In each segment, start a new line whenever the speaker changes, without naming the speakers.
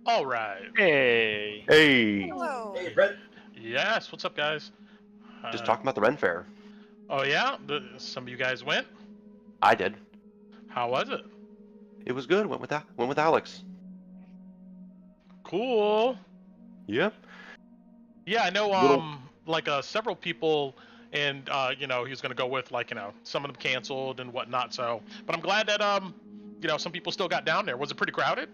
All right.
Hey.
Hey.
Hello.
Hey, Brett.
Yes. What's up, guys?
Just talking about the Ren Fair.
Oh yeah. Some of you guys went.
I did.
How was it?
It was good. Went with Alex.
Cool.
Yep.
Yeah, I know.
Little-
Several people, and he was gonna go with some of them canceled and whatnot. So, but I'm glad that some people still got down there. Was it pretty crowded?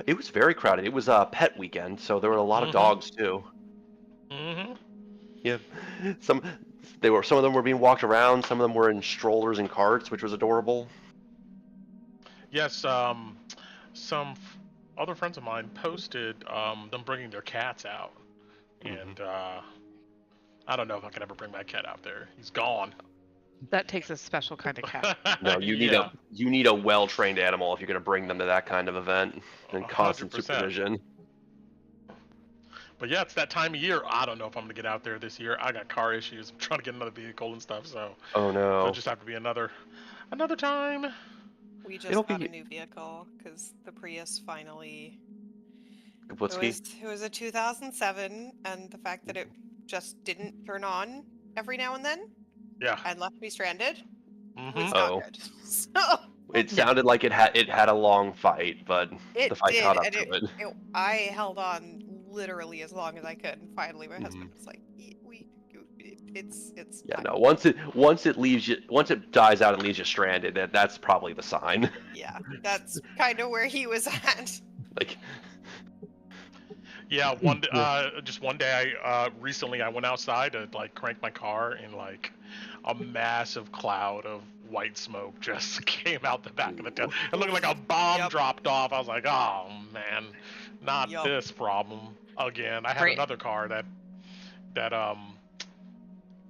It was very crowded. It was pet weekend, so there were a lot of
Mhm.
dogs too.
Mm-hmm.
Yeah. Some of them were being walked around. Some of them were in strollers and carts, which was adorable.
Yes. Some other friends of mine posted them bringing their cats out, and I don't know if I can ever bring my cat out there. He's gone.
That takes a special kind of cat.
No, you need a well-trained animal if you're going to bring them to that kind of event and constant
100%.
supervision.
But yeah, it's that time of year. I don't know if I'm gonna get out there this year. I got car issues. I'm trying to get another vehicle and stuff, so
Oh no.
it'll just have to be another time.
We just
It'll
got
be-
a new vehicle because the Prius finally.
Kaplitsky?
It was a 2007, and the fact that it just didn't turn on every now and then
Yeah.
and left me stranded
Mm-hmm.
was
Oh.
not good. So
It sounded like it had a long fight, but
it
the fight
did,
caught up
and
to it.
I held on literally as long as I could, and finally my husband
Mhm.
was like, "It's
Yeah,
fine."
no. Once it dies out and leaves you stranded, that's probably the sign.
Yeah, that's kind of where he was at.
Like,
Yeah. Just one day, recently I went outside to crank my car, and a massive cloud of white smoke just came out the back of the tail. It looked like a bomb
Yep.
dropped off. I was like, oh man, not
Yup.
this problem again. I had
Great.
another car that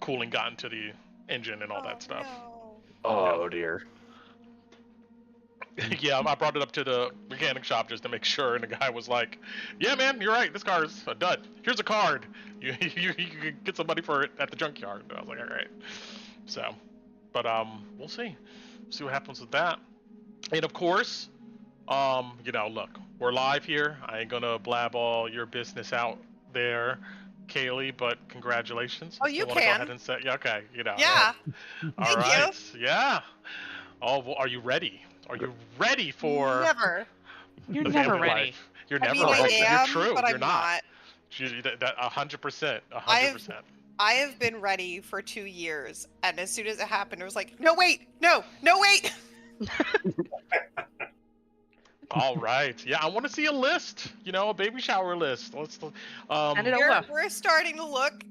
cooling got into the engine and all that stuff.
No.
oh dear.
Yeah, I brought it up to the mechanic shop just to make sure, and the guy was like, "Yeah, man, you're right. This car is a dud. Here's a card. You can get some money for it at the junkyard." And I was like, "All right." So, but we'll see what happens with that. And of course, look, we're live here. I ain't gonna blab all your business out there, Kaylee, but congratulations.
Oh,
If
you
wanna
can.
Go ahead and say, yeah, okay,
Yeah.
All
Thank
right. Yeah. Oh, well, are you ready? Are you ready for
Never.
You're
the
never
family
ready.
life? You're
I
never
mean, I
ready.
am,
You're true.
but
You're
I'm
not. That 100%. 100%.
I have been ready for 2 years, and as soon as it happened, it was like, no, wait, no, wait.
All right. Yeah, I want to see a list. A baby shower list. Let's.
Send it over.
We're starting to look.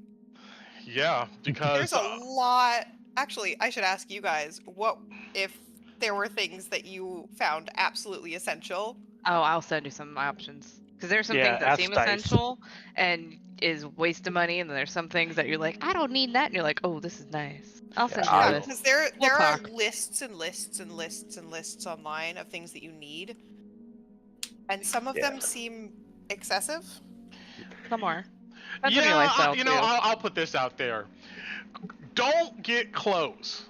Yeah, because
There's a lot. Actually, I should ask you guys, what if there were things that you found absolutely essential?
Oh, I'll send you some options. Because there's some
Yeah,
things that
ask
seem
Dice.
essential and is waste of money, and then there's some things that you're like, I don't need that, and you're like, oh, this is nice. I'll send
Yeah,
you
Yeah,
this.
because there
We'll
are
talk.
lists and lists and lists and lists online of things that you need, and some of them seem excessive.
Some more. Depends on your
yeah,
lifestyle, too.
I'll put this out there. Don't get clothes.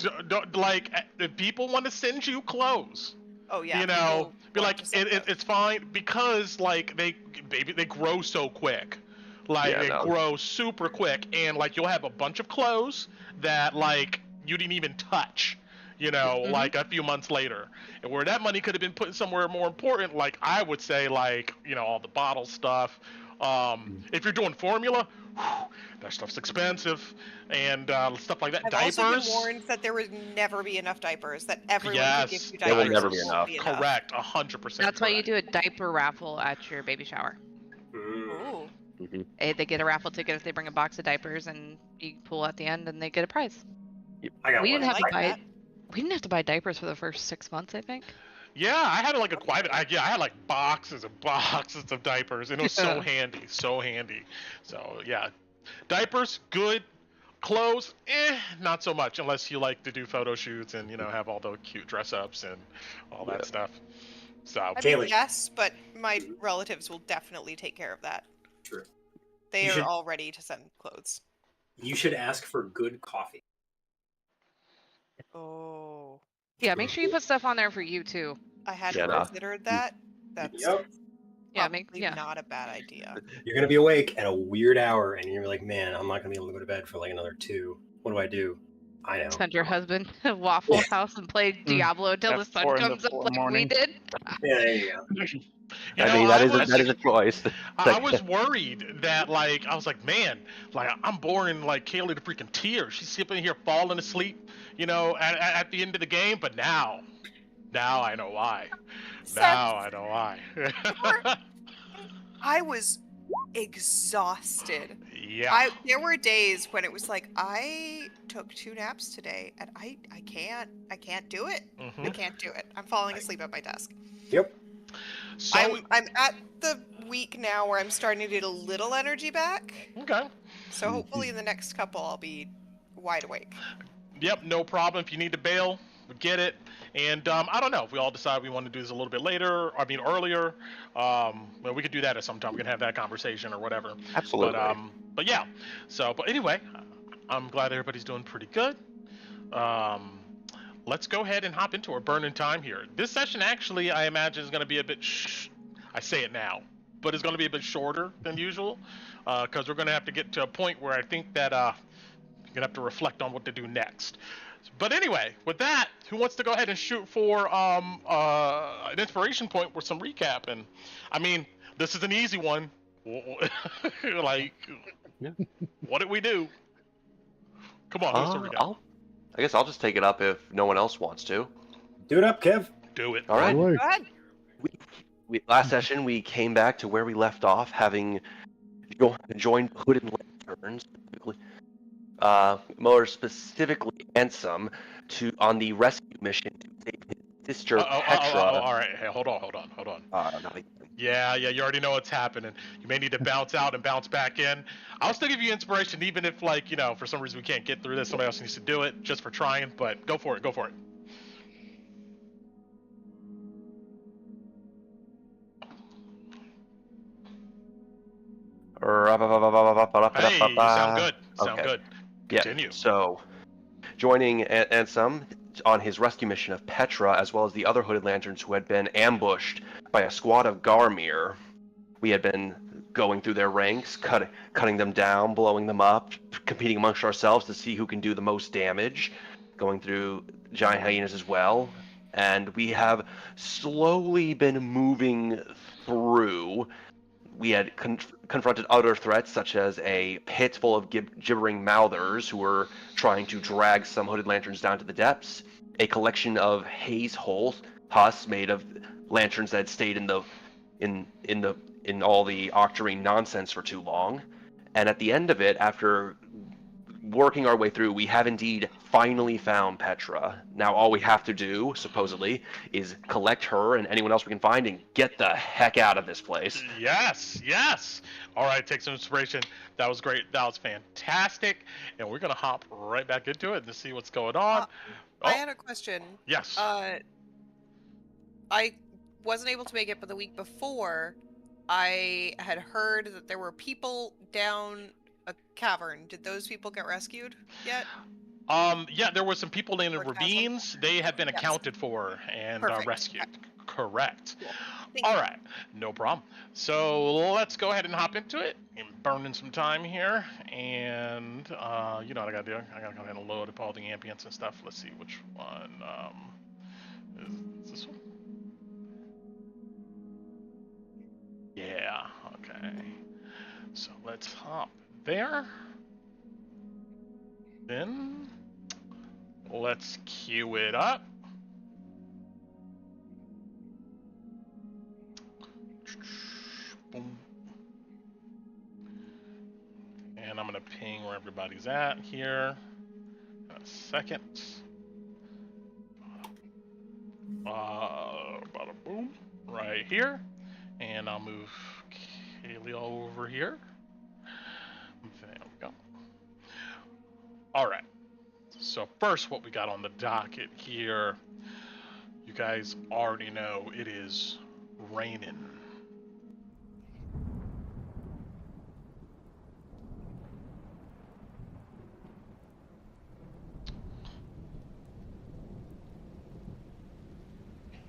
If people want to send you clothes,
Oh yeah.
be
people
like,
want to send those.
it's fine because they grow so quick.
Yeah,
They
no.
grow super quick, and you'll have a bunch of clothes that you didn't even touch. A few months later, and where that money could have been put somewhere more important, I would say, all the bottle stuff. If you're doing formula, that stuff's expensive, and stuff like that.
I've
Diapers.
also been warned that there would never be enough diapers. That everyone
Yes,
who gives you
there will
diapers
never be
won't
enough.
Correct, 100%.
That's why you
correct.
do a diaper raffle at your baby shower.
Ooh.
They get a raffle ticket if they bring a box of diapers, and you pull at the end, and they get a prize.
I got
We
one.
didn't have to
like
buy.
that.
We didn't have to buy diapers for the first 6 months, I think.
Yeah, I had a quiet. I had boxes and boxes of diapers, and it was so
Yeah.
handy, so handy. So yeah, diapers good. Clothes, not so much, unless you like to do photo shoots and have all the cute dress ups and all that stuff. So
I mean,
Kaylee.
yes, but my relatives will definitely take care of that.
True.
They
You
are
should-
all ready to send clothes.
You should ask for good coffee.
Oh,
Yeah, make sure you put stuff on there for you too.
I hadn't
Yeah, no.
considered that. That's
Yep.
Yeah,
probably not a bad idea.
You're gonna be awake at a weird hour, and you're gonna be like, "Man, I'm not gonna be able to go to bed for like another 2. What do? I know.
Send your husband to Waffle House and play Diablo until the
At
sun
4 in the
comes up
4
like we
morning.
did.
Yeah, there you go.
You
I
know,
mean,
I
that is a choice.
I was worried that, like, I was like, man, like, I'm boring, like, Kaylee to freaking tears. She's sitting here falling asleep, you know, at the end of the game. But now I know why. Now I know why.
I was exhausted.
Yeah.
There were days when it was like I took 2 naps today, and I can't do it. I
Mhm.
can't do it. I'm falling asleep at my desk.
Yep.
So
I'm at the week now where I'm starting to get a little energy back.
okay.
So hopefully in the next couple I'll be wide awake.
Yep, no problem. If you need to bail, we get it. And I don't know if we all decide we want to do this a little bit later. I mean earlier. Well, we could do that at some time. We can have that conversation or whatever.
Absolutely.
But yeah. So, but anyway, I'm glad everybody's doing pretty good. Let's go ahead and hop into our burning time here. This session actually, I imagine, is going to be a bit. I say it now, but it's going to be a bit shorter than usual because we're going to have to get to a point where I think that you're going to have to reflect on what to do next. But anyway, with that, who wants to go ahead and shoot for an inspiration point with some recap? And I mean, this is an easy one. Like,
Yeah.
what did we do? Come on, who's the recap?
I guess I'll just take it up if no one else wants to.
Do it up, Kev.
Do it.
All right.
Go ahead.
Last session, we came back to where we left off, having joined Hooded Lanterns, more specifically Ansem, on the rescue mission to save his sister Petra.
all right. Hey, hold on.
No,
Yeah, you already know what's happening. You may need to bounce out and bounce back in. I'll still give you inspiration, even if, like, you know, for some reason we can't get through this. Somebody else needs to do it just for trying. But go for it. Hey, you sound good. Sound
Okay.
good.
Yeah.
Continue.
So, joining Ansem on his rescue mission of Petra, as well as the other Hooded Lanterns who had been ambushed by a squad of Garmyr. We had been going through their ranks, cutting them down, blowing them up, competing amongst ourselves to see who can do the most damage, going through giant hyenas as well. And we have slowly been moving through. We had confronted other threats, such as a pit full of gibbering mouthers who were trying to drag some Hooded Lanterns down to the depths, a collection of haze husks made of lanterns that had stayed in all the octarine nonsense for too long, and at the end of it, after working our way through, we have indeed finally found Petra. Now all we have to do, supposedly, is collect her and anyone else we can find and get the heck out of this place.
Yes. All right, take some inspiration. That was great. That was fantastic. And we're going to hop right back into it and see what's going on.
I had a question.
Yes.
I wasn't able to make it, but the week before, I had heard that there were people down a cavern. Did those people get rescued yet?
Yeah, there were some people in the
Or chasm?
ravines. They had been
Yes.
accounted for and
Perfect.
rescued. Correct.
Cool. Thank
All
you.
right, no problem. So let's go ahead and hop into it. I'm burning some time here, and you know what I gotta do? I gotta go ahead and load up all the ambience and stuff. Let's see which one is this one. Yeah. Okay. So let's hop there. Then let's queue it up. Boom. And I'm gonna ping where everybody's at here. In a second. Bada boom. Right here. And I'll move Kaylee over here. There we go. Alright. So first, what we got on the docket here, you guys already know it is raining.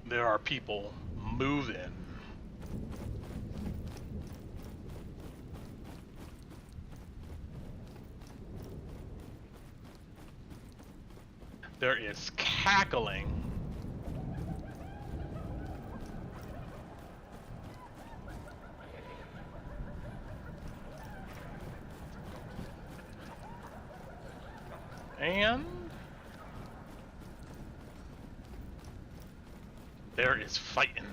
There are people moving There is cackling. And there is fighting.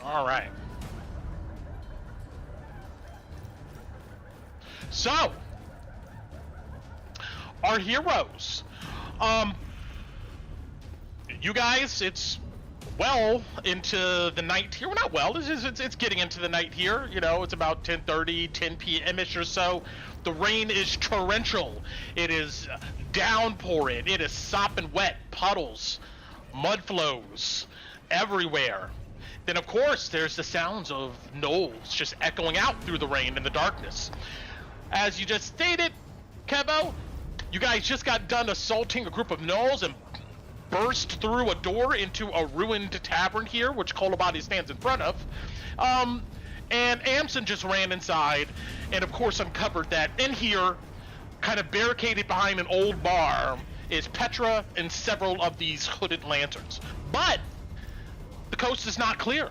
All right. So, our heroes. You guys, it's well into the night here. Well, not well. It's getting into the night here. You know, it's about 10:30, 10 p.m.ish or so. The rain is torrential. It is downpouring. It is sopping wet. Puddles, mud flows everywhere. Then, of course, there's the sounds of Gnolls just echoing out through the rain and the darkness. As you just stated, Kevo, you guys just got done assaulting a group of Gnolls and burst through a door into a ruined tavern here, which Kolobati stands in front of. And Amson just ran inside and, of course, uncovered that in here, kind of barricaded behind an old bar, is Petra and several of these hooded lanterns. But the coast is not clear,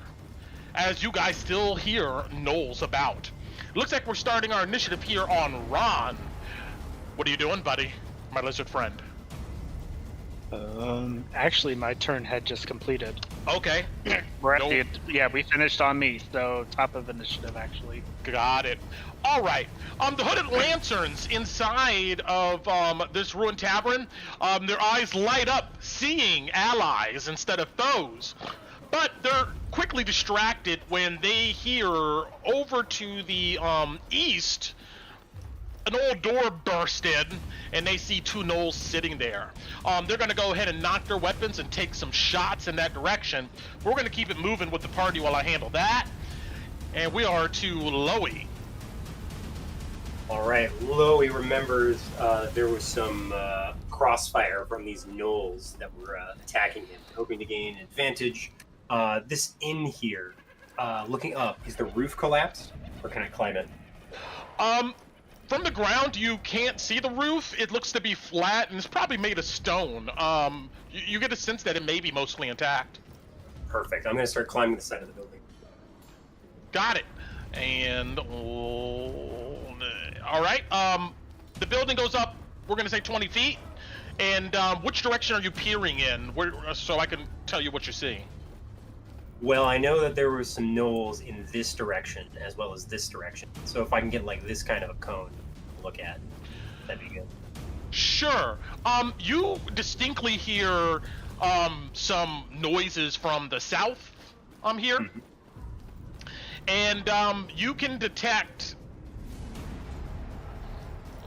as you guys still hear Gnolls about. Looks like we're starting our initiative here on Ron. What are you doing, buddy? My lizard friend.
Actually, my turn had just completed.
Okay.
We're at we finished on me, so top of initiative, actually.
Got it. All right. The hooded lanterns inside of this ruined tavern, their eyes light up seeing allies instead of foes. But they're quickly distracted when they hear over to the east an old door burst in, and they see two Gnolls sitting there. They're going to go ahead and knock their weapons and take some shots in that direction. We're going to keep it moving with the party while I handle that. And we are to Loey.
All right, Loey remembers there was some crossfire from these Gnolls that were attacking him, hoping to gain an advantage. This inn here, looking up, is the roof collapsed, or can I climb it?
From the ground, you can't see the roof. It looks to be flat, and it's probably made of stone. You get a sense that it may be mostly intact.
Perfect. I'm going to start climbing the side of the building.
Got it. And all right. The building goes up. We're going to say 20 feet. And which direction are you peering in? So I can tell you what you're seeing.
Well, I know that there were some Gnolls in this direction as well as this direction. So if I can get like this kind of a cone to look at, that'd be good.
Sure. You distinctly hear some noises from the south here. Mm-hmm. And you can detect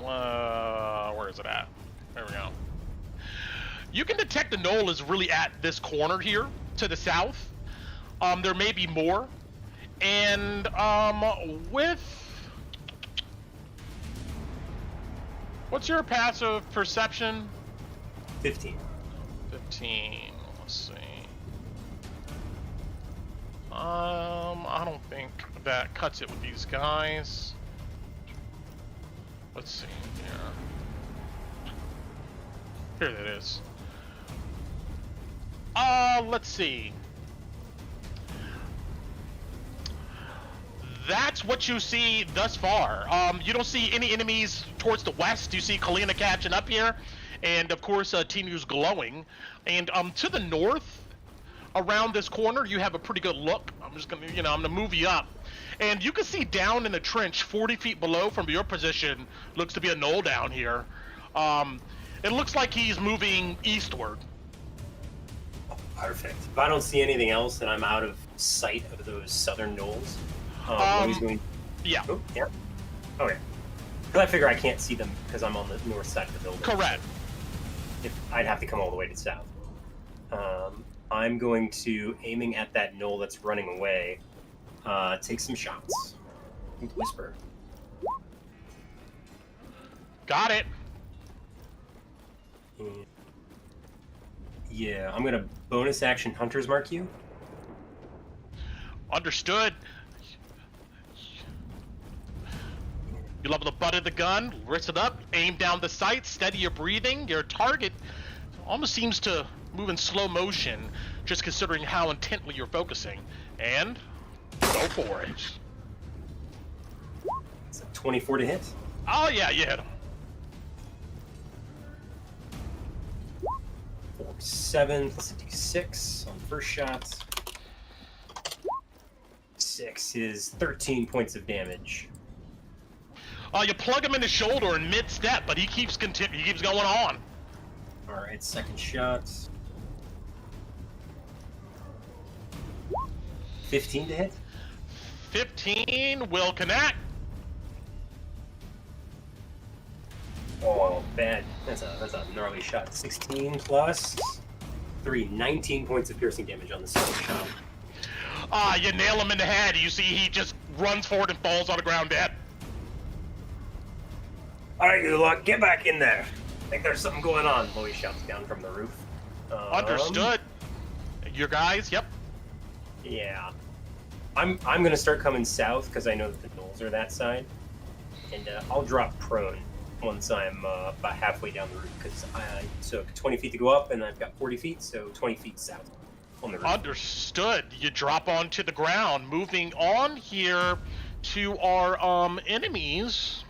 where is it at? There we go. You can detect the Gnoll is really at this corner here to the south. There may be more. And what's your passive perception?
15.
15. Let's see. I don't think that cuts it with these guys. Let's see here. Here it is. Let's see. That's what you see thus far. You don't see any enemies towards the west. You see Kalina catching up here, and of course Tinu's glowing. And to the north, around this corner, you have a pretty good look. I'm just gonna, I'm gonna move you up, and you can see down in the trench, 40 feet below from your position, looks to be a Gnoll down here. It looks like he's moving eastward.
Perfect. If I don't see anything else, then I'm out of sight of those southern Gnolls.
Yeah.
Oh, yeah. Okay. Because I figure I can't see them because I'm on the north side of the building.
Correct.
I'd have to come all the way to the south. I'm going to, aiming at that Gnoll that's running away, take some shots. Whisper.
Got it.
Yeah, I'm gonna bonus action Hunter's Mark you.
Understood. You level the butt of the gun, wrist it up, aim down the sight, steady your breathing. Your target almost seems to move in slow motion, just considering how intently you're focusing. And go for it.
It's a 24 to hit.
Oh yeah, you hit him.
7 plus a d6 on the first shot. 6 is 13 points of damage.
You plug him in the shoulder in mid-step, but he keeps going on.
All right, second shot. 15 to hit.
15 will connect.
Oh, bad. That's a gnarly shot. 16 plus 3, 19 points of piercing damage on the second shot.
You nail him in the head. You see he just runs forward and falls on the ground dead.
All right, good luck. Get back in there. I think there's something going on. Louis shouts down from the roof.
Understood. Your guys, yep.
Yeah. I'm gonna start coming south because I know that the Gnolls are that side, and I'll drop prone once I'm about halfway down the roof because I took 20 feet to go up and I've got 40 feet, so 20 feet south on the roof.
Understood. You drop onto the ground. Moving on here to our enemies.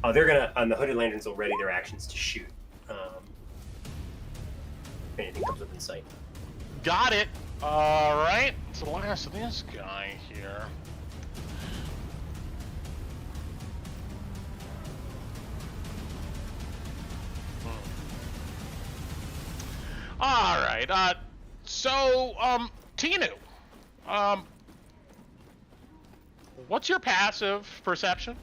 Oh, they're gonna on the hooded lanterns will ready their actions to shoot. If anything comes up in sight.
Got it. All right. So the last of this guy here. All right. So Tinu, what's your passive perception?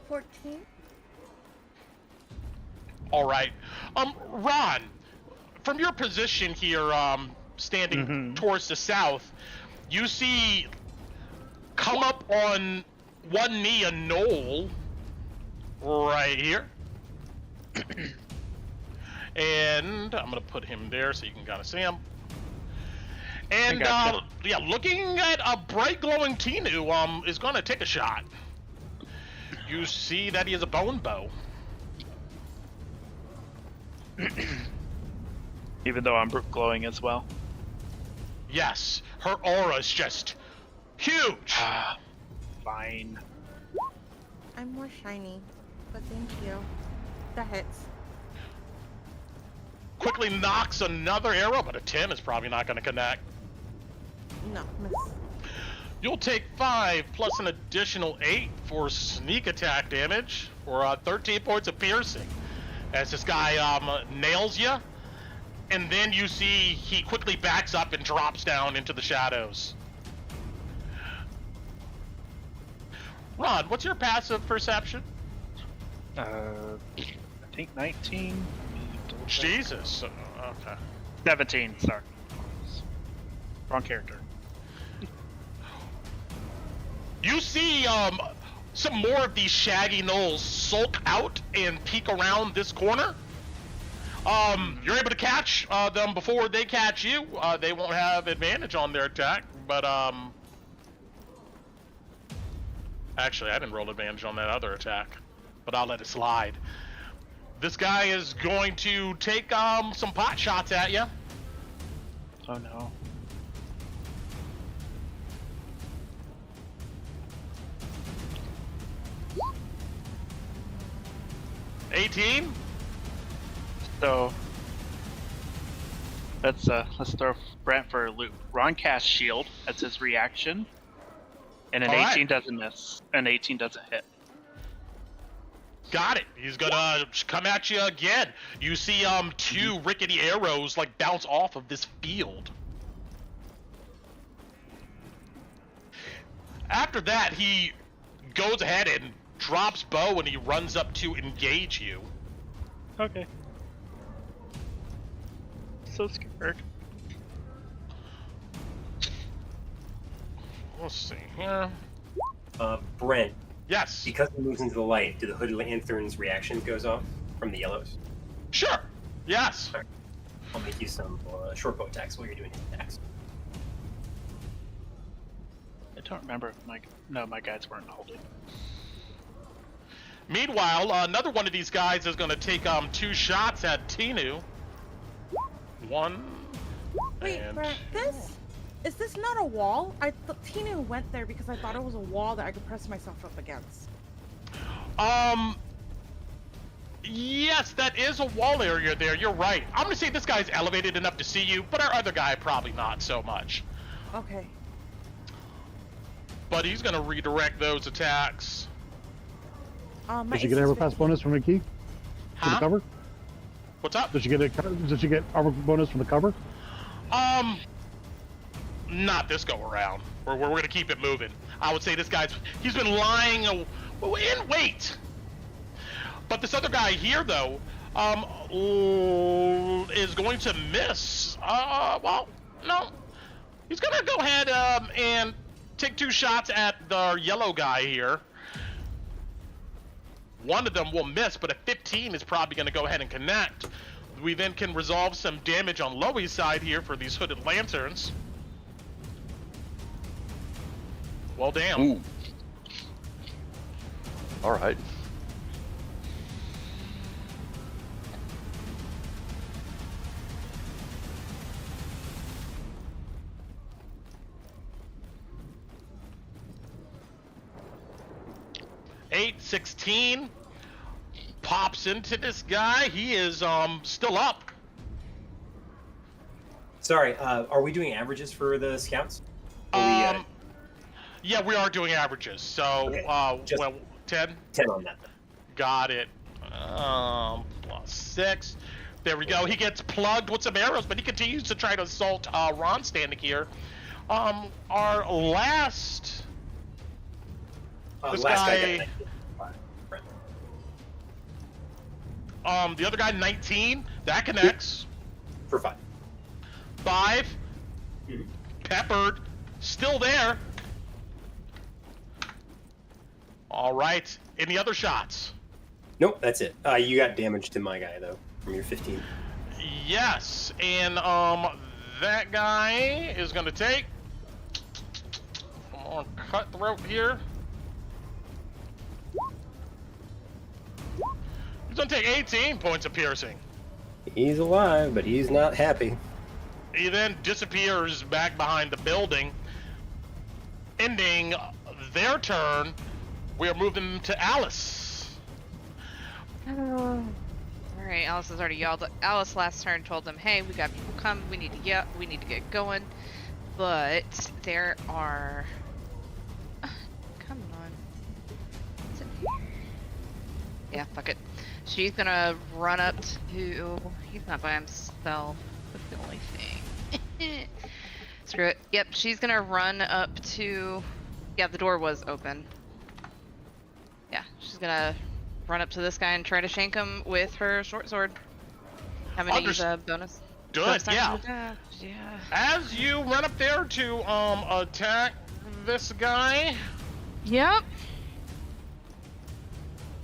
14.
All right. Ron, from your position here, standing towards the south, you see come up on one knee a Gnoll right here. And I'm gonna put him there so you can kind of see him. And
gotcha.
yeah, looking at a bright glowing Tinu, is gonna take a shot. You see that he has a bone bow.
Even though I'm glowing as well.
Yes, her aura's just huge.
Fine.
I'm more shiny, but thank you. That hits.
Quickly knocks another arrow, but a 10 is probably not going to connect.
No, miss.
You'll take 5 plus an additional 8 for sneak attack damage for 13 points of piercing. As this guy nails you, and then you see he quickly backs up and drops down into the shadows. Ron, what's your passive perception?
I think 19.
Jesus. Okay.
17, sorry. Wrong character.
You see some more of these shaggy gnolls sulk out and peek around this corner. You're able to catch them before they catch you. They won't have advantage on their attack, but actually I didn't roll advantage on that other attack, but I'll let it slide. This guy is going to take some pot shots at you.
Oh no.
$18.
So let's throw Brent for a loop. Ron casts shield. That's his reaction. And an
All
18
right.
doesn't miss. An 18 doesn't hit.
Got it. He's gonna come at you again. You see 2 rickety arrows like bounce off of this field. After that, he goes ahead and drops bow and he runs up to engage you.
Okay. So scared.
Let's see here.
Brent,
Yes.
Because he moves into the light, do the hooded lanterns' reactions goes off from the yellows?
Sure. Yes.
I'll make you some short bow attacks while you're doing attacks.
I don't remember if my guys weren't holding.
Meanwhile, another one of these guys is going to take 2 shots at Tinu. 1.
Wait,
and
Brett, is this not a wall? I thought Tina went there because I thought it was a wall that I could press myself up against.
Yes, that is a wall area there. You're right. I'm gonna say this guy's elevated enough to see you, but our other guy probably not so much.
Okay.
But he's gonna redirect those attacks.
My
Did you get armor pass bonus from a key? For the
Huh?
cover?
What's up?
Did you get armor bonus from the cover?
Not this go around. We're gonna keep it moving. I would say he's been lying in wait. But this other guy here, though, is going to miss. Well, no. He's gonna go ahead and take 2 shots at the yellow guy here. One of them will miss, but a 15 is probably gonna go ahead and connect. We then can resolve some damage on Loey's side here for these hooded lanterns. Well, damn.
Ooh. All right.
Eight, 16 pops into this guy. He is still up.
Sorry, are we doing averages for the scouts? Or
Yeah, we are doing averages. So,
Okay,
well, 10.
10 on that then.
Got it. Plus 6. There we go. He gets plugged with some arrows, but he continues to try to assault Ron standing here. Our last. This
Last guy
guy.
got 19.
The other guy 19. That connects.
For 5.
5.
Mhm.
Peppered. Still there. All right. Any other shots?
Nope, that's it. You got damage to my guy though from your 15.
Yes, and that guy is gonna take more cutthroat here. He's gonna take 18 points of piercing.
He's alive, but he's not happy.
He then disappears back behind the building, ending their turn. We are moving to Alice.
All right, Alice has already yelled. Alice last turn told them, "Hey, we got people coming. We need to get going." But there are. Come on. What's in here? Yeah, fuck it. She's gonna run up to. He's not by himself. That's the only thing. Screw it. Yep, she's gonna run up to. Yeah, the door was open. Yeah, she's gonna run up to this guy and try to shank him with her short sword. I'm gonna use a bonus.
Good, yeah.
Yeah.
As you run up there to attack this guy.
Yep.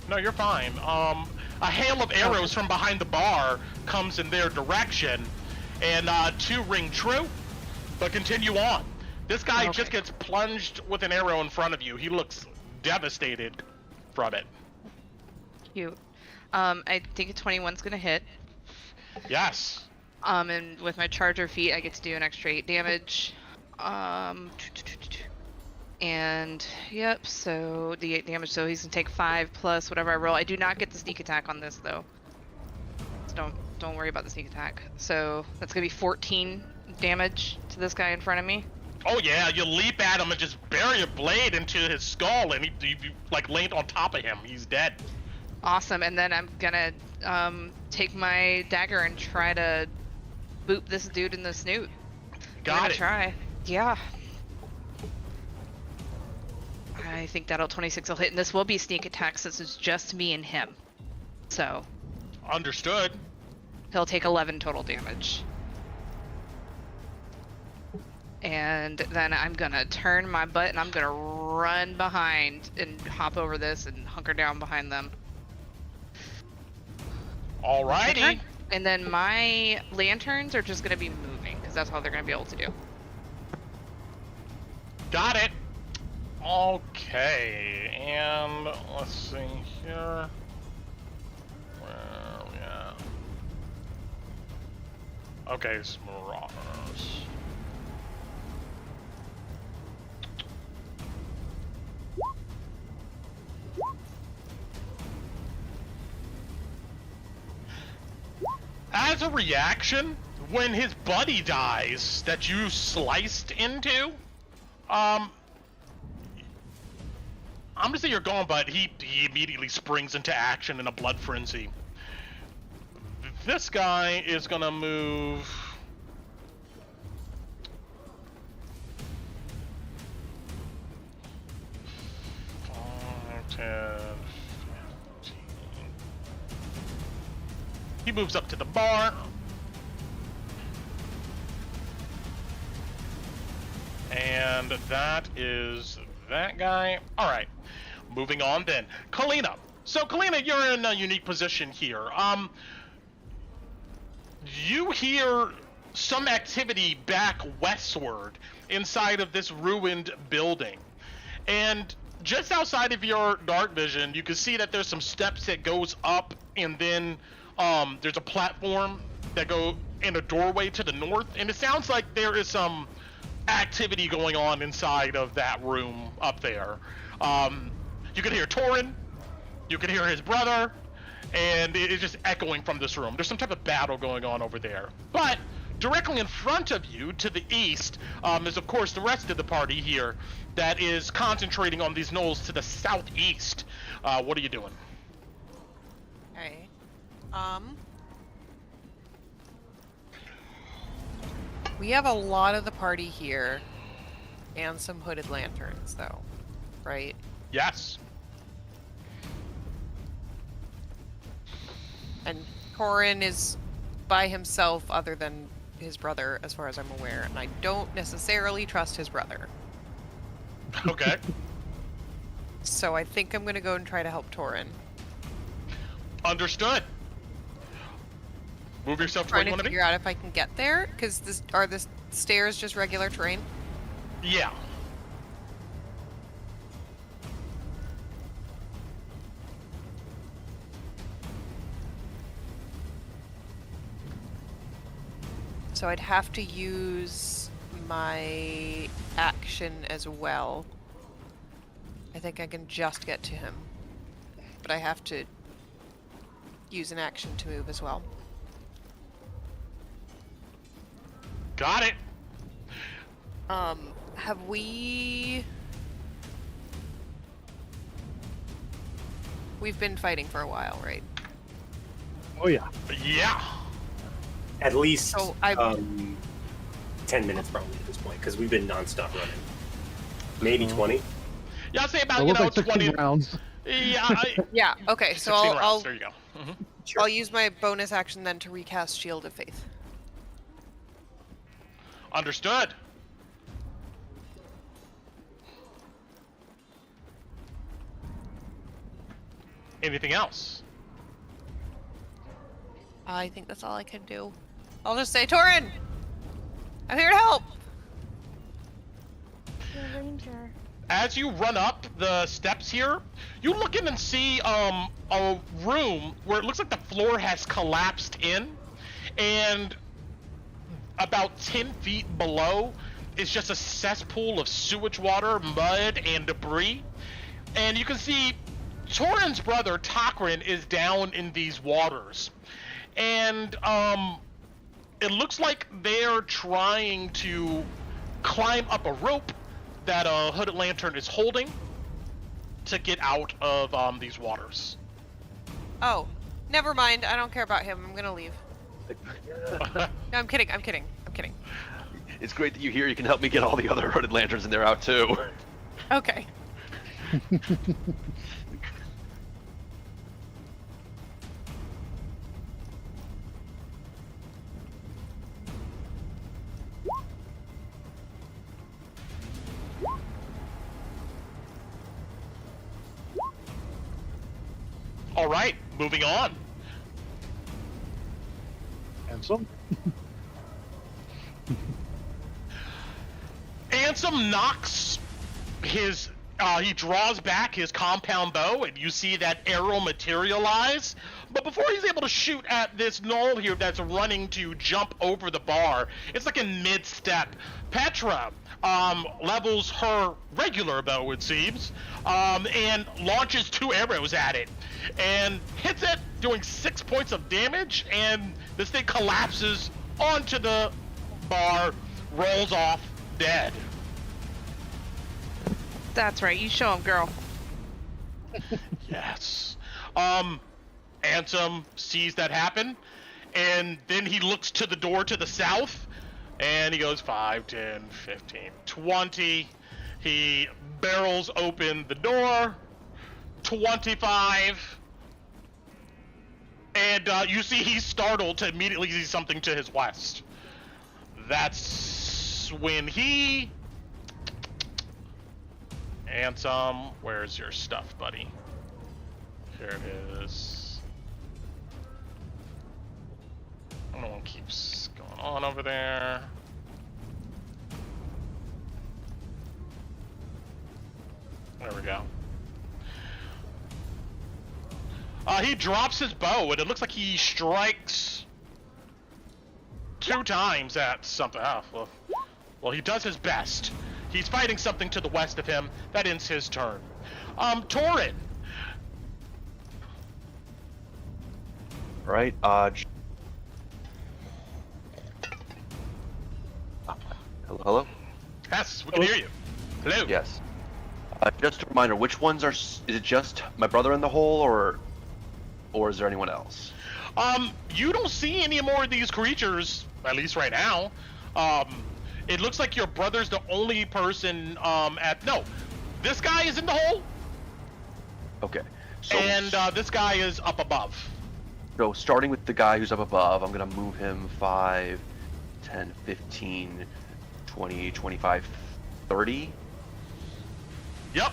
No, you're fine. A hail of arrows from behind the bar comes in their direction, and 2 ring true, but continue on. This guy just gets plunged with an arrow in front of you. He looks devastated from it.
Cute. I think a 21's gonna hit.
Yes.
And with my charger feat, I get to do an extra 8 damage. And yep, so the 8 damage. So he's gonna take 5 plus whatever I roll. I do not get the sneak attack on this though. So don't worry about the sneak attack. So that's gonna be 14 damage to this guy in front of me.
Oh yeah, you leap at him and just bury a blade into his skull, and you like land on top of him. He's dead.
Awesome, and then I'm gonna take my dagger and try to boop this dude in the snoot.
Got it.
Try. Yeah. I think that'll 26 will hit, and this will be sneak attack since it's just me and him. So
Understood.
he'll take 11 total damage. And then I'm gonna turn my butt and I'm gonna run behind and hop over this and hunker down behind them.
Alrighty.
And then my lanterns are just gonna be moving because that's all they're gonna be able to do.
Got it. Okay, and let's see here. Where are we at? Okay, it's Marauders. As a reaction, when his buddy dies that you sliced into, I'm gonna say you're gone, but he immediately springs into action in a blood frenzy. This guy is gonna move. Five, 10, 15. He moves up to the bar. And that is that guy. All right, moving on then. Kalina. So Kalina, you're in a unique position here. You hear some activity back westward inside of this ruined building. And just outside of your dark vision, you can see that there's some steps that goes up, and then there's a platform that go in a doorway to the north, and it sounds like there is some activity going on inside of that room up there. You can hear Torin, you can hear his brother, and it's just echoing from this room. There's some type of battle going on over there. But directly in front of you, to the east, is of course the rest of the party here that is concentrating on these gnolls to the southeast. What are you doing?
Okay. We have a lot of the party here, and some hooded lanterns, though, right?
Yes.
And Torin is by himself, other than his brother, as far as I'm aware, and I don't necessarily trust his brother.
Okay.
So I think I'm gonna go and try to help Torin.
Understood. Move yourself to where
Trying
you
to
want to be.
figure out if I can get there, because are the stairs just regular terrain?
Yeah.
So I'd have to use my action as well. I think I can just get to him. But I have to use an action to move as well.
Got it.
Have we... We've been fighting for a while, right?
Oh yeah.
Yeah.
At least
So
10 minutes probably at this point, because we've been nonstop running. Maybe 20.
Yeah, I'll say about,
It
you
looks
know,
like 16
20.
rounds.
Yeah.
Yeah, okay, so
16
I'll
rounds. There you go.
Sure.
I'll use my bonus action then to recast Shield of Faith.
Understood. Anything else?
I think that's all I can do. I'll just say, Torin! I'm here to help!
The ranger.
As you run up the steps here, you look in and see a room where it looks like the floor has collapsed in, and about 10 feet below is just a cesspool of sewage water, mud, and debris. And you can see Torin's brother, Takrin, is down in these waters. And it looks like they're trying to climb up a rope that a hooded lantern is holding to get out of these waters.
Oh, never mind. I don't care about him. I'm gonna leave. No, I'm kidding. I'm kidding. I'm kidding.
It's great that you're here. You can help me get all the other hooded lanterns and they're out too.
Okay.
All right, moving on.
Handsome.
Ansem knocks his. He draws back his compound bow, and you see that arrow materialize. But before he's able to shoot at this gnoll here that's running to jump over the bar, it's like in mid-step. Petra levels her regular bow, it seems, and launches 2 arrows at it, and hits it, doing 6 points of damage, and this thing collapses onto the bar, rolls off, dead.
That's right. You show him, girl.
Yes. Ansem sees that happen, and then he looks to the door to the south, and he goes 5, 10, 15, 20. He barrels open the door, 25. And you see he's startled to immediately see something to his west. That's when he... Ansem, where's your stuff, buddy? Here it is. I don't know what keeps going on over there. There we go. He drops his bow, and it looks like he strikes 2 times at something. Oh, well, he does his best. He's fighting something to the west of him. That ends his turn. Torin.
Right. Hello.
Yes, we can hear you. Hello.
Yes. Just a reminder, which ones are? Is it just my brother in the hole, or is there anyone else?
You don't see any more of these creatures, at least right now. It looks like your brother's the only person no, this guy is in the hole.
Okay. So,
and this guy is up above.
So starting with the guy who's up above, I'm gonna move him 5, 10, 15, 20, 25, 30.
Yep.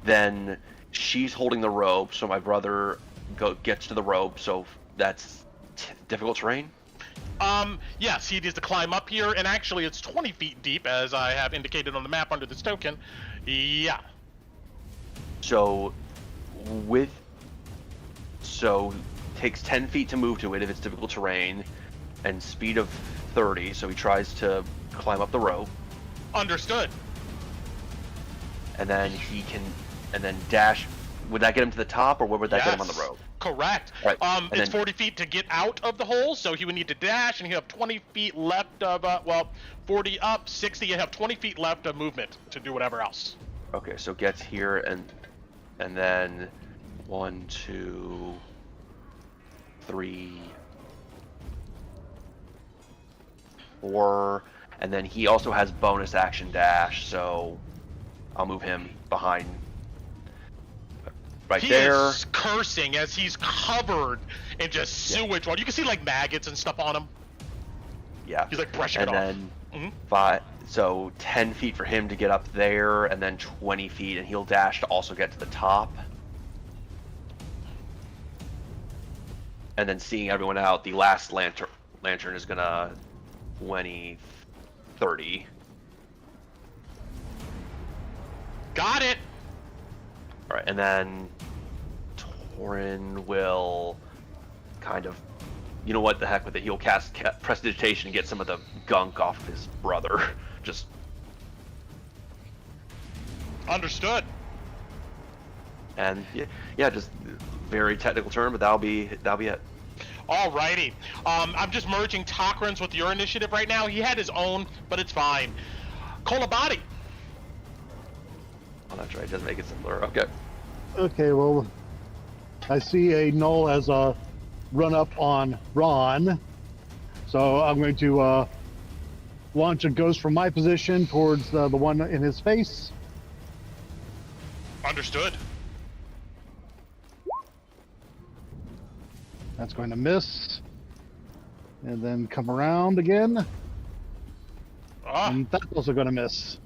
Then she's holding the rope, so my brother gets to the rope, so that's difficult terrain?
Yes, he needs to climb up here, and actually it's 20 feet deep, as I have indicated on the map under this token. Yeah.
So, takes 10 feet to move to it if it's difficult terrain, and speed of 30, so he tries to climb up the rope.
Understood.
And then dash. Would that get him to the top, or where would that get him on the rope?
Correct.
Right.
It's 40 feet to get out of the hole, so he would need to dash, and he'll have 20 feet left of, 40 up, 60, you have 20 feet left of movement to do whatever else.
Okay, so gets here, and then 1, 2, 3, 4, and then he also has bonus action dash, so I'll move him behind. Right there.
He is cursing as he's covered in just sewage water. You can see like maggots and stuff on him.
Yeah.
He's like brushing it off.
And then 5, so 10 feet for him to get up there, and then 20 feet, and he'll dash to also get to the top. And then seeing everyone out, the last lantern is gonna 20, 30.
Got it.
All right, and then Torin will kind of, you know what, the heck with it. He'll cast Prestidigitation and get some of the gunk off of his brother. Just
understood.
And yeah, just very technical turn, but that'll be it.
Alrighty. I'm just merging Takran's with your initiative right now. He had his own, but it's fine. Kolabadi.
Oh, that's right. It does make it simpler. Okay.
Okay, well, I see a Gnoll has a run up on Ron, so I'm going to launch a ghost from my position towards the one in his face.
Understood.
That's going to miss, and then come around again, and that's also going to miss.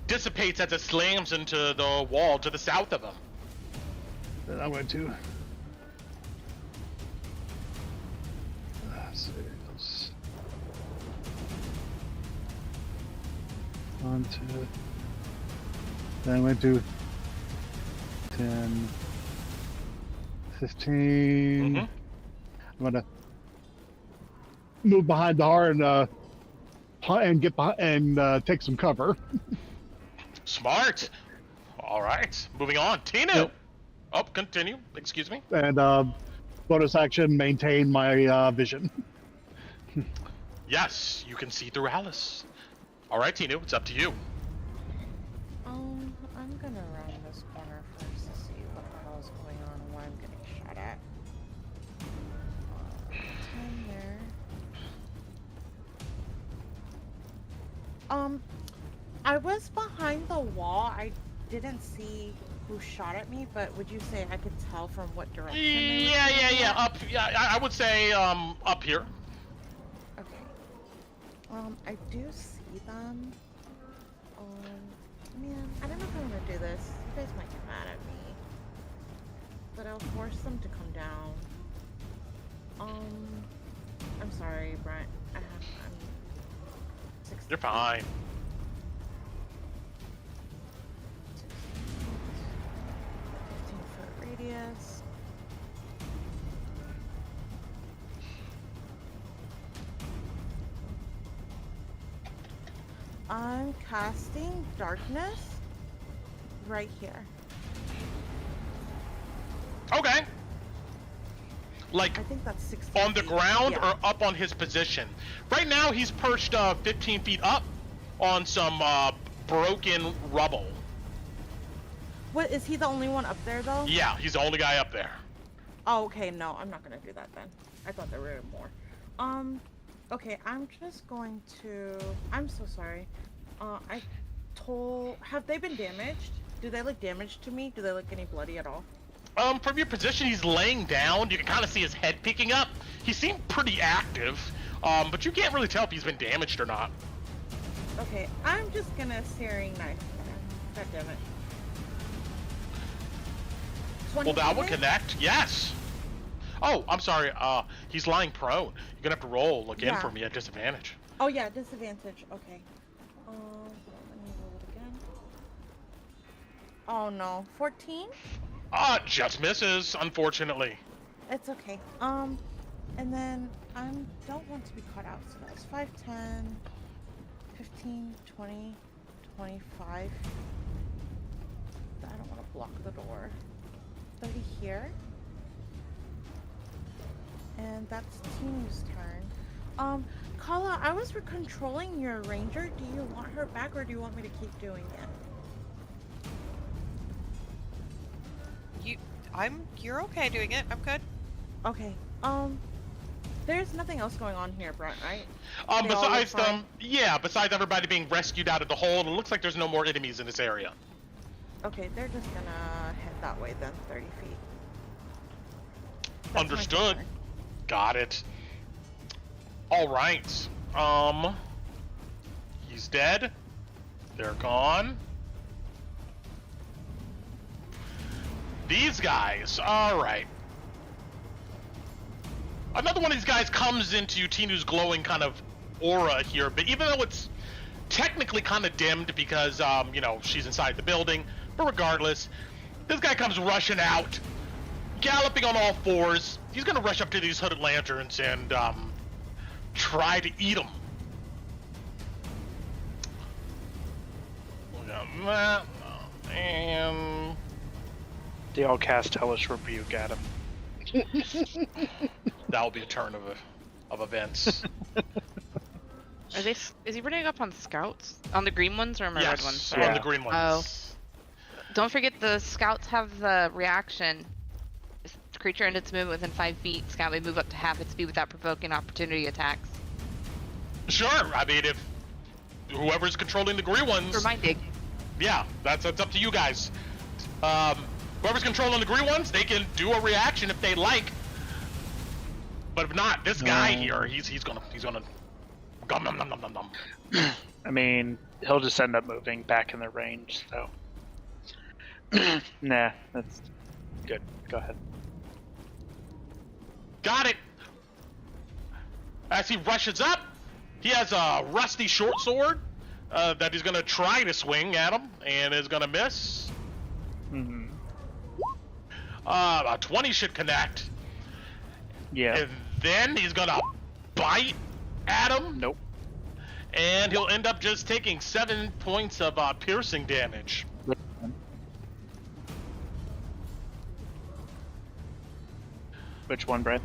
Dissipates as it slams into the wall to the south of him.
Then I'm going to. Let's see. On to. Then I'm going to 10, 15.
Mhm.
I'm going to move behind the heart and get behind and take some cover.
Smart. All right. Moving on. Tinu.
Yep.
Oh, continue. Excuse me.
And bonus action, maintain my vision.
Yes, you can see through Alice. All right, Tinu, it's up to you.
I'm gonna round this corner first to see what the hell is going on and where I'm getting shot at. 10 there. I was behind the wall. I didn't see who shot at me, but would you say I could tell from what direction? They were shooting at?
Up. Yeah, I would say up here.
Okay. I do see them. Man, I don't know if I'm gonna do this. You guys might get mad at me, but I'll force them to come down. I'm sorry, Brent. I'm 16.
You're fine.
15-foot radius. I'm casting darkness right here.
Okay. Like
I think that's 16
on the
feet.
ground
Yeah.
or up on his position. Right now he's perched 15 feet up on some broken rubble.
What, is he the only one up there though?
Yeah, he's the only guy up there.
Oh, okay, no, I'm not gonna do that then. I thought there were more. Okay, I'm just going to... I'm so sorry. Have they been damaged? Do they look damaged to me? Do they look any bloody at all?
From your position, he's laying down. You can kind of see his head peeking up. He seemed pretty active, but you can't really tell if he's been damaged or not.
Okay, I'm just gonna searing knife. God damn it.
Well, that will
20?
connect. Yes. Oh, I'm sorry. He's lying prone. You're gonna have to roll again
Yeah.
for me at disadvantage.
Oh yeah, disadvantage. Okay. Let me roll it again. Oh no, 14?
Just misses, unfortunately.
It's okay. And then I don't want to be caught out, so that's 5, 10, 15, 20, 25. I don't want to block the door. 30 here. And that's Tinu's turn. Kala, I was controlling your ranger. Do you want her back or do you want me to keep doing it?
You're okay doing it. I'm good.
Okay. There's nothing else going on here, Brent, right? They all look
Besides
fine?
besides everybody being rescued out of the hole, it looks like there's no more enemies in this area.
Okay, they're just gonna head that way then, 30 feet. That's my
Understood.
turn.
Got it. All right. He's dead. They're gone. These guys. All right. Another one of these guys comes into Tinu's glowing kind of aura here, but even though it's technically kind of dimmed because, you know, she's inside the building, but regardless, this guy comes rushing out, galloping on all fours. He's gonna rush up to these hooded lanterns and, try to eat them. Look at that. And
They all cast Hellish Rebuke at him.
that'll be a turn of events.
Is he running up on scouts? On the green ones or on my red ones?
Yes,
Sorry.
on the green ones.
Don't forget the scouts have the reaction. If the creature in its movement within 5 feet, scout may move up to half its speed without provoking opportunity attacks.
Sure, I mean, if whoever's controlling the green ones...
Reminding.
Yeah, that's up to you guys. Whoever's controlling the green ones, they can do a reaction if they like. But if not, this guy here, he's gonna gum nom nom nom nom nom.
I mean, he'll just end up moving back in the range, so. Nah, that's. Good. Go ahead.
Got it. As he rushes up, he has a rusty short sword that he's gonna try to swing at him, and is gonna miss.
Mm-hmm.
A 20 should connect.
Yeah.
And then he's gonna bite at him.
Nope.
And he'll end up just taking 7 points of piercing damage.
Which one, Brad?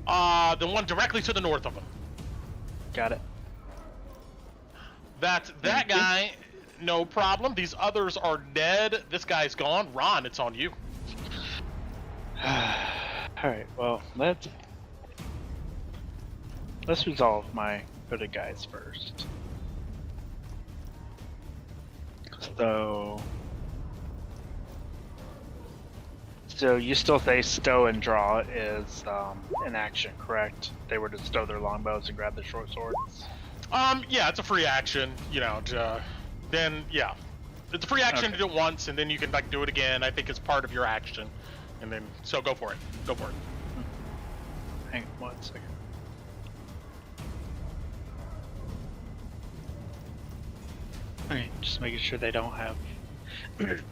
The one directly to the north of him.
Got it.
That's that guy, no problem. These others are dead. This guy's gone. Ron, it's on you.
Alright, well, let's resolve my hooded guys first. So you still say stow and draw is an action, correct? They were to stow their longbows and grab the short swords.
Yeah, it's a free action. You know, then yeah, it's a free action to do it once, and then you can like do it again. I think it's part of your action, and then so go for it. Go for it.
Hang on 1 second. Okay, just making sure they don't have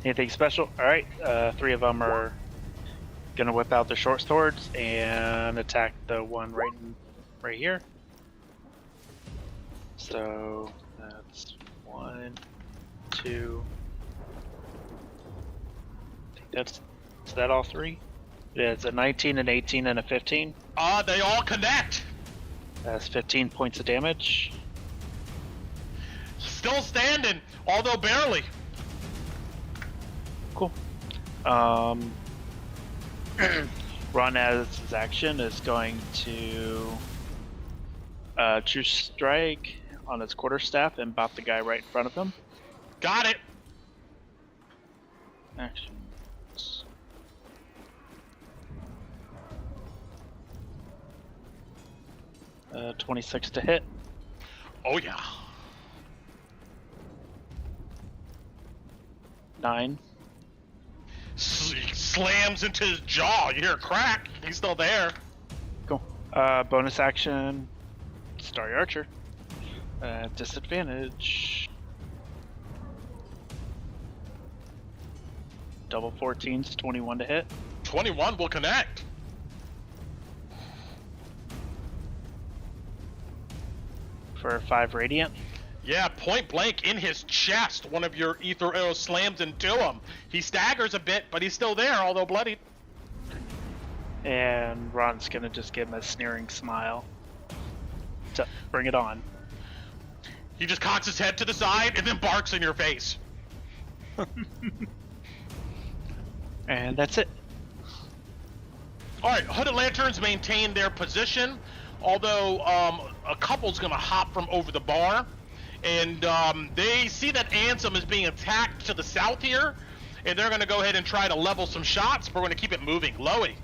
anything special. Alright, 3 of them are gonna whip out the short swords and attack the one right here. So that's 1, 2. I think is that all 3? Yeah, it's a 19, an 18, and a 15.
They all connect.
That's 15 points of damage.
Still standing, although barely.
Cool. Ron, as his action, is going to choose strike on his quarterstaff and bop the guy right in front of him.
Got it.
Actions. 26 to hit.
Oh yeah.
9.
Slams into his jaw. You hear a crack. He's still there.
Cool. Bonus action. Starry Archer. Disadvantage. Double 14s, 21 to hit.
21 will connect.
For 5 radiant.
Yeah, point blank in his chest. One of your ether arrows slams into him. He staggers a bit, but he's still there, although bloodied.
And Ron's gonna just give him a sneering smile. To bring it on.
He just cocks his head to the side and then barks in your face.
And that's it.
Alright, Hooded Lanterns maintain their position, although a couple's gonna hop from over the bar. And they see that Ansem is being attacked to the south here, and they're gonna go ahead and try to level some shots, but we're gonna keep it moving. Loey.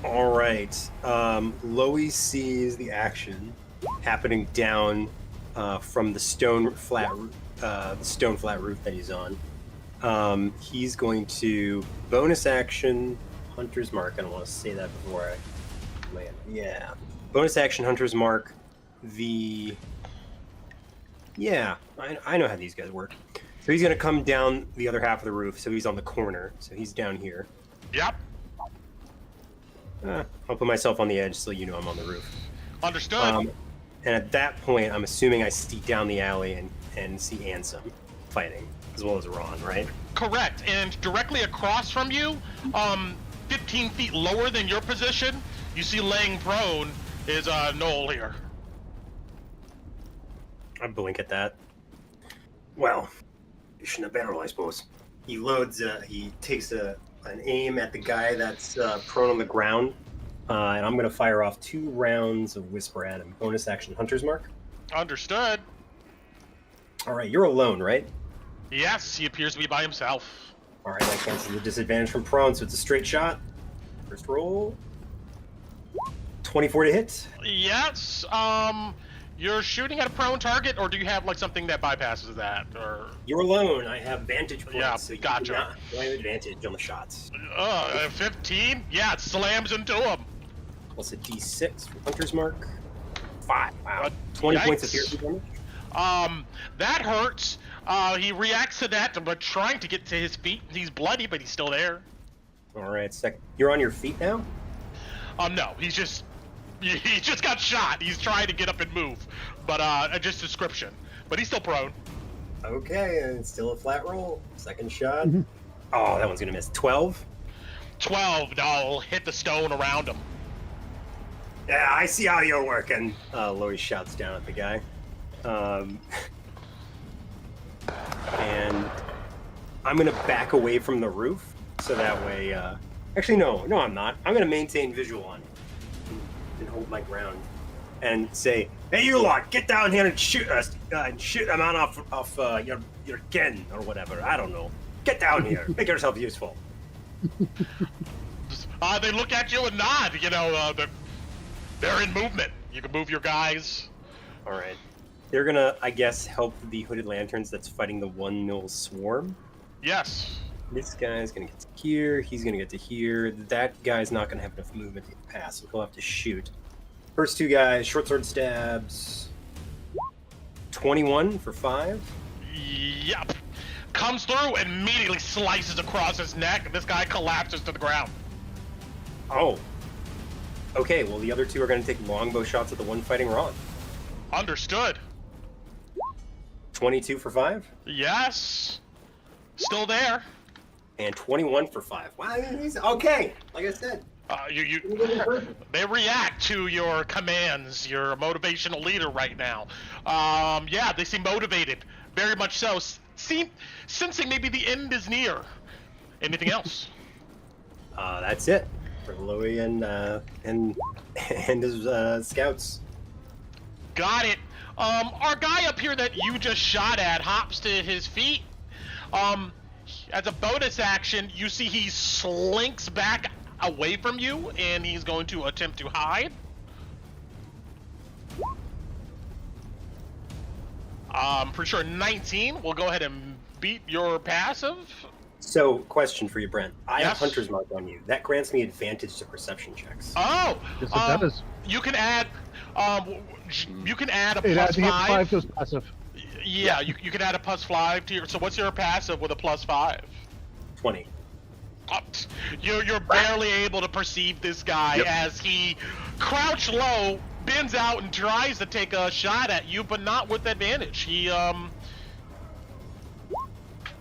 Alright. Loey sees the action happening down from the stone flat roof that he's on. He's going to bonus action Hunter's Mark. I don't want to say that before I land. Yeah. Bonus action Hunter's Mark. Yeah, I know how these guys work. So he's going to come down the other half of the roof, so he's on the corner. So he's down here.
Yep.
I'll put myself on the edge so you know I'm on the roof.
Understood.
And at that point, I'm assuming I see down the alley and see Ansem fighting, as well as Ron, right?
Correct. And directly across from you, 15 feet lower than your position, you see laying prone is Gnoll here.
I blink at that. Well, you shouldn't have barrel, I suppose. He loads, he takes an aim at the guy that's prone on the ground, and I'm going to fire off 2 rounds of Whisper at him. Bonus action Hunter's Mark.
Understood.
All right, you're alone, right?
Yes, he appears to be by himself.
All right, that cancels the disadvantage from prone, so it's a straight shot. First roll. 24 to hit.
Yes, You're shooting at a prone target, or do you have like something that bypasses that? Or
You're alone. I have vantage points,
Yeah,
so you
gotcha.
do not have advantage on the shots.
15? Yeah, it slams into him.
Plus a D6 for Hunter's Mark. 5. Wow. 20 points of piercing damage.
That hurts. He reacts to that, but trying to get to his feet. He's bloody, but he's still there.
All right, you're on your feet now?
No, he just got shot. He's trying to get up and move, but just description. But he's still prone.
Okay, and it's still a flat roll. Second shot. Oh, that one's gonna miss. 12.
12. No, hit the stone around him.
Yeah, I see how you're working. Lois shouts down at the guy. And I'm gonna back away from the roof, so that way. Actually, no, I'm not. I'm gonna maintain visual on you and hold my ground, and say, "Hey, you lot, get down here and shoot us, and shoot them on off your gun or whatever. I don't know. Get down here. Make yourself useful."
They look at you and nod. You know, they're in movement. You can move your guys.
All right. They're gonna, I guess, help the Hooded Lanterns that's fighting the one Gnoll swarm.
Yes.
This guy's gonna get to here. He's gonna get to here. That guy's not gonna have enough movement to pass, so he'll have to shoot. First two guys, short sword stabs. 21 for 5.
Yep. Comes through and immediately slices across his neck. This guy collapses to the ground.
Oh. Okay, well the other two are gonna take longbow shots at the one fighting Ron.
Understood.
22 for 5.
Yes. Still there.
And 21 for 5. Wow, he's okay. Like I said.
They react to your commands. You're a motivational leader right now. Yeah, they seem motivated. Very much so. Sensing maybe the end is near. Anything else?
That's it for Louis and his scouts.
Got it. Our guy up here that you just shot at hops to his feet. As a bonus action, you see he slinks back away from you, and he's going to attempt to hide. I'm pretty sure 19 will go ahead and beat your passive.
So, question for you, Brent. I have
Yes?
Hunter's Mark on you. That grants me advantage to perception checks.
Oh,
Yes, it does.
you can add. You can add a
It
plus
adds to hit 5
5.
to his passive.
Yeah, you can add a plus 5 to your. So what's your passive with a plus 5?
20.
You're barely able to perceive this guy as he crouched low, bends out, and tries to take a shot at you, but not with advantage. He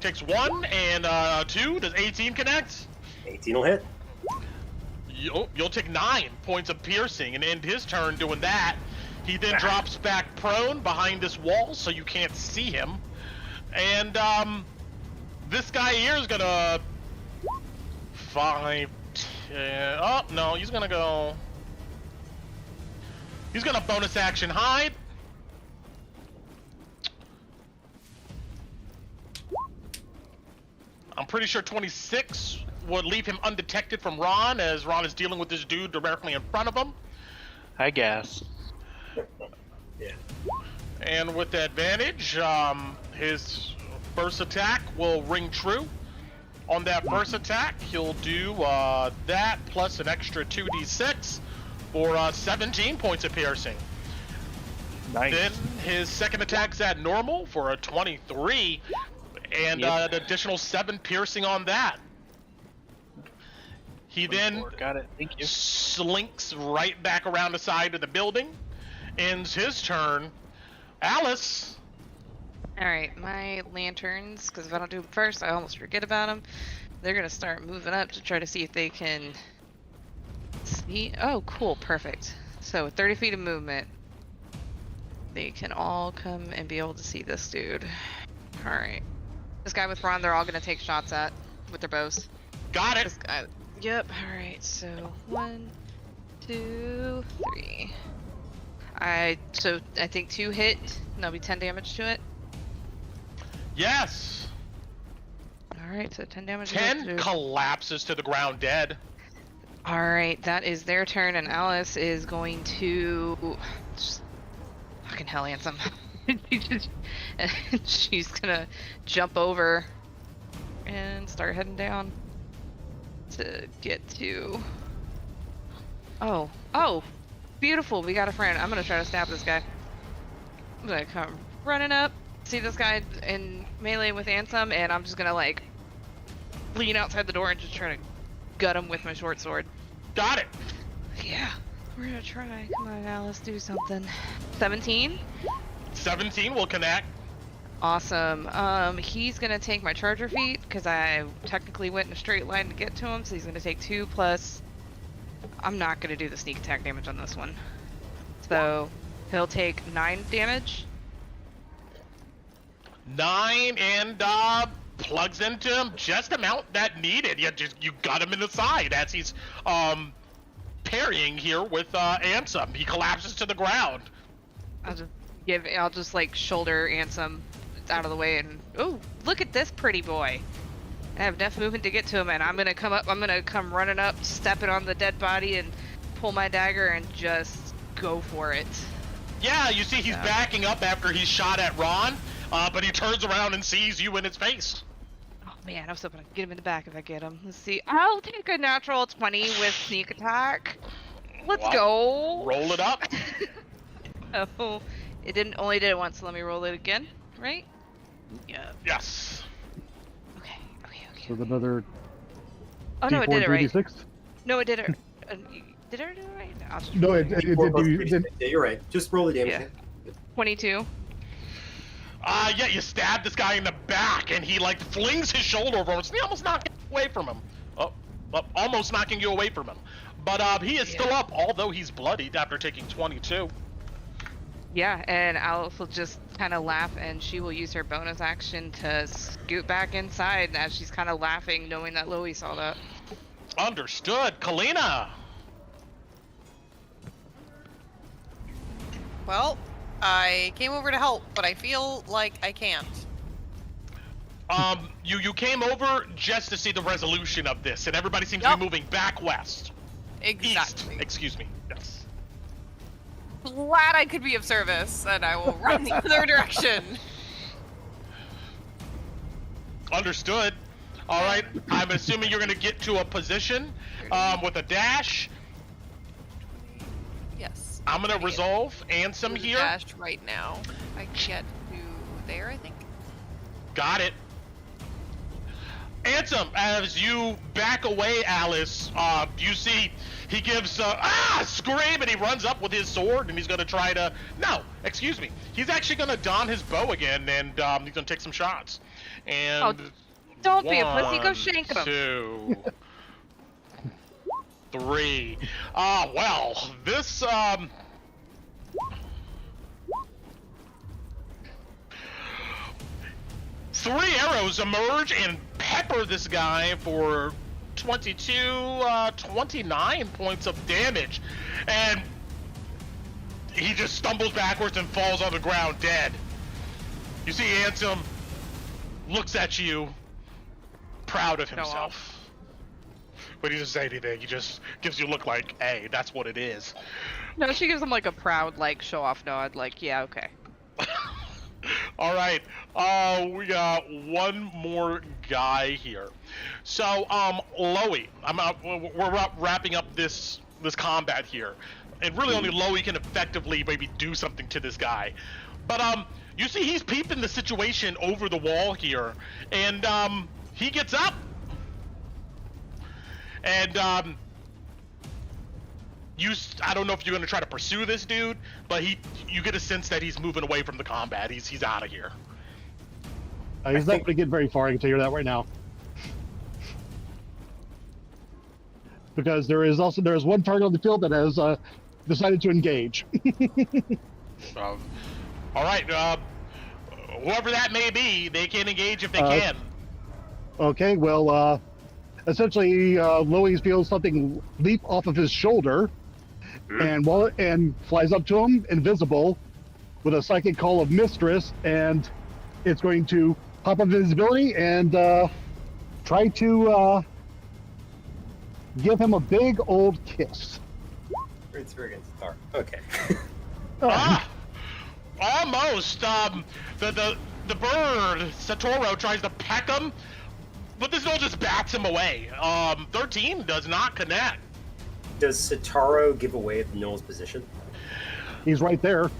takes 1 and 2. Does 18 connect?
18 will hit.
You'll take 9 points of piercing and end his turn doing that. He then drops back prone behind this wall so you can't see him. And this guy here is gonna 5, 10. Oh no, he's gonna go. He's gonna bonus action hide. I'm pretty sure 26 would leave him undetected from Ron, as Ron is dealing with this dude directly in front of him.
I guess.
Yeah.
And with advantage, his first attack will ring true. On that first attack, he'll do that plus an extra 2d6 for 17 points of piercing.
Nice.
Then his second attack's at normal for a 23, and an additional 7 piercing on that. He then
Got it. Thank you.
slinks right back around the side of the building. Ends his turn. Alice.
Alright, my lanterns, because if I don't do them first, I almost forget about them. They're going to start moving up to try to see if they can see. Oh, cool. Perfect. So, with 30 feet of movement, they can all come and be able to see this dude. Alright. This guy with Ron, they're all going to take shots at with their bows.
Got it.
This guy. Yep. Alright, so 1, 2, 3. I think 2 hit, and that'll be 10 damage to it.
Yes.
Alright, so 10 damage.
10 collapses to the ground dead.
Alright, that is their turn, and Alice is going to just fucking hell, Ansem. And she's gonna jump over and start heading down to get to. Oh, beautiful. We got a friend. I'm gonna try to stab this guy. I'm gonna come running up, see this guy in melee with Ansem, and I'm just gonna like lean outside the door and just try to gut him with my short sword.
Got it.
Yeah, we're gonna try. Come on now, let's do something. 17.
17 will connect.
Awesome. He's gonna take my charger feet because I technically went in a straight line to get to him, so he's gonna take 2 plus. I'm not gonna do the sneak attack damage on this one, so he'll take 9 damage.
9 and plugs into him just amount that needed. You got him in the side as he's parrying here with Ansem. He collapses to the ground.
I'll just like shoulder Ansem out of the way and oh, look at this pretty boy. I have enough movement to get to him, and I'm gonna come running up, stepping on the dead body, and pull my dagger and just go for it.
Yeah, you see he's backing up after he's shot at Ron, but he turns around and sees you in his face.
Oh man, I was hoping I could get him in the back if I get him. Let's see. I'll take a natural 20 with sneak attack. Let's go.
Roll it up.
Oh, it only did it once, so let me roll it again, right? Yeah.
Yes.
Okay.
So another.
Oh no, it did it right.
3d6?
No, it did it. Did it do it right? I'll just
No, it did.
Yeah, you're right. Just roll the damage.
Yeah. 22.
Yeah, you stab this guy in the back, and he like flings his shoulder over him. Almost knocking away from him. Almost knocking you away from him. But he is still up, although he's bloodied after taking 22.
Yeah, and Alice will just kind of laugh, and she will use her bonus action to scoot back inside as she's kind of laughing, knowing that Louie saw that.
Understood. Kalina.
Well, I came over to help, but I feel like I can't.
You came over just to see the resolution of this, and everybody seems to be moving back west.
Exactly.
East. Excuse me. Yes.
Glad I could be of service, and I will run the other direction.
Understood. All right. I'm assuming you're going to get to a position with a dash.
Yes.
I'm going to resolve Ansem here.
Dashed right now. I get to there, I think.
Got it. Ansem, as you back away, Alice, you see he gives a scream, and he runs up with his sword, and he's going to try to... No, excuse me. He's actually going to don his bow again, and he's going to take some shots. And
don't be a pussy. Go shank him.
2, 3. Well, this... 3 arrows emerge and pepper this guy for 29 points of damage. And he just stumbles backwards and falls on the ground dead. You see Ansem looks at you, proud of himself. But he doesn't say anything. He just gives you a look like, hey, that's what it is.
No, she gives him like a proud, like, show-off nod, like, yeah, okay.
All right, we got one more guy here. So, Loey, we're wrapping up this combat here, and really only Loey can effectively maybe do something to this guy. But you see, he's peeping the situation over the wall here, and he gets up, and I don't know if you're gonna try to pursue this dude, but you get a sense that he's moving away from the combat. He's out of here.
He's not gonna get very far. I can tell you that right now. Because there is one target on the field that has decided to engage.
All right, whoever that may be, they can engage if they can.
Okay, well, essentially, Louis feels something leap off of his shoulder, and flies up to him, invisible, with a psychic call of Mistress, and it's going to pop up invisibility and try to give him a big old kiss.
It's against the dark. Okay.
Almost. The bird Satoru tries to peck him, but this Gnoll just bats him away. 13 does not connect.
Does Satoru give away the Gnoll's position?
He's right there.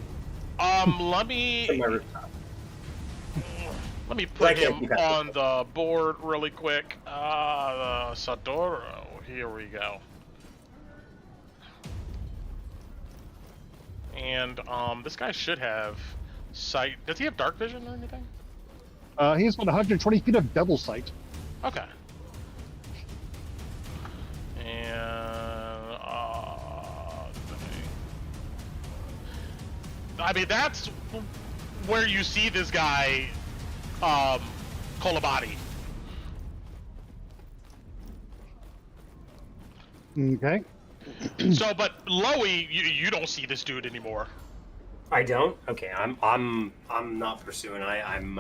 Let me put him on the board really quick. Satoru. Here we go. And this guy should have sight. Does he have dark vision or anything?
He's got 120 feet of devil sight.
Okay. And I mean that's where you see this guy, Kolabadi.
Okay.
So, but Loey, you don't see this dude anymore.
I don't. Okay, I'm not pursuing. I'm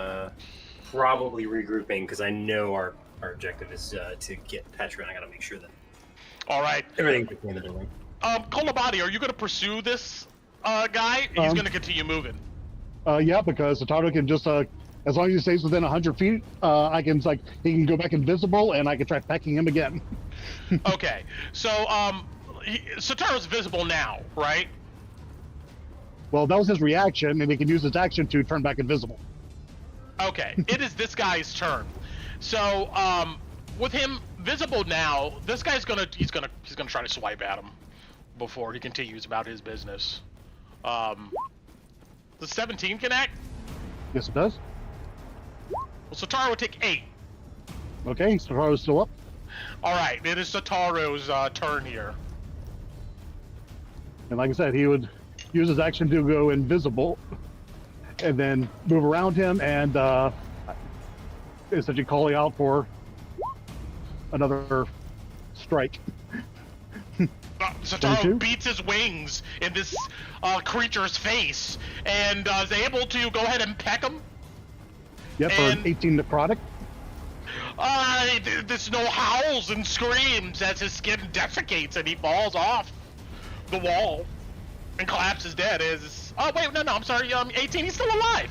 probably regrouping because I know our objective is to get Petra, and I gotta make sure that
All right.
everything's in the building.
Kolabadi, are you gonna pursue this guy? He's gonna continue moving.
Yeah, because Satoru can just, as long as he stays within 100 feet, I can, he can go back invisible, and I can try pecking him again.
Okay, so, Satoru's visible now, right?
Well, that was his reaction, and he can use his action to turn back invisible.
Okay, it is this guy's turn. So, with him visible now, this guy's he's gonna try to swipe at him before he continues about his business. Does 17 connect?
Yes, it does.
Well, Satoru would take 8.
Okay, Satoru's still up.
All right, it is Satoru's turn here.
And like I said, he would use his action to go invisible, and then move around him, and essentially calling out for another strike.
Satoru
22?
beats his wings in this creature's face and is able to go ahead and peck him.
Yep, for an
And-
18 necrotic.
This Gnoll howls and screams as his skin desiccates and he falls off the wall and collapses dead. Oh wait, no, I'm sorry. 18, he's still alive.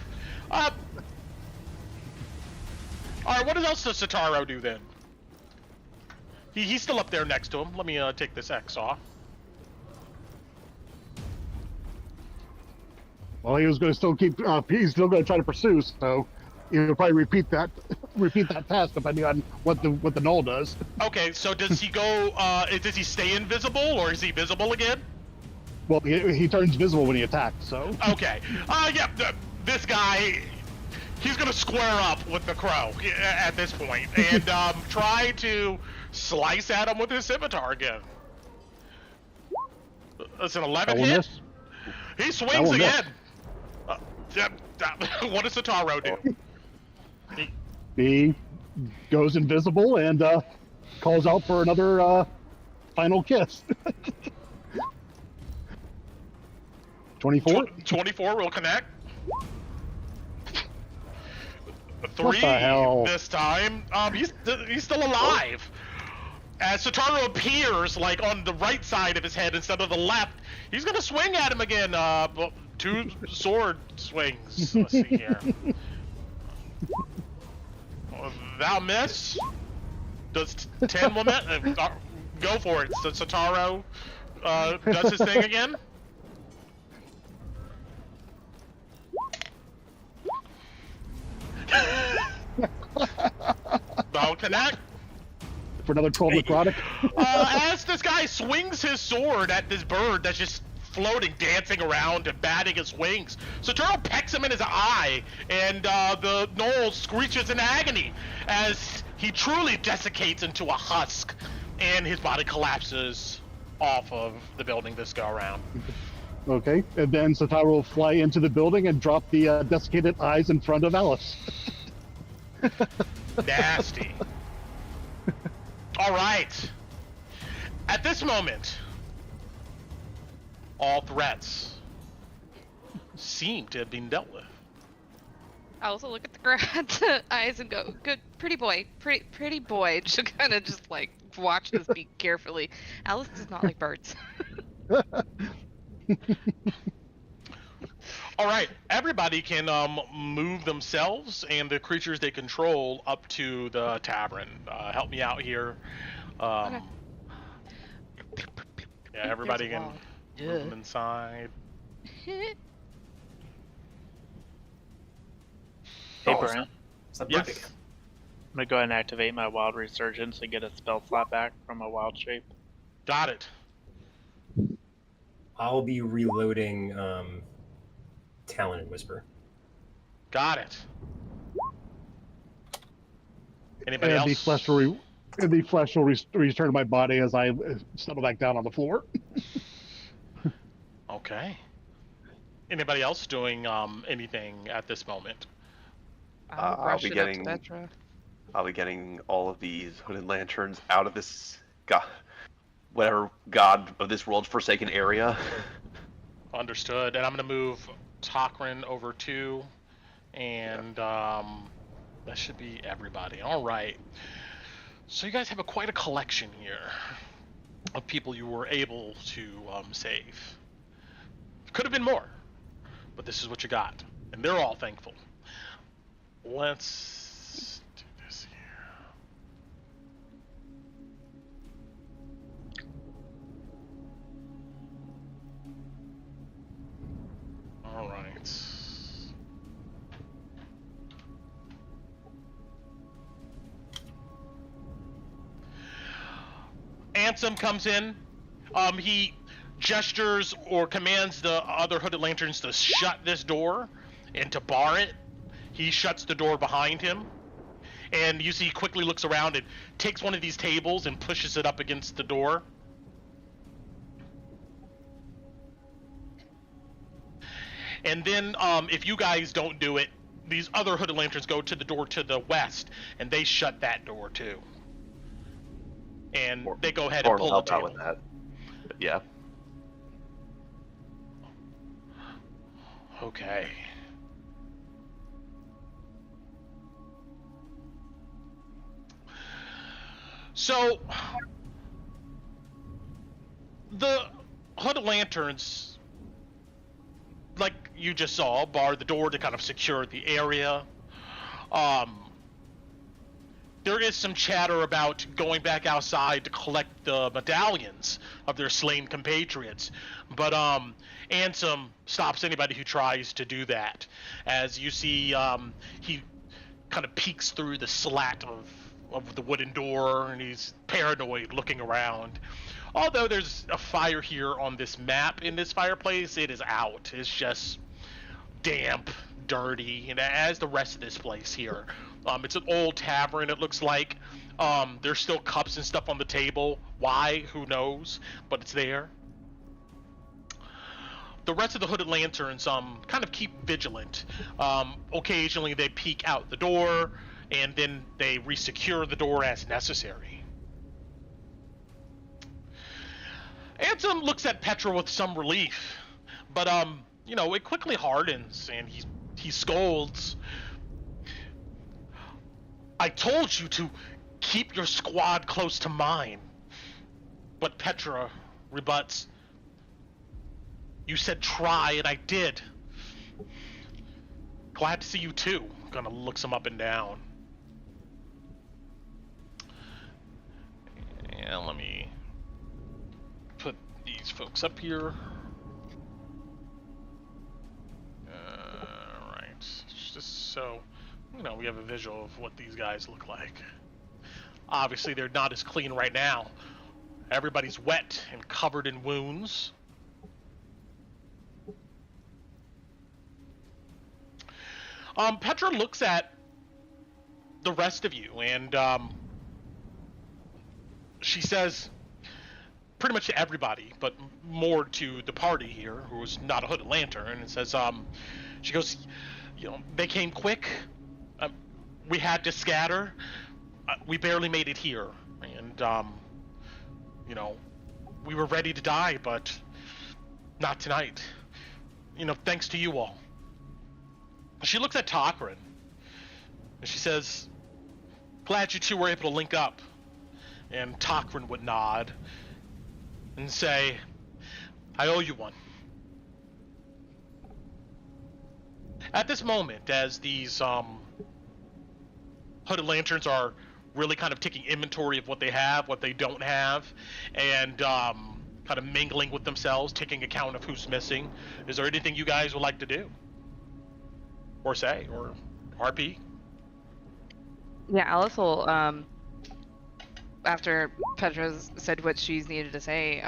All right, what else does Satoru do then? He's still up there next to him. Let me take this X off.
Well, he was going to still keep. He's still going to try to pursue, so he'll probably repeat that task depending on what the Gnoll does.
Okay, so does he go? Does he stay invisible or is he visible again?
Well, he turns visible when he attacks. So.
Okay. Yeah. This guy, he's gonna square up with the crow at this point and try to slice at him with his scimitar again. It's an 11
That will
hit.
miss.
He swings
will miss.
again. What does Satoru do?
He goes invisible and calls out for another final kiss. 24?
24 will connect. 3
What the hell?
this time. He's still alive. As Satoru appears like on the right side of his head instead of the left, he's gonna swing at him again. 2 sword swings. Let's see here. Thou miss. Does 10 will miss? Go for it. So Satoru does his thing again. That'll connect.
For another 12 necrotic?
As this guy swings his sword at this bird that's just floating, dancing around and batting his wings, Satoru pecks him in his eye, and the Gnoll screeches in agony as he truly desiccates into a husk, and his body collapses off of the building this go around.
Okay, and then Satoru will fly into the building and drop the desiccated eyes in front of Alice.
Nasty. All right. At this moment, all threats seem to have been dealt with.
I also look at the eyes and go, "Good, pretty boy, pretty boy." Just kind of just like watch this beak carefully. Alice does not like birds.
All right, everyone. everybody can move themselves and the creatures they control up to the tavern. Help me out here.
Okay.
Yeah, everybody
There's a
can
wall.
move them inside.
Hey,
Oh,
Brent.
It's a
Yes.
perfect.
I'm gonna go ahead and activate my Wild Resurgence and get a spell slot back from a wild shape.
Got it.
I'll be reloading Talon and Whisper.
Got it. Anybody
And
else?
the flesh will return to my body as I settle back down on the floor.
Okay. Anybody else doing anything at this moment?
I'll
I'll
brush
be
it
getting-
up to Petra.
I'll be getting all of these hooded lanterns out of this whatever god of this world's forsaken area.
Understood. And I'm gonna move Tokrin over too, and that should be everybody. All right. So you guys have quite a collection here of people you were able to save. Could have been more, but this is what you got, and they're all thankful. Let's do this here. All right. Ansem comes in. He gestures or commands the other hooded lanterns to shut this door and to bar it. He shuts the door behind him. And you see he quickly looks around and takes one of these tables and pushes it up against the door. And then if you guys don't do it, these other hooded lanterns go to the door to the west, and they shut that door too. And they go ahead and
Or
pull
help
the
out
table.
with that. But yeah.
Okay. So, the hooded lanterns, like you just saw, bar the door to kind of secure the area. There is some chatter about going back outside to collect the medallions of their slain compatriots, but Ansem stops anybody who tries to do that. As you see, he kind of peeks through the slat of the wooden door, and he's paranoid looking around. Although there's a fire here on this map in this fireplace, it is out. It's just damp, dirty, and as the rest of this place here. It's an old tavern, it looks like. There's still cups and stuff on the table. Why? Who knows? But it's there. The rest of the hooded lanterns kind of keep vigilant. Occasionally they peek out the door, and then they resecure the door as necessary. Ansem looks at Petra with some relief, but it quickly hardens, and he scolds. I told you to keep your squad close to mine. But Petra rebuts. You said try, and I did. Glad to see you too. Kind of looks him up and down. And let me put these folks up here. Alright. Just so we have a visual of what these guys look like. Obviously, they're not as clean right now. Everybody's wet and covered in wounds. Petra looks at the rest of you, and she says, pretty much to everybody, but more to the party here, who is not a hooded lantern, and says, she goes, they came quick. We had to scatter. We barely made it here, and we were ready to die, but not tonight. Thanks to you all. She looks at Tokrin, and she says, glad you two were able to link up. And Tokrin would nod and say, I owe you one. At this moment, as these hooded lanterns are really kind of taking inventory of what they have, what they don't have, and kind of mingling with themselves, taking account of who's missing, is there anything you guys would like to do? Or say, or RP?
Yeah, Alice will, after Petra's said what she's needed to say,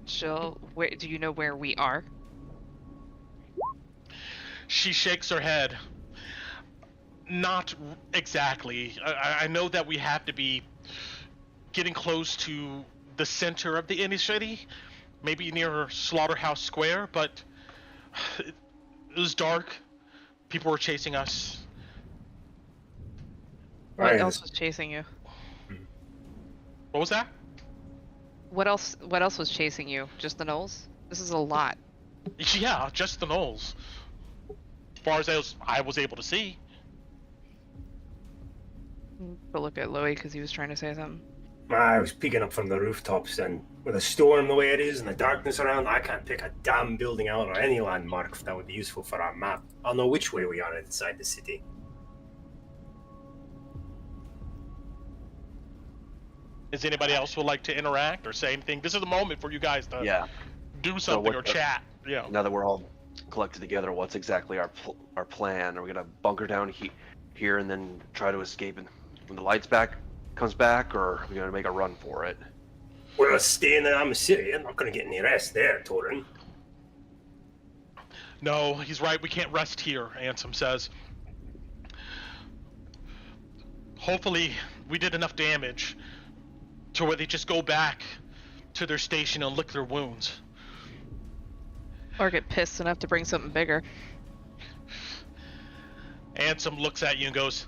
do you know where we are?
She shakes her head. Not exactly. I know that we have to be getting close to the center of the inner city, maybe near Slaughterhouse Square, but it was dark. People were chasing us.
What
Right.
else was chasing you?
What was that?
What else was chasing you? Just the Gnolls? This is a lot.
Yeah, just the Gnolls. As far as I was able to see.
But look at Louis because he was trying to say something.
I was peeking up from the rooftops, and with a storm the way it is and the darkness around, I can't pick a damn building out or any landmark that would be useful for our map. I'll know which way we are inside the city.
Is anybody else would like to interact or say anything? This is the moment for you guys to
Yeah.
do something or
what-
chat. Yeah.
Now that we're all collected together, what's exactly our plan? Are we gonna bunker down here and then try to escape when the lights comes back, or are we gonna make a run for it?
We're staying in the city. I'm not going to get any rest there, Torin.
No, he's right. We can't rest here, Ansem says. Hopefully, we did enough damage to where they just go back to their station and lick their wounds.
Or get pissed enough to bring something bigger.
Ansem looks at you and goes,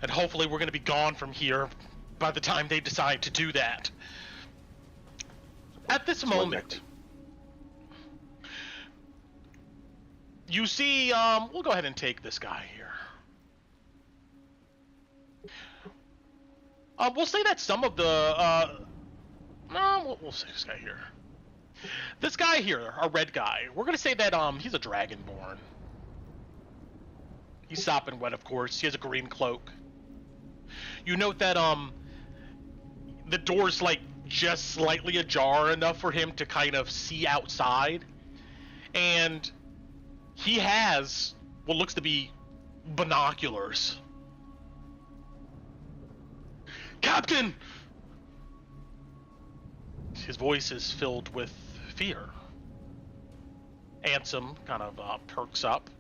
and hopefully we're going to be gone from here by the time they decide to do that. At this moment, you see, we'll go ahead and take this guy here. We'll say that some of the, no, we'll say this guy here. This guy here, our red guy, we're going to say that, he's a dragonborn. He's sopping wet, of course. He has a green cloak. You note that, the door's, like, just slightly ajar enough for him to kind of see outside. And he has what looks to be binoculars. Captain! His voice is filled with fear. Ansem kind of perks up.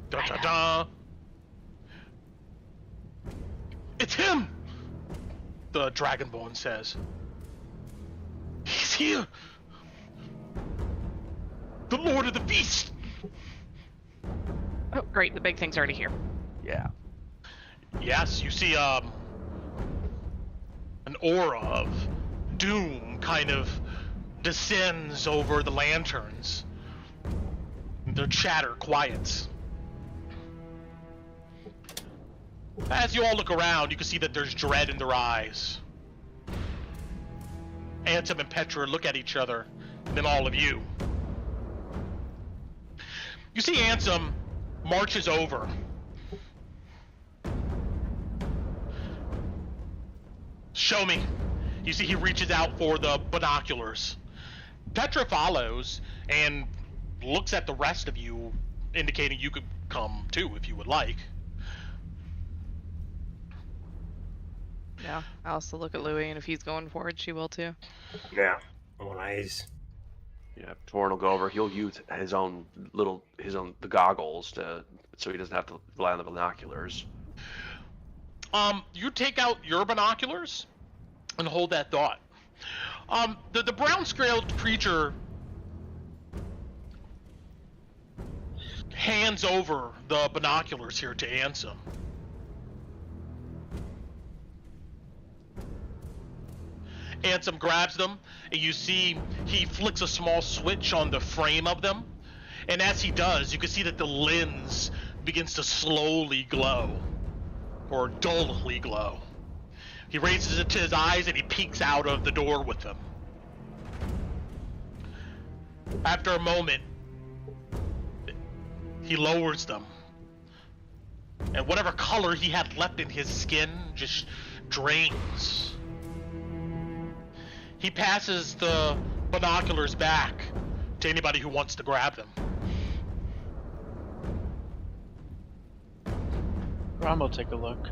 Da da da! It's him! The Dragonborn says. He's here! The Lord of the Beast!
Oh, great. The big thing's already here.
Yeah.
Yes, you see, an aura of doom kind of descends over the lanterns. Their chatter quiets. As you all look around, you can see that there's dread in their eyes. Ansem and Petra look at each other, and then all of you. You see Ansem marches over. Show me. You see he reaches out for the binoculars. Petra follows and looks at the rest of you, indicating you could come too if you would like.
Yeah, I'll also look at Louis, and if he's going forward, she will too.
Yeah. All eyes.
Yeah. Torin will go over. He'll use the goggles so he doesn't have to rely on the binoculars.
You take out your binoculars and hold that thought. The brown-scaled creature hands over the binoculars here to Ansem. Ansem grabs them, and you see he flicks a small switch on the frame of them. And as he does, you can see that the lens begins to slowly glow, or dully glow. He raises it to his eyes and he peeks out of the door with them. After a moment, he lowers them. And whatever color he had left in his skin just drains. He passes the binoculars back to anybody who wants to grab them.
Ron will take a look.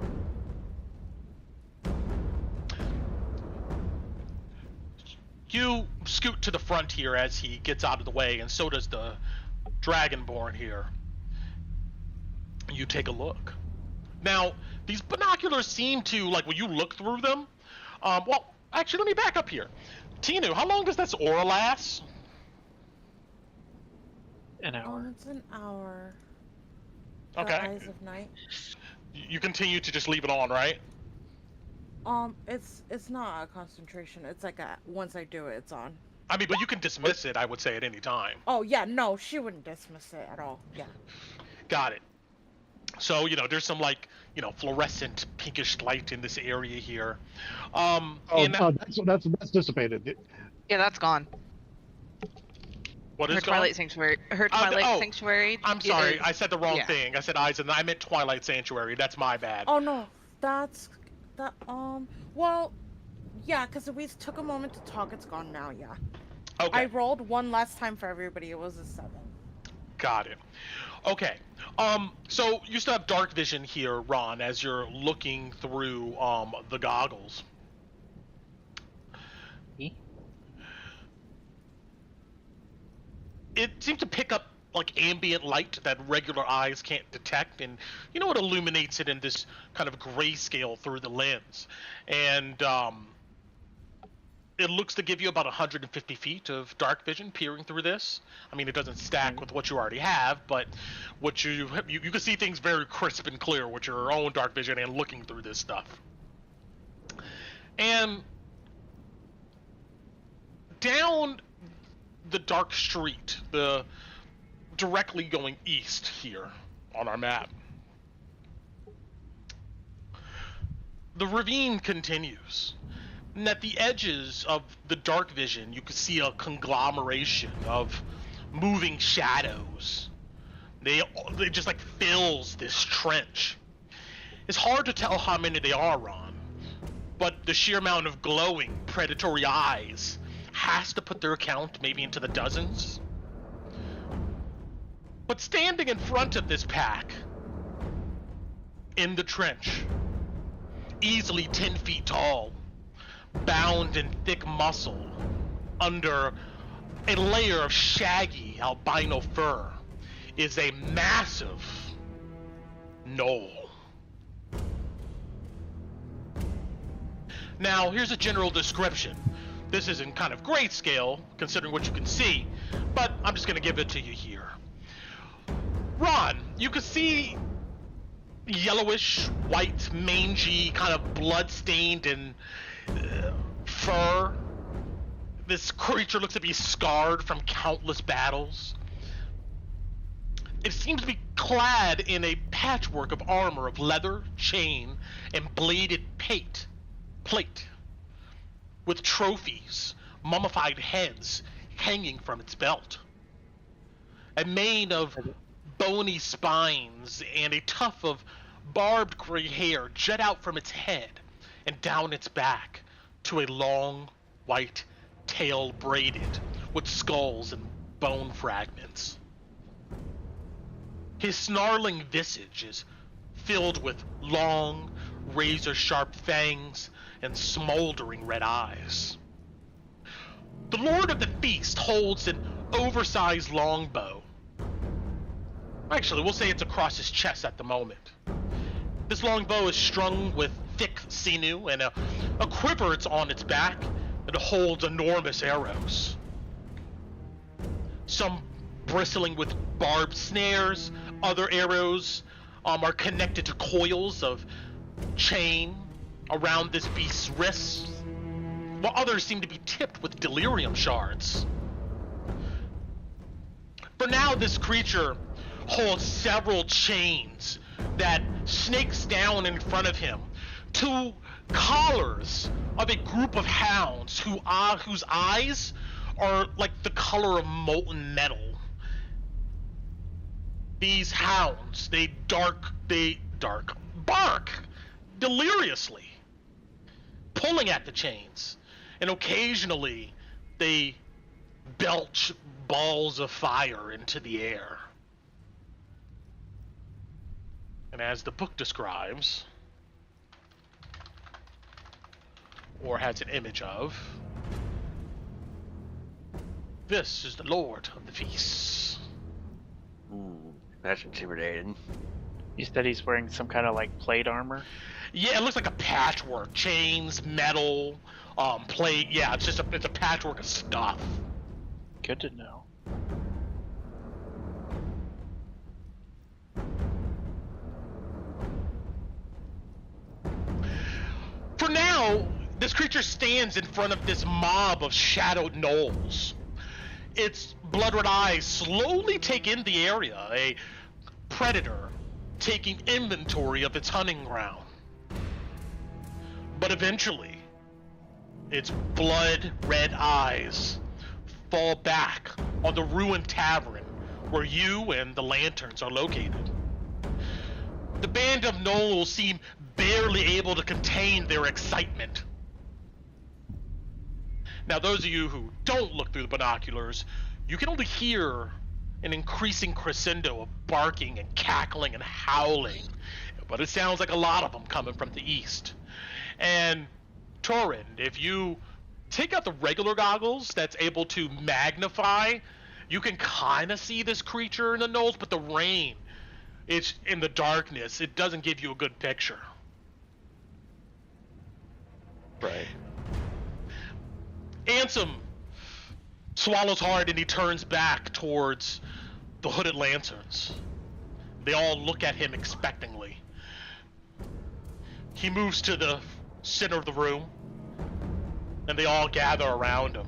You scoot to the front here as he gets out of the way, and so does the Dragonborn here. You take a look. Now, these binoculars seem to, like, when you look through them, well, actually, let me back up here. Tinu, how long does this aura last?
An hour.
It's an hour.
Okay.
The Eyes of Night.
You continue to just leave it on, right?
It's not a concentration. It's like once I do it, it's on.
I mean, but you can dismiss it, I would say, at any time.
Oh yeah, no, she wouldn't dismiss it at all. Yeah.
Got it. So, you know, there's some, like, you know, fluorescent pinkish light in this area here.
That's dissipated.
Yeah, that's gone.
What is
Her
gone?
Twilight Sanctuary. Her Twilight Sanctuary.
I'm sorry,
is-
I said the wrong
yeah.
thing. I said eyes, and I meant Twilight Sanctuary. That's my bad.
Oh no, that's that. Well, yeah, because we took a moment to talk. It's gone now. Yeah.
Okay.
I rolled one last time for everybody. It was a 7.
Got it. Okay. So you still have dark vision here, Ron, as you're looking through the goggles. It seems to pick up like ambient light that regular eyes can't detect, and you know, it illuminates it in this kind of grayscale through the lens, and it looks to give you about 150 feet of dark vision peering through this. I mean, it doesn't stack with what you already have, but what you can see things very crisp and clear with your own dark vision and looking through this stuff. And down the dark street, the directly going east here on our map, the ravine continues. And at the edges of the dark vision, you can see a conglomeration of moving shadows. They just like fills this trench. It's hard to tell how many they are, Ron, but the sheer amount of glowing, predatory eyes has to put their count maybe into the dozens. But standing in front of this pack, in the trench, easily 10 feet tall, bound in thick muscle under a layer of shaggy albino fur, is a massive gnoll. Now, here's a general description. This isn't kind of grayscale, considering what you can see, but I'm just going to give it to you here. Ron, you can see yellowish, white, mangy, kind of blood-stained and fur. This creature looks to be scarred from countless battles. It seems to be clad in a patchwork of armor of leather, chain, and bladed plate, with trophies, mummified heads hanging from its belt. A mane of bony spines and a tuft of barbed gray hair jut out from its head and down its back to a long white tail braided with skulls and bone fragments. His snarling visage is filled with long, razor-sharp fangs and smoldering red eyes. The Lord of the Feast holds an oversized longbow. Actually, we'll say it's across his chest at the moment. This longbow is strung with thick sinew, and a quiver is on its back that holds enormous arrows. Some bristling with barbed snares, other arrows are connected to coils of chain around this beast's wrists. while others seem to be tipped with delirium shards. For now, this creature holds several chains that snakes down in front of him to collars of a group of hounds whose eyes are like the color of molten metal. These hounds, they bark deliriously, pulling at the chains, and occasionally they belch balls of fire into the air. And as the book describes, or has an image of, this is the Lord of the Feasts.
That's intimidating.
You said he's wearing some kind of like plate armor?
Yeah, it looks like a patchwork. Chains, metal, plate. Yeah, it's a patchwork of stuff.
Good to know.
For now, this creature stands in front of this mob of shadowed gnolls. Its blood-red eyes slowly take in the area, a predator taking inventory of its hunting ground. But eventually, its blood-red eyes fall back on the ruined tavern where you and the lanterns are located. The band of gnolls seem barely able to contain their excitement. Now, those of you who don't look through the binoculars, you can only hear an increasing crescendo of barking and cackling and howling, but it sounds like a lot of them coming from the east. And Torin, if you take out the regular goggles that's able to magnify, you can kind of see this creature in the gnolls, but the rain, it's in the darkness, it doesn't give you a good picture.
Right.
Ansem swallows hard and he turns back towards the hooded lanterns. They all look at him expectantly. He moves to the center of the room and they all gather around him.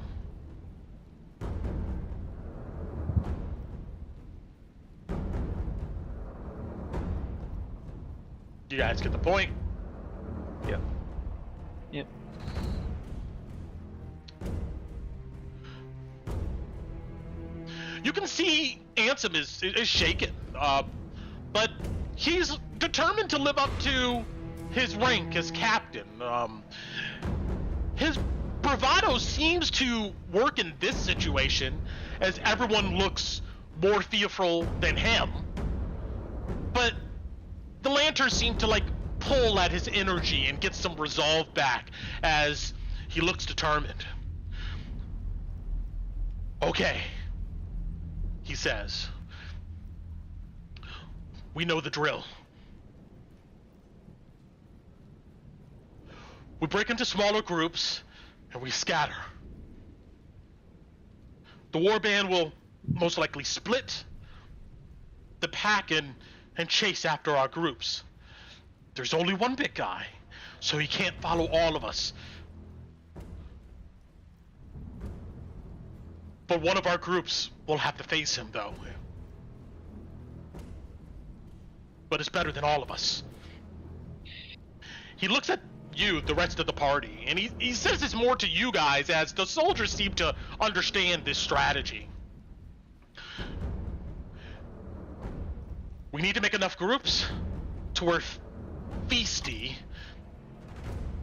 You guys get the point?
Yep.
Yep.
You can see Ansem is shaken, but he's determined to live up to his rank as captain. His bravado seems to work in this situation, as everyone looks more fearful than him. But the lanterns seem to pull at his energy and get some resolve back as he looks determined. Okay, he says. We know the drill. We break into smaller groups and we scatter. The warband will most likely split the pack and chase after our groups. There's only one big guy, so he can't follow all of us. But one of our groups will have to face him, though. But it's better than all of us. He looks at you, the rest of the party, and he says it's more to you guys, as the soldiers seem to understand this strategy. We need to make enough groups to where Feasty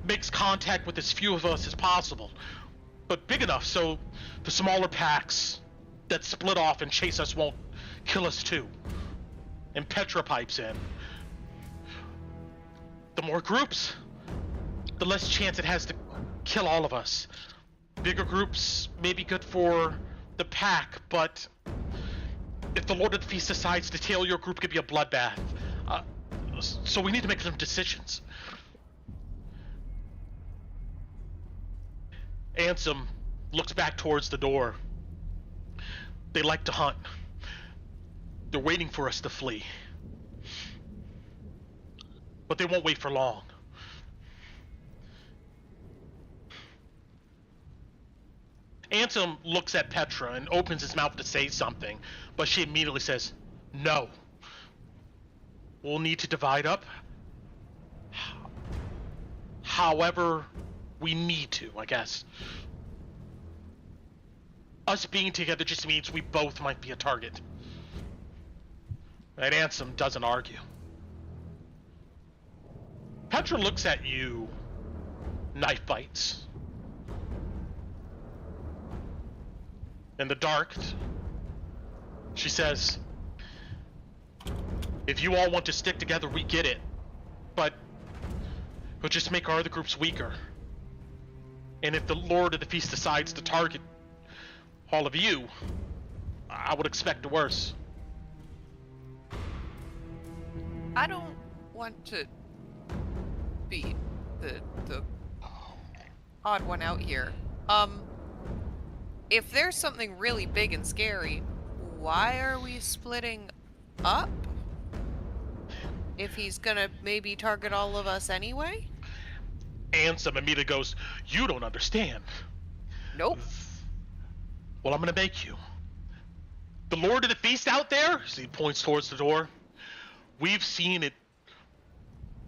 makes contact with as few of us as possible, but big enough so the smaller packs that split off and chase us won't kill us too. And Petra pipes in. The more groups, the less chance it has to kill all of us. Bigger groups may be good for the pack, but if the Lord of the Feast decides to tail your group, it could be a bloodbath. So we need to make some decisions. Ansem looks back towards the door. They like to hunt. They're waiting for us to flee. But they won't wait for long. Ansem looks at Petra and opens his mouth to say something, but she immediately says, "No. We'll need to divide up. However, we need to, I guess. Us being together just means we both might be a target." And Ansem doesn't argue. Petra looks at you, knife bites. In the dark, she says, "If you all want to stick together, we get it. But it'll just make our other groups weaker. And if the Lord of the Feast decides to target all of you, I would expect worse."
I don't want to be the odd one out here. If there's something really big and scary, why are we splitting up? If he's gonna maybe target all of us anyway?
Ansem immediately goes, "You don't understand."
Nope.
"Well, I'm gonna make you. The Lord of the Feast out there," as he points towards the door, "we've seen it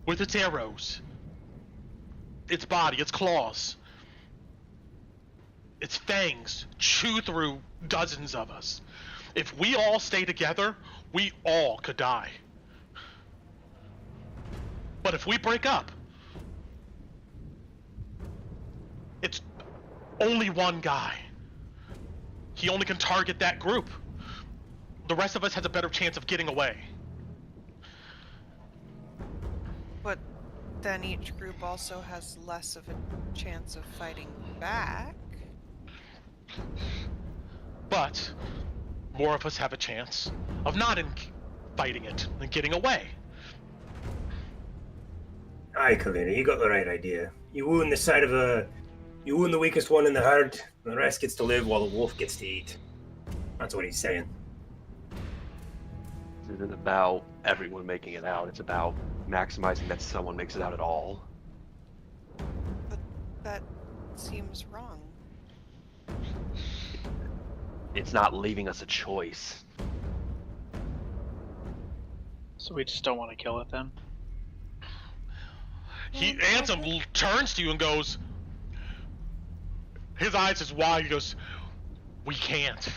with its arrows, its body, its claws, its fangs chew through dozens of us. If we all stay together, we all could die. But if we break up, it's only one guy. He only can target that group. The rest of us has a better chance of getting away."
But then each group also has less of a chance of fighting back.
But more of us have a chance of not fighting it and getting away.
Aye, Kalina, you got the right idea. You wound the weakest one in the herd, and the rest gets to live while the wolf gets to eat. That's what he's saying.
This isn't about everyone making it out. It's about maximizing that someone makes it out at all.
But that seems wrong.
It's not leaving us a choice.
So we just don't want to kill it then?
Ansem turns to you and goes, his eyes is wide, he goes, "We can't.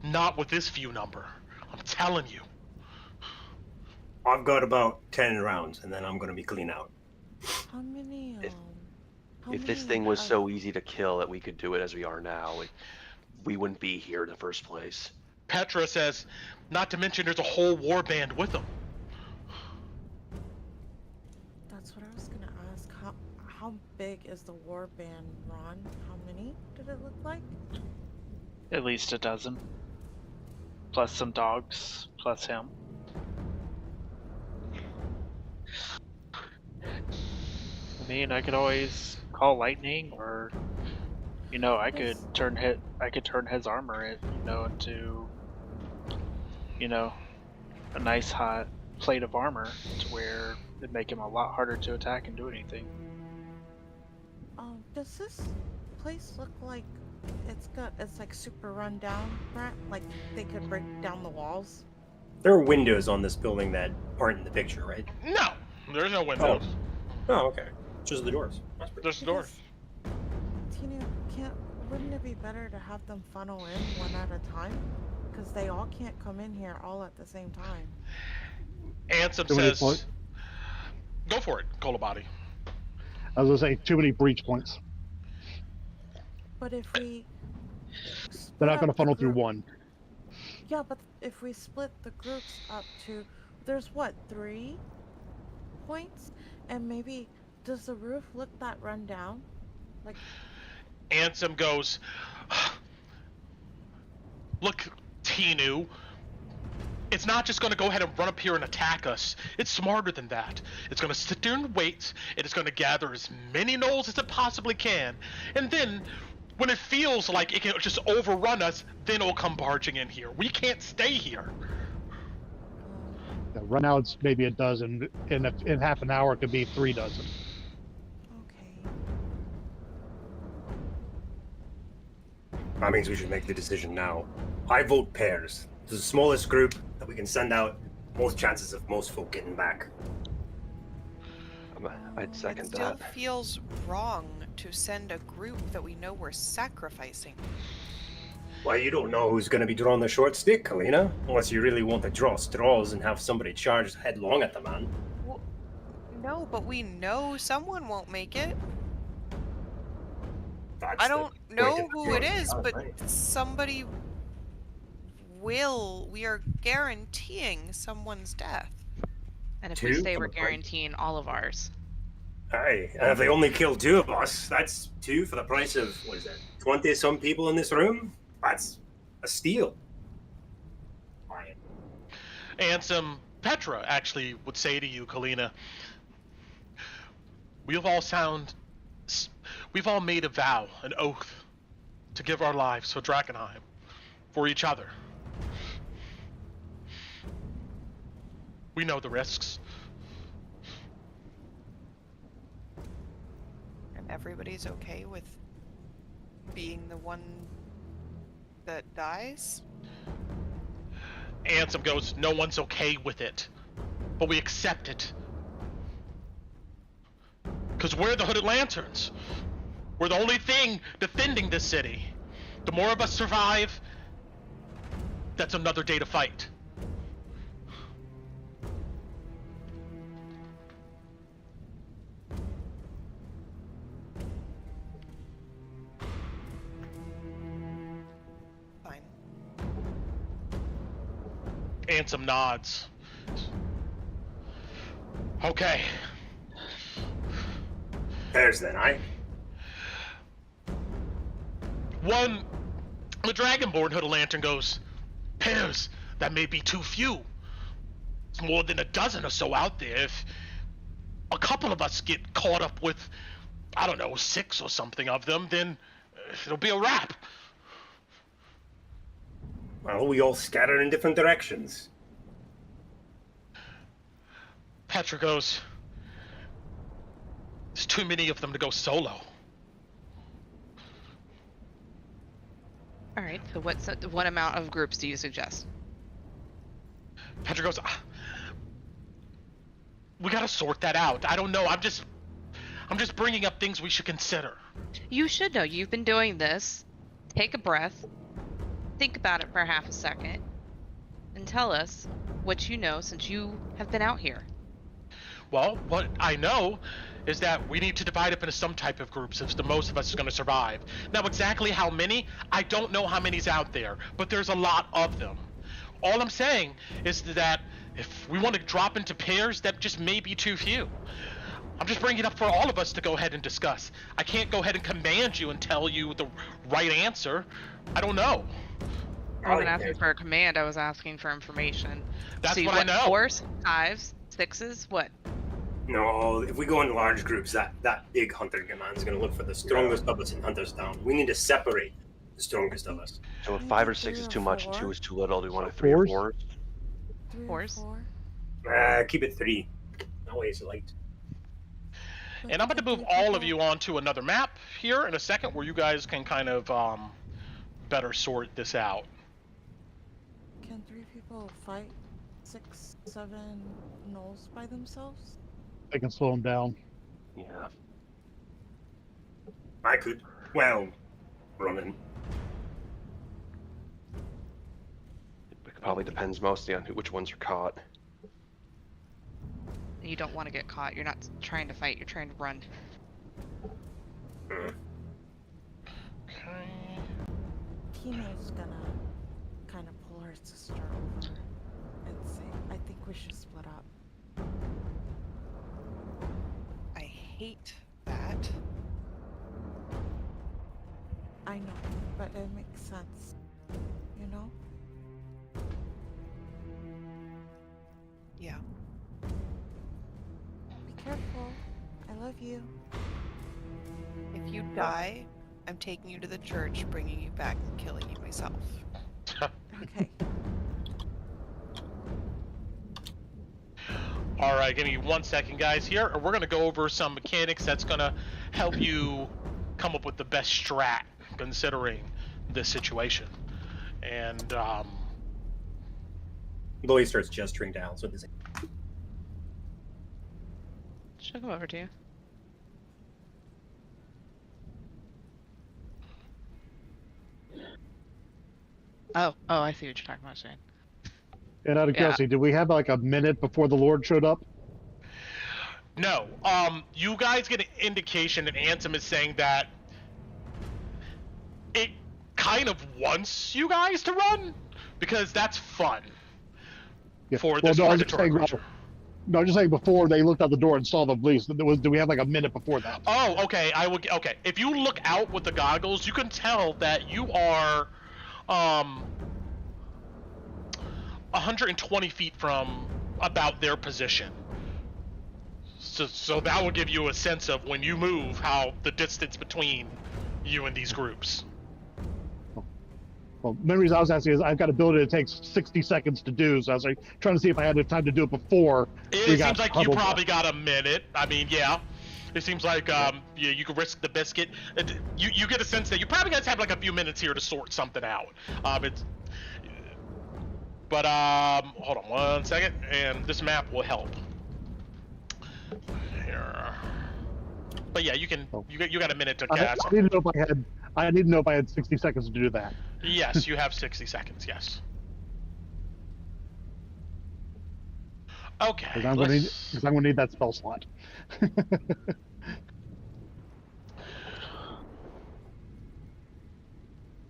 Not with this few number. I'm telling you."
I've got about 10 rounds, and then I'm going to be clean out.
How many?
If this thing was so easy to kill that we could do it as we are now, we wouldn't be here in the first place.
Petra says, "Not to mention there's a whole warband with them."
That's what I was gonna ask. How big is the warband, Ron? How many did it look like?
At least a dozen. Plus some dogs, plus him. I mean, I could always call lightning, or I could turn his armor into a nice hot plate of armor to where it'd make him a lot harder to attack and do anything.
Does this place look like it's like super run down, right? Like they could break down the walls?
There are windows on this building that aren't in the picture, right?
No, there's no windows.
Oh, okay. Just the doors. That's pretty.
There's the doors.
Tina, wouldn't it be better to have them funnel in one at a time? Because they all can't come in here all at the same time.
Ansem
Too many
says,
points?
"Go for it, Kolabadi."
I was gonna say too many breach points.
But if we...
They're not gonna
split up the
funnel through
group-
one.
Yeah, but if we split the groups up to... There's what, 3 points? And maybe... Does the roof look that run down? Like...
Ansem goes, "Look, Tinu, it's not just going to go ahead and run up here and attack us. It's smarter than that. It's going to sit there and wait, and it's going to gather as many gnolls as it possibly can, and then, when it feels like it can just overrun us, then it'll come barging in here. We can't stay here."
Yeah, right now it's maybe a dozen. In half an hour, it could be 3 dozen.
Okay.
That means we should make the decision now. I vote pairs. It's the smallest group that we can send out. Most chances of most folk getting back.
I'd second
It still
that.
feels wrong to send a group that we know we're sacrificing.
Well, you don't know who's going to be drawing the short stick, Kalina. Unless you really want to draw straws and have somebody charge headlong at the man.
Well, no, but we know someone won't make it.
That's
I
the
don't
point
know
of
who it
drawing
is,
card,
but
right?
somebody will. We are guaranteeing someone's death.
And if
Two
we say
for
we're
the price.
guaranteeing all of ours.
Aye, and if they only kill 2 of us, that's 2 for the price of, what is it, 20-some people in this room? That's a steal. Fine.
And some Petra actually would say to you, Kalina, we've all made a vow, an oath, to give our lives for Drakkenheim, for each other. We know the risks.
And everybody's okay with being the one that dies?
Ansem goes, no one's okay with it, but we accept it. Because we're the Hooded Lanterns. We're the only thing defending this city. The more of us survive, that's another day to fight.
Fine.
Ansem nods. Okay.
Pairs then, aye?
The Dragonborn Hooded Lantern goes, pairs, that may be too few. It's more than a dozen or so out there. If a couple of us get caught up with, I don't know, 6 or something of them, then it'll be a wrap.
Well, we all scatter in different directions.
Petra goes, there's too many of them to go solo.
All right. So what amount of groups do you suggest?
Petra goes, we gotta sort that out. I don't know. I'm just bringing up things we should consider.
You should know. You've been doing this. Take a breath. Think about it for half a second. And tell us what you know since you have been out here.
Well, what I know is that we need to divide up into some type of groups if the most of us is going to survive. Now, exactly how many, I don't know how many's out there, but there's a lot of them. All I'm saying is that if we want to drop into pairs, that just may be too few. I'm just bringing it up for all of us to go ahead and discuss. I can't go ahead and command you and tell you the right answer. I don't know.
I wasn't asking for a command. I was asking for information.
That's
So
what I know.
4s, 5s, 6s, what?
No, if we go in large groups, that big hunter man's going to look for the strongest of us and hunt us down. We need to separate the strongest of us.
So if
Maybe
5 or
3
6 is
or
too much and
4.
2 is too little, do we want a 3 or 4?
3 or
4s?
4.
Keep it 3. That way it's light.
And I'm going to move all of you onto another map here in a second where you guys can kind of better sort this out.
Can 3 people fight 6, 7 gnolls by themselves?
I can slow them down.
Yeah.
I could. Well, running.
It probably depends mostly on which ones are caught.
You don't want to get caught. You're not trying to fight. You're trying to run.
Okay.
Kine's gonna kind of pull her sister over and say, I think we should split up.
I hate that.
I know, but it makes sense. You know?
Yeah.
Be careful. I love you.
If you die, I'm taking you to the church, bringing you back, and killing you myself.
Okay.
All right, give me 1 second, guys, here. And we're going to go over some mechanics that's going to help you come up with the best strat, considering this situation. And
Lily starts gesturing down, so this.
She'll come over to you. Oh, I see what you're talking about, Shane.
And out of curiosity, did we have like a minute before the Lord showed up?
no, you guys get an indication that Ansem is saying that it kind of wants you guys to run because that's fun
Yeah.
for
Well,
this
no, I was just
predatory
saying,
creature.
no, I'm just saying before they looked out the door and saw the police. Do we have like a minute before that?
Oh, okay. Okay. If you look out with the goggles, you can tell that you are 120 feet from about their position. So that will give you a sense of when you move, how the distance between you and these groups.
Well, the reason I was asking is I've got a ability that takes 60 seconds to do, so I was like trying to see if I had enough time to do it before.
It seems like you probably got a minute. I mean, yeah. It seems like you could risk the biscuit. You get a sense that you probably guys have like a few minutes here to sort something out. Hold on 1 second, and this map will help. Here. But yeah, you got a minute to cast.
I need to know if I had 60 seconds to do that.
Yes, you have 60 seconds. Yes. Okay.
Because I'm going to need that spell slot.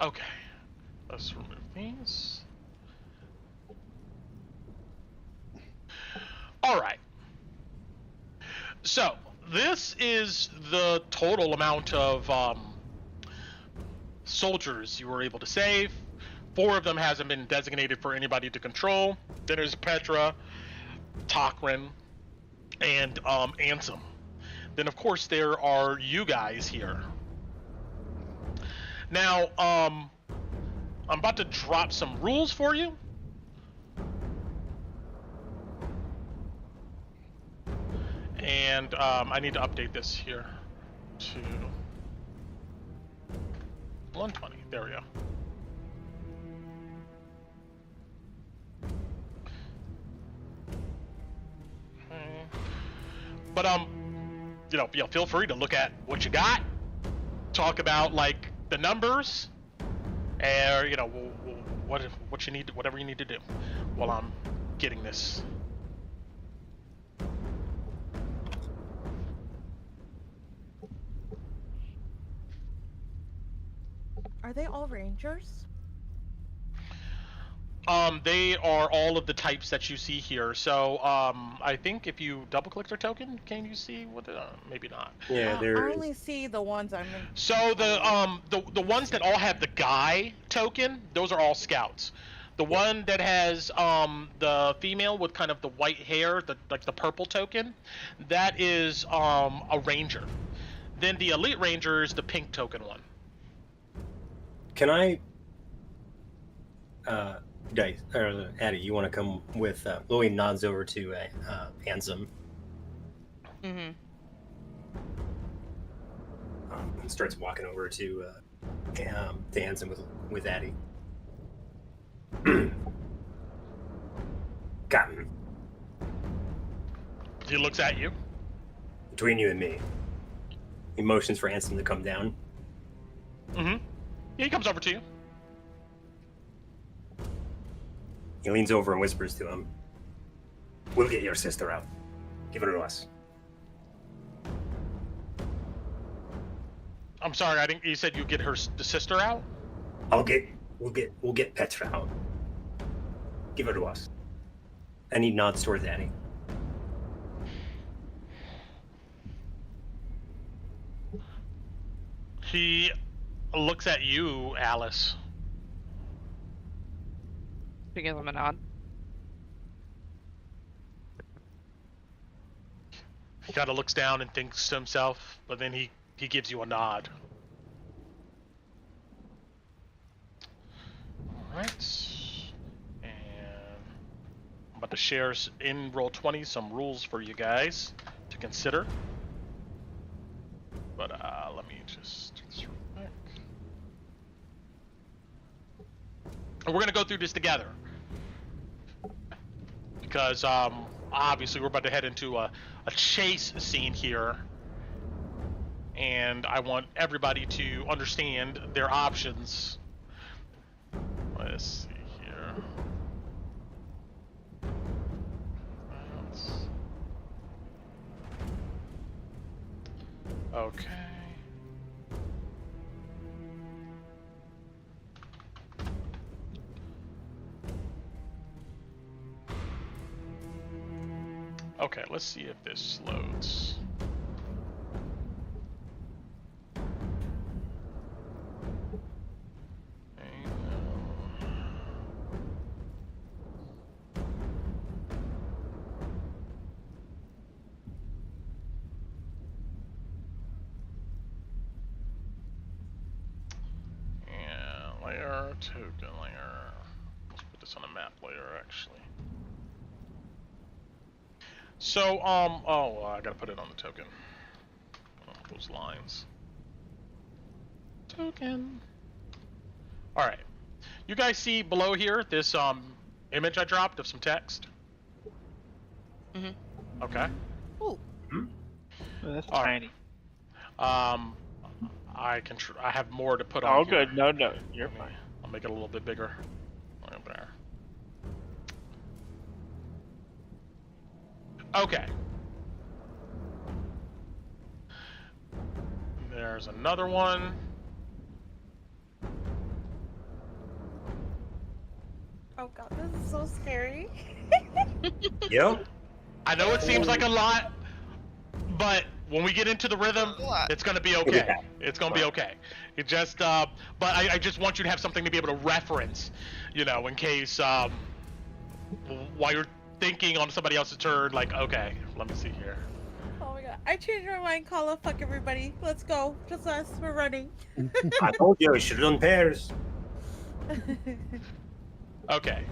Okay. Let's remove these. All right. So this is the total amount of soldiers you were able to save. 4 of them hasn't been designated for anybody to control. Then there's Petra, Tokrin, and Ansem. Then of course there are you guys here. Now, I'm about to drop some rules for you. And I need to update this here to 120. There we go. Okay. But feel free to look at what you got. Talk about like the numbers, or what you need, whatever you need to do, while I'm getting this.
Are they all rangers?
They are all of the types that you see here. So, I think if you double-click their token, can you see what? Maybe not.
Yeah,
I only see the ones I'm in.
So the ones that all have the guy token, those are all scouts. The one that has the female with kind of the white hair, the purple token, that is a ranger. Then the elite ranger is the pink token one.
Can I, Addie, you want to come with? Louis nods over to Ansem.
Mm-hmm.
And starts walking over to Ansem with Addie. Captain.
He looks at you.
Between you and me, he motions for Ansem to come down.
Mm-hmm. Yeah, he comes over to you.
He leans over and whispers to him, "We'll get your sister out. Give her to us."
I'm sorry, I didn't. You said you get the sister out?
We'll get Petra out. Give her to us. And he nods towards Annie.
He looks at you, Alice.
She gives him a nod.
He kind of looks down and thinks to himself, but then he gives you a nod. Alright. And I'm about to share in Roll20 some rules for you guys to consider. But let me just do this real quick. and we're gonna go through this together. Because obviously we're about to head into a chase scene here. And I want everybody to understand their options. Let's see here. Okay. Okay, let's see if this loads. Token layer. Let's put this on a map layer, actually. So, oh, I gotta put it on the token. Those lines. Token. All right. You guys see below here this image I dropped of some text?
Mm-hmm.
Okay.
Ooh.
That's
All
tiny.
Right. I have more to put on.
Oh,
here.
good. No, you're fine.
I'll make it a little bit bigger. Right there. Okay. There's another one.
Oh god, this is so scary.
Yep.
I know it seems like a lot, but when we get into the rhythm, it's gonna be okay.
Yeah.
It's gonna be okay. It just, but I just want you to have something to be able to reference, you know, in case, while you're thinking on somebody else's turn, like, okay, let me see here.
Oh my god, I changed my mind. Call up, fuck everybody. Let's go. Just us. We're running.
I told you I should have done pairs.
Okay,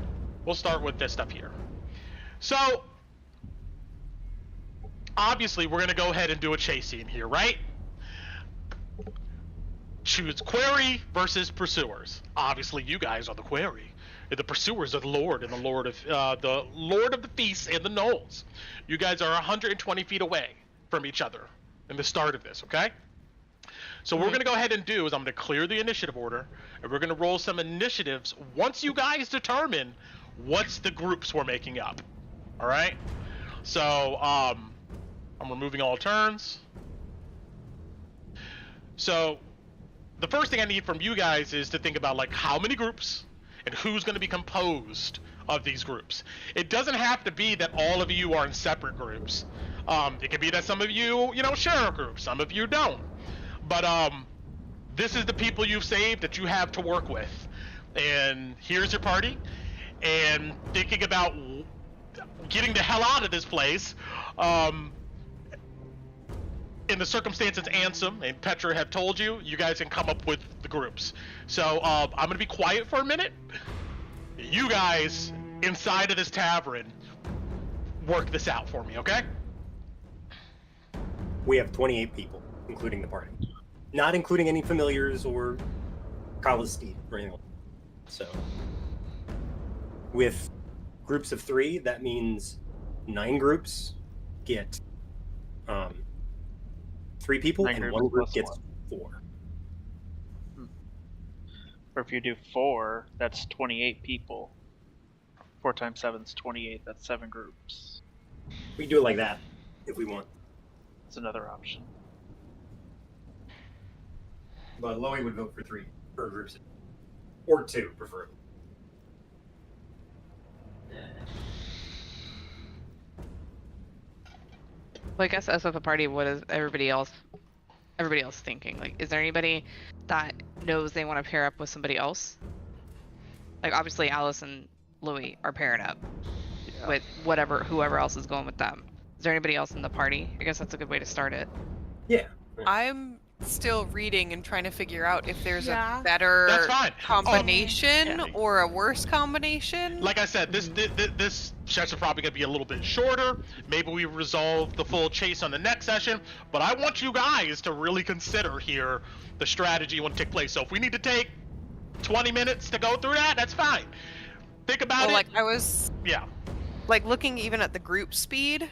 we'll start with this stuff here. So, obviously, we're gonna go ahead and do a chase scene here, right? Choose query versus pursuers. Obviously, you guys are the query. The pursuers are the Lord and the Lord of the Feast and the Gnolls. You guys are 120 feet away from each other in the start of this, okay? So what we're gonna go ahead and do is I'm gonna clear the initiative order, and we're gonna roll some initiatives once you guys determine what's the groups we're making up. All right? So I'm removing all turns. So the first thing I need from you guys is to think about like how many groups and who's going to be composed of these groups. It doesn't have to be that all of you are in separate groups. It could be that some of you, share a group, some of you don't. But this is the people you've saved that you have to work with. And here's your party. And thinking about getting the hell out of this place, in the circumstances Ansem and Petra have told you, you guys can come up with the groups. So I'm gonna be quiet for a minute. You guys inside of this tavern work this out for me, okay?
We have 28 people, including the party. Not including any familiars or Kalistine or anything like that. So, with groups of 3, that means 9 groups get 3 people,
9
and
groups
1 group
plus
gets
1.
4.
Or if you do 4, that's 28 people. 4 times 7 is 28. That's 7 groups.
We can do it like that if we want.
That's another option.
But Loey would vote for 3 per groups, or 2 preferably.
Well, I guess as with the party, what is everybody else thinking? Like, is there anybody that knows they want to pair up with somebody else? Like, obviously, Alice and Louis are pairing up with whoever else is going with them. Is there anybody else in the party? I guess that's a good way to start it.
Yeah.
I'm still reading and trying to figure out if there's
Yeah.
a better
That's fine.
combination or a worse combination.
Like I said, this session probably gonna be a little bit shorter. Maybe we resolve the full chase on the next session. But I want you guys to really consider here the strategy you want to take place. So if we need to take 20 minutes to go through that, that's fine. Think about
Well,
it.
like I was
Yeah.
like looking even at the group speed.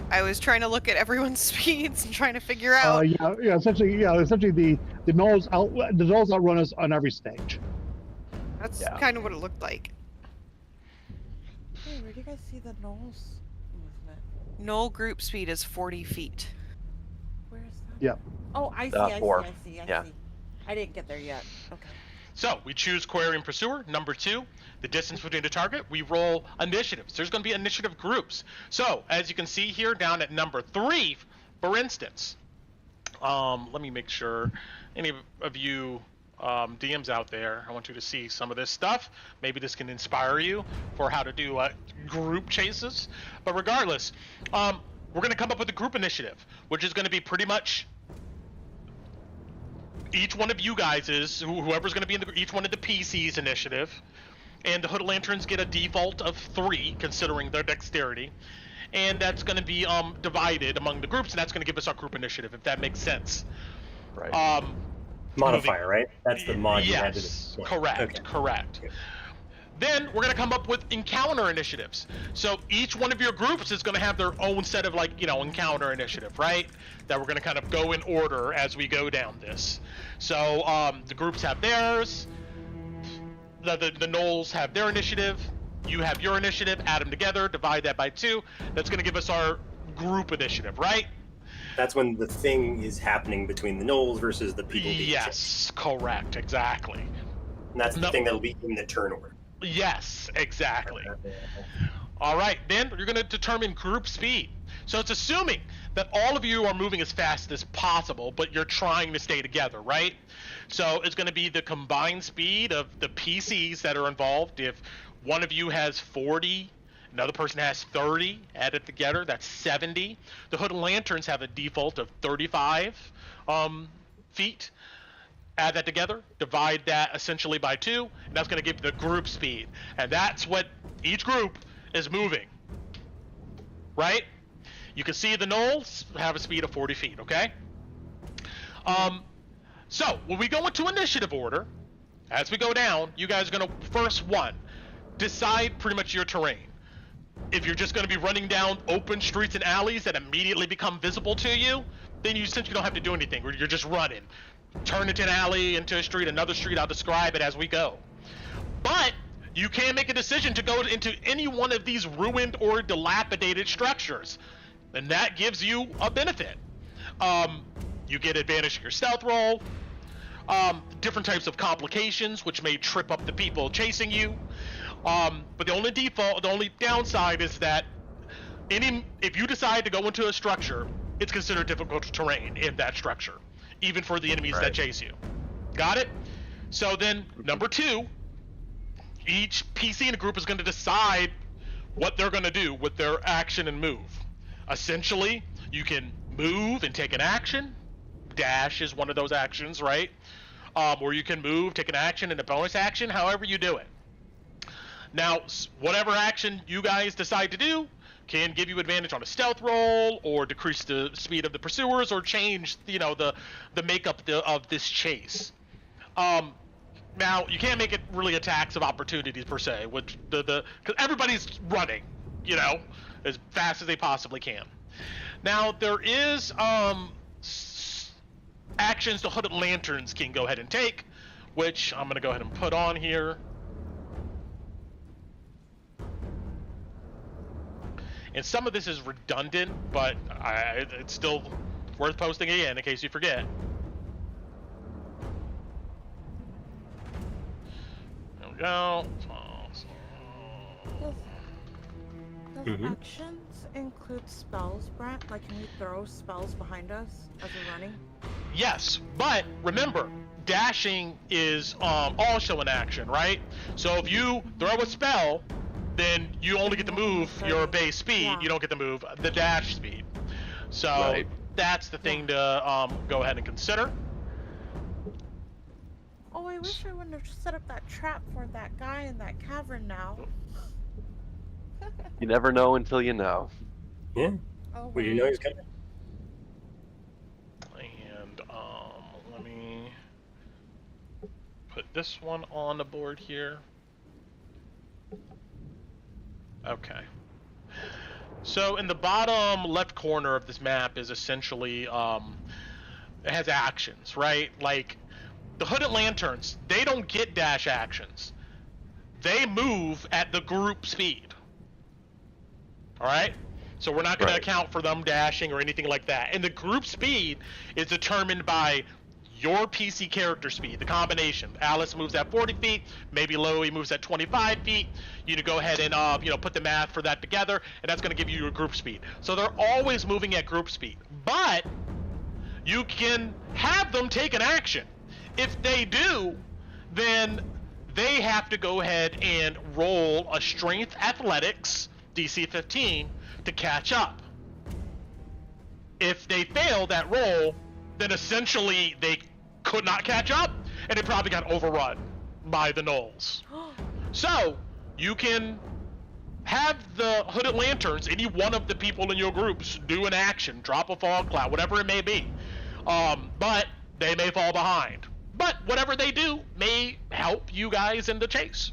I was trying to look at everyone's speeds and trying to figure out.
Essentially the Gnolls outrun us on every stage.
That's
Yeah.
kind of what it looked like.
Hey, where do you guys see the Gnolls movement?
Knoll group speed is 40 feet.
Where is that?
Yep.
Oh, I see,
4.
I see.
Yeah.
I didn't get there yet. Okay.
So we choose Quarian Pursuer. Number 2, the distance between the target. We roll initiatives. There's going to be initiative groups. So as you can see here down at number 3, for instance, let me make sure any of you DMs out there, I want you to see some of this stuff. Maybe this can inspire you for how to do group chases. But regardless, we're going to come up with a group initiative, which is going to be pretty much each one of you guys is whoever's going to be in each one of the PC's initiative, and the Hooded Lanterns get a default of 3 considering their dexterity, and that's going to be divided among the groups, and that's going to give us our group initiative, if that makes sense.
Right.
Modifier, right? That's the mod you had to
Yes,
do.
correct,
Okay.
correct.
Okay.
Then we're going to come up with encounter initiatives. So each one of your groups is going to have their own set of encounter initiative, right? That we're going to kind of go in order as we go down this. So the groups have theirs. The Gnolls have their initiative. You have your initiative. Add them together. Divide that by 2. That's going to give us our group initiative, right?
That's when the thing is happening between the Gnolls versus the people. being chased.
Yes, correct, exactly.
And that's the
No.
thing that'll be in the turn order.
Yes, exactly. All right, then you're going to determine group speed. So it's assuming that all of you are moving as fast as possible, but you're trying to stay together, right? So it's going to be the combined speed of the PCs that are involved. If one of you has 40, another person has 30, add it together, that's 70. The Hooded Lanterns have a default of 35 feet. Add that together, divide that essentially by 2, and that's going to give the group speed. And that's what each group is moving. Right? You can see the Gnolls have a speed of 40 feet, okay? So, when we go into initiative order, as we go down, you guys are going to, first one, decide pretty much your terrain. If you're just going to be running down open streets and alleys that immediately become visible to you, then you essentially don't have to do anything. You're just running. Turn into an alley, into a street, another street. I'll describe it as we go. But you can make a decision to go into any one of these ruined or dilapidated structures, and that gives you a benefit. You get advantage to your stealth roll, different types of complications, which may trip up the people chasing you. But the only downside is that if you decide to go into a structure, it's considered difficult terrain in that structure, even for the enemies that chase you. Got it? So then, number 2, each PC in a group is going to decide what they're going to do with their action and move. Essentially, you can move and take an action. Dash is one of those actions, right? Or you can move, take an action, and a bonus action, however you do it. Now, whatever action you guys decide to do can give you advantage on a stealth roll, or decrease the speed of the pursuers, or change, the makeup of this chase. Now, you can't make it really attacks of opportunities per se, which because everybody's running, as fast as they possibly can. Now, there is actions the Hooded Lanterns can go ahead and take, which I'm going to go ahead and put on here. And some of this is redundant, but it's still worth posting again in case you forget. There we go.
Does actions include spells, Brent? Like, can you throw spells behind us as we're running?
Yes, but remember, dashing is also an action, right? So if you throw a spell, then you only get to move your base speed.
Yeah.
You don't get to move the dash speed. So that's the thing to go ahead and consider.
Oh, I wish I wouldn't have set up that trap for that guy in that cavern now.
You never know until you know.
Yeah.
Oh,
Well, you know he's coming.
And let me put this one on the board here. Okay. So in the bottom left corner of this map is essentially, it has actions, right? Like, the Hooded Lanterns, they don't get dash actions. They move at the group speed. Alright? So we're not going to account for them dashing or anything like that. And the group speed is determined by your PC character speed, the combination. Alice moves at 40 feet, maybe Loey moves at 25 feet. You need to go ahead and put the math for that together, and that's going to give you your group speed. So they're always moving at group speed. But you can have them take an action. If they do, then they have to go ahead and roll a Strength Athletics DC 15 to catch up. If they fail that roll, then essentially they could not catch up, and they probably got overrun by the Gnolls. So, you can have the Hooded Lanterns, any one of the people in your groups, do an action, drop a fog cloud, whatever it may be. But they may fall behind. But whatever they do may help you guys in the chase.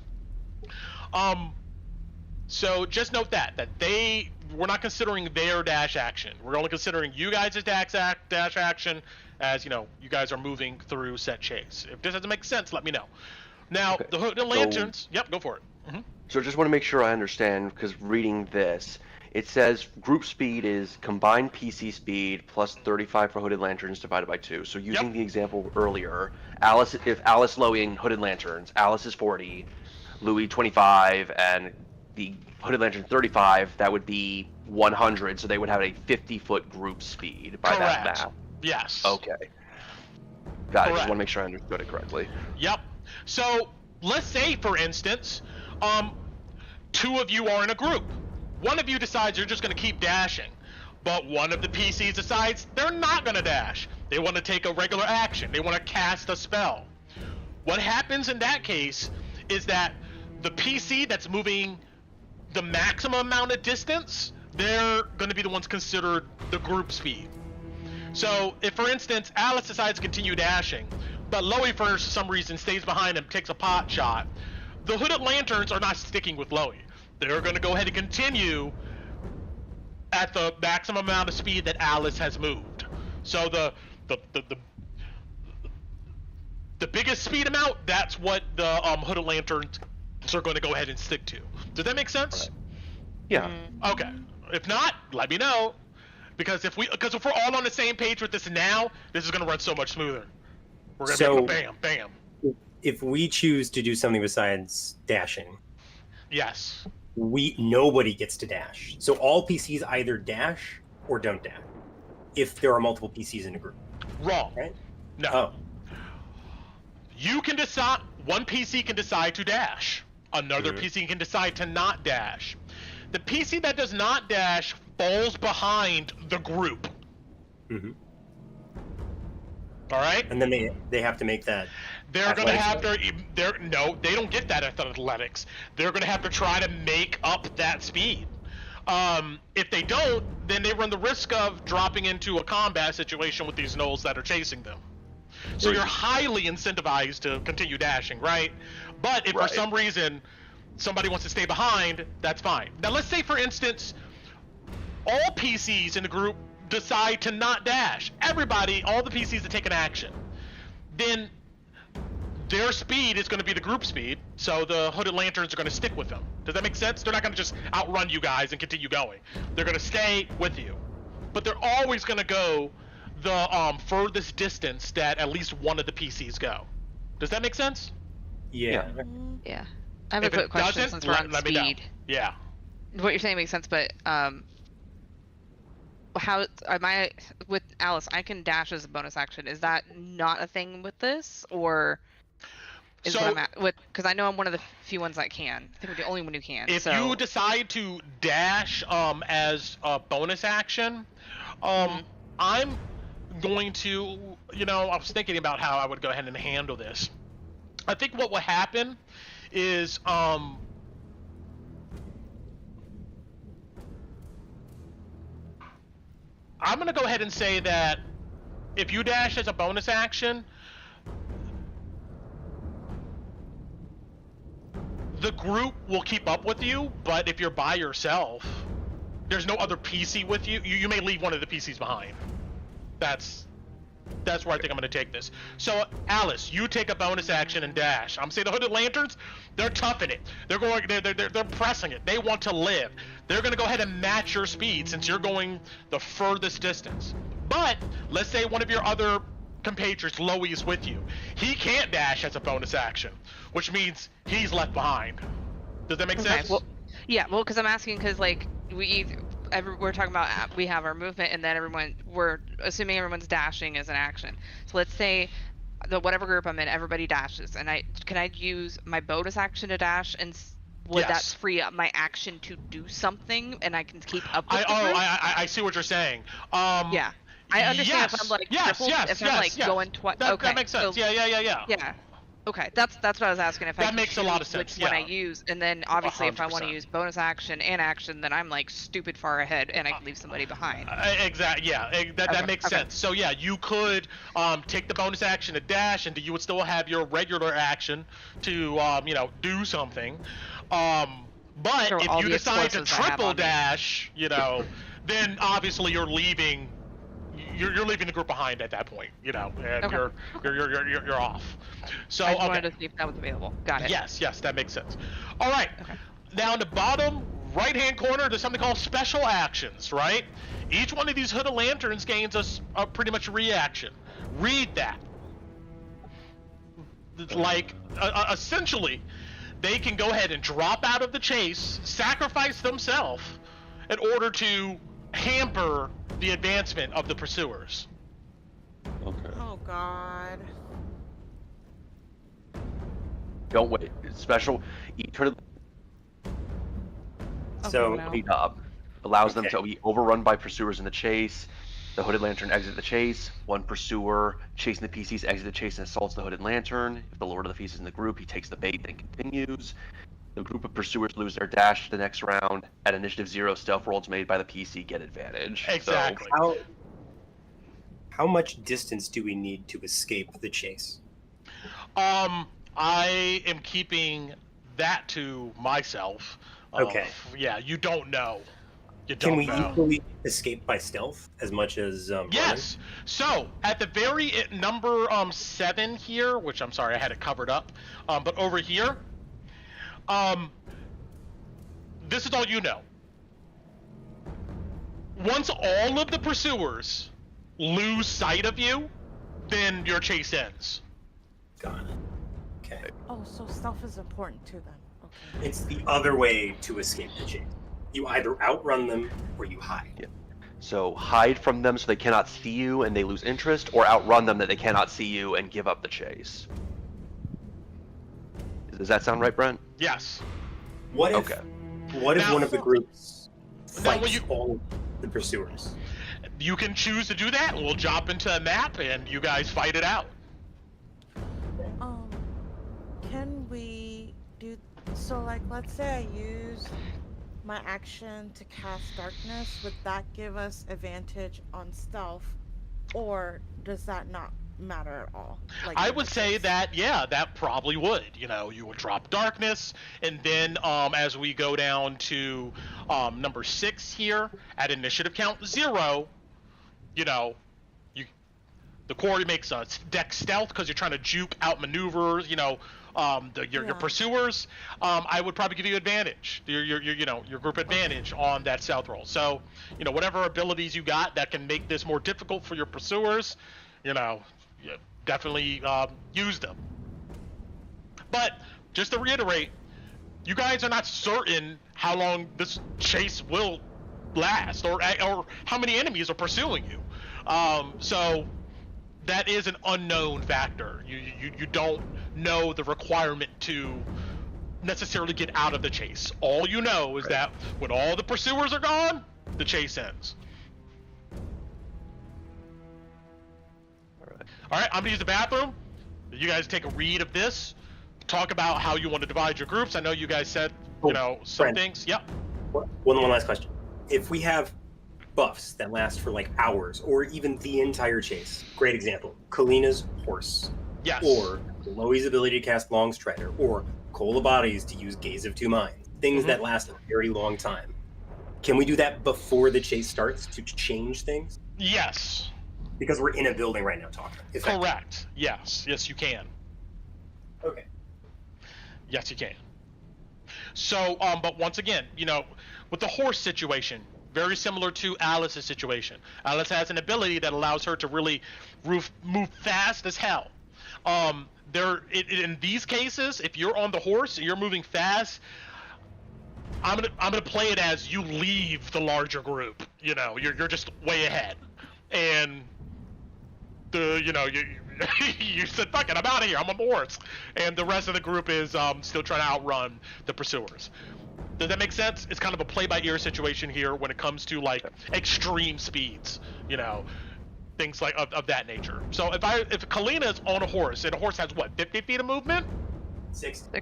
So just note that we're not considering their dash action. We're only considering you guys' dash action as, you guys are moving through set chase. If this doesn't make sense, let me know. Now, the Hooded Lanterns, yep, go for it. Mm-hmm.
So I just want to make sure I understand, because reading this, it says group speed is combined PC speed plus 35 for Hooded Lanterns divided by 2. So using the example earlier, if Alice, Loey, and Hooded Lanterns, Alice is 40, Louis 25, and the Hooded Lantern 35, that would be 100, so they would have a 50-foot group speed by that math.
Yes.
Okay. Got it. Just want to make sure I understood it correctly.
Yep. So, let's say, for instance, 2 of you are in a group. One of you decides you're just going to keep dashing, but one of the PCs decides they're not going to dash. They want to take a regular action. They want to cast a spell. What happens in that case is that the PC that's moving the maximum amount of distance, they're going to be the ones considered the group speed. So, if, for instance, Alice decides to continue dashing, but Loey, for some reason, stays behind and takes a pot shot, the Hooded Lanterns are not sticking with Loey. They're going to go ahead and continue at the maximum amount of speed that Alice has moved. So the biggest speed amount, that's what the Hooded Lanterns are going to go ahead and stick to. Does that make sense?
Yeah.
Okay. If not, let me know. Because if we're all on the same page with this now, this is going to run so much smoother. We're going to be able to bam, bam.
If we choose to do something besides dashing,
yes,
nobody gets to dash. So all PCs either dash or don't dash. If there are multiple PCs in a group.
Wrong.
Right?
No.
Oh.
You can decide. One PC can decide to dash. Another PC can decide to not dash. The PC that does not dash falls behind the group.
Mm-hmm.
All right.
And then they have to make that.
They're going to have to. No, they don't get that at athletics. They're going to have to try to make up that speed. If they don't, then they run the risk of dropping into a combat situation with these Gnolls that are chasing them. So you're highly incentivized to continue dashing, right? But if for some reason somebody wants to stay behind, that's fine. Now let's say, for instance, all PCs in the group decide to not dash. Everybody, all the PCs that take an action. Then their speed is going to be the group speed, so the Hooded Lanterns are going to stick with them. Does that make sense? They're not going to just outrun you guys and continue going. They're going to stay with you. But they're always going to go the furthest distance that at least one of the PCs go. Does that make sense?
Yeah.
Yeah. I have a quick question since we're on
let me know.
speed.
Yeah.
What you're saying makes sense, but how am I with Alice? I can dash as a bonus action. Is that not a thing with this, or is what I'm at with? Because I know I'm one of the few ones that can. I think we're the only one who can.
If you decide to dash as a bonus action, I'm going to, I was thinking about how I would go ahead and handle this. I think what will happen is I'm going to go ahead and say that if you dash as a bonus action, the group will keep up with you, but if you're by yourself, there's no other PC with you. You may leave one of the PCs behind. That's where I think I'm going to take this. So, Alice, you take a bonus action and dash. I'm saying the Hooded Lanterns, they're toughing it. They're pressing it. They want to live. They're going to go ahead and match your speed since you're going the furthest distance. But let's say one of your other compatriots, Loey, is with you. He can't dash as a bonus action, which means he's left behind. Does that make sense?
Well, yeah. Well, because I'm asking because like we're talking about we have our movement and then we're assuming everyone's dashing as an action. So let's say whatever group I'm in, everybody dashes, and can I use my bonus action to dash, and would that free up my action to do something, and I can keep up with the group?
I see what you're saying.
Yeah. I understand if I'm like going twice. Okay.
That makes sense.
So,
yeah.
Yeah. Okay, that's what I was asking. If I
that makes a lot of sense.
Which one I use, and then obviously if I want to use bonus action and action, then I'm like stupid far ahead, and I can leave somebody behind.
Exactly. Yeah, that makes sense. So yeah, you could take the bonus action to dash, and you would still have your regular action to do something. But if you decide to triple dash, then obviously you're leaving. You're leaving the group behind at that point, and you're off. So
I wanted to see if that was available. Got it.
Yes, that makes sense. All right. Okay. Now in the bottom right-hand corner, there's something called special actions, right? Each one of these Hooded Lanterns gains a pretty much reaction. Read that. Like essentially, they can go ahead and drop out of the chase, sacrifice themselves, in order to hamper the advancement of the pursuers.
Okay.
Oh God.
Don't wait. Special.
So
allows them to be overrun by pursuers in the chase. The Hooded Lantern exits the chase. One pursuer chasing the PCs exits the chase and assaults the Hooded Lantern. If the Lord of the Feast is in the group, he takes the bait and continues. The group of pursuers lose their dash the next round. At initiative 0, stealth rolls made by the PC get advantage.
Exactly.
So, how much distance do we need to escape the chase?
I am keeping that to myself.
Okay.
Yeah, you don't know.
Can we equally escape by stealth as much as
yes.
running?
So at the very number 7 here, which I'm sorry I had it covered up, but over here, this is all you know. Once all of the pursuers lose sight of you, then your chase ends.
Got it. Okay.
Oh, so stealth is important too then. Okay.
It's the other way to escape the chase. You either outrun them or you hide.
Yeah. So hide from them so they cannot see you and they lose interest, or outrun them that they cannot see you and give up the chase. Does that sound right, Brent?
Yes.
What if
Now,
one of the groups
Now,
fights all the pursuers?
You can choose to do that. We'll jump into a map and you guys fight it out.
Can we do so? Like, let's say I use my action to cast darkness. Would that give us advantage on stealth, or does that not matter at all? Like,
I would say that that probably would. You would drop darkness, and then as we go down to number 6 here at initiative count 0, the quarry makes a deck stealth because you're trying to juke, outmaneuver, your pursuers. I would probably give you advantage, your group advantage on that stealth roll. So, whatever abilities you got that can make this more difficult for your pursuers, definitely use them. But just to reiterate, you guys are not certain how long this chase will last, or how many enemies are pursuing you. So that is an unknown factor. You don't know the requirement to necessarily get out of the chase. All you know is that when all the pursuers are gone, the chase ends. All right, I'm gonna use the bathroom. You guys take a read of this. Talk about how you want to divide your groups. I know you guys said, some
Brent,
things. Yep.
One last question. If we have buffs that last for like hours or even the entire chase, great example, Kalina's horse.
Yes.
Or Loey's ability to cast Long Strider, or Coal of Bodies, to use Gaze of Two Minds. Things that last a very long time. Can we do that before the chase starts to change things?
Yes.
Because we're in a building right now talking. effectively.
Correct. Yes. Yes, you can.
Okay.
Yes, you can. So, but once again, you know, with the horse situation, very similar to Alice's situation. Alice has an ability that allows her to really move fast as hell. In these cases, if you're on the horse and you're moving fast, I'm gonna play it as you leave the larger group. You know, you're just way ahead, and you said, fuck it, I'm out of here, I'm on the horse, and the rest of the group is still trying to outrun the pursuers. Does that make sense? It's kind of a play-by-ear situation here when it comes to like extreme speeds, you know, things like of that nature. So if Kalina is on a horse and a horse has what, 50 feet of movement?
60.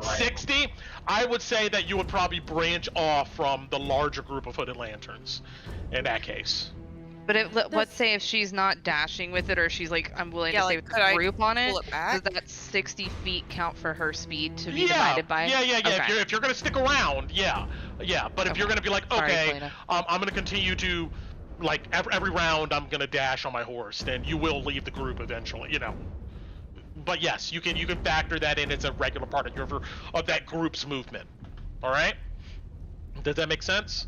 60? I would say that you would probably branch off from the larger group of hooded lanterns in that case.
But let's say if she's not dashing with it, or she's like, I'm willing to stay with the group on it, does that 60 feet count for her speed to be divided by?
Yeah.
Okay.
If you're gonna stick around, yeah. But if you're gonna be like, okay,
Sorry,
I'm gonna continue to, like, every round I'm gonna dash on my horse, then you will leave the group eventually, you know. But yes, you can factor that in as a regular part of that group's movement. All right? Does that make sense?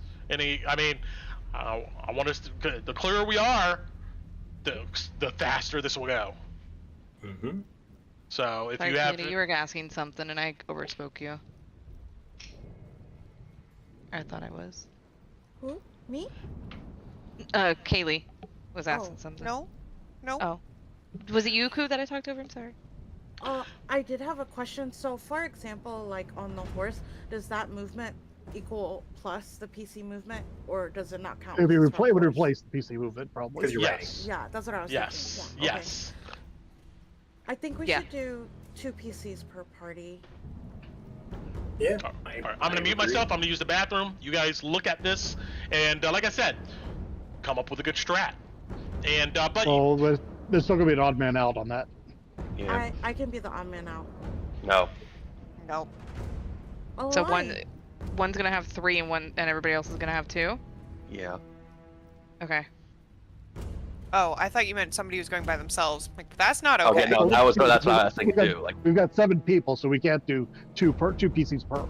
I want us to, the clearer we are, the faster this will go.
Mm-hmm.
So if
Sorry,
you have,
Katie, you were asking something and I overspoke you. I thought I was.
Who? Me?
Kaylee was asking something.
No.
Oh. Was it you, Ku, that I talked over? I'm sorry.
I did have a question. So, for example, like on the horse, does that movement equal plus the PC movement, or does it not count?
It would
as horse?
replace the PC movement, probably.
Because you're
yes.
Yeah, that's what I was
Yes.
thinking. Yeah, okay.
Yes.
I think we
Yeah.
should do 2 PCs per party.
Yeah.
All right. I'm gonna mute myself. I'm gonna use the bathroom. You guys look at this, and like I said, come up with a good strat. And but
So there's still gonna be an odd man out on that.
Yeah.
I can be the odd man out.
No.
Nope.
Oh,
So
why?
one's gonna have 3 and everybody else is gonna have 2?
Yeah.
Okay.
Oh, I thought you meant somebody was going by themselves. Like, that's not okay.
Okay, no, that's what I was thinking too. Like,
We've got 7 people, so we can't do two PCs per.
So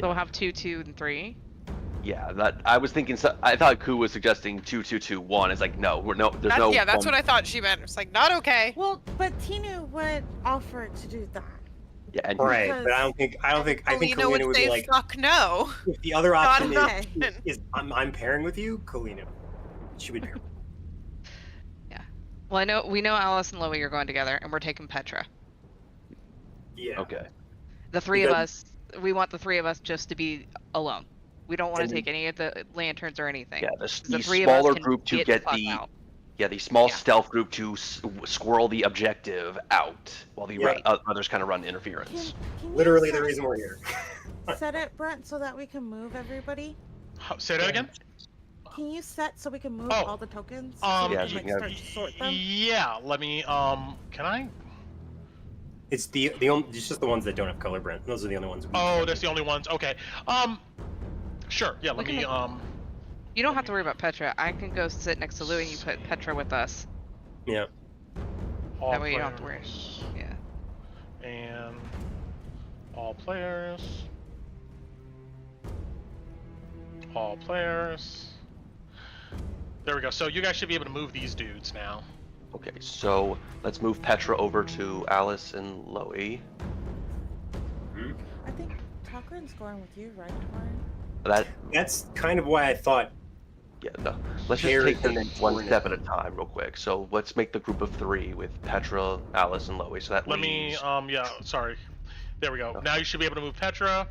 we'll have 2, 2, and 3.
yeah, that I was thinking. I thought Ku was suggesting 2, 2, 2, 1. It's like no, there's no.
Yeah, that's
one.
what I thought she meant. It's like, not okay.
Well, but Tinu would offer to do that.
Yeah, and
Right,
Because-
but I think
Kalina
Kalina
would
would
say,
be like,
fuck no.
if the other
Not
option
enough.
is I'm pairing with you, Kalina. She would pair.
Well, we know Alice and Loie are going together, and we're taking Petra.
Yeah.
okay.
The 3 of
Because-
us, we want the 3 of us just to be alone. We don't want
And
to take any of the lanterns or anything.
Yeah, the
3 of us
smaller
can
group to
the
get
fuck
the
out.
the small
Yeah.
stealth group to squirrel the objective out, while the
Yeah.
others kind of run interference.
Can you
Literally the
set-
reason we're here.
Set it, Brent, so that we can move everybody.
Say that again.
Can you set so we can move
Oh,
all the tokens?
um,
so we
Yeah,
can
you
like
can
start to sort them.
Yeah. Let me. Can I?
It's it's just the ones that don't have color, Brent. Those are the only ones.
Oh, that's the only ones. Okay. Sure. Yeah. Let
can
me.
make- You don't have to worry about Petra. I can go sit next to Louie and you put Petra with us.
Yeah.
all
That way you don't have to worry.
players.
Yeah.
And all players. All players. There we go. So you guys should be able to move these dudes now.
Okay, so let's move Petra over to Alice and Loie.
I think Takran's going with you, right, Torin?
That
That's kind of why I thought.
yeah, no. Let's just
Very
take them
good.
one step at a time, real quick. So let's make the group of 3 with Petra, Alice, and Loie. So that
Let me.
leaves.
Yeah. Sorry. There we go.
Okay.
Now you should be able to move Petra.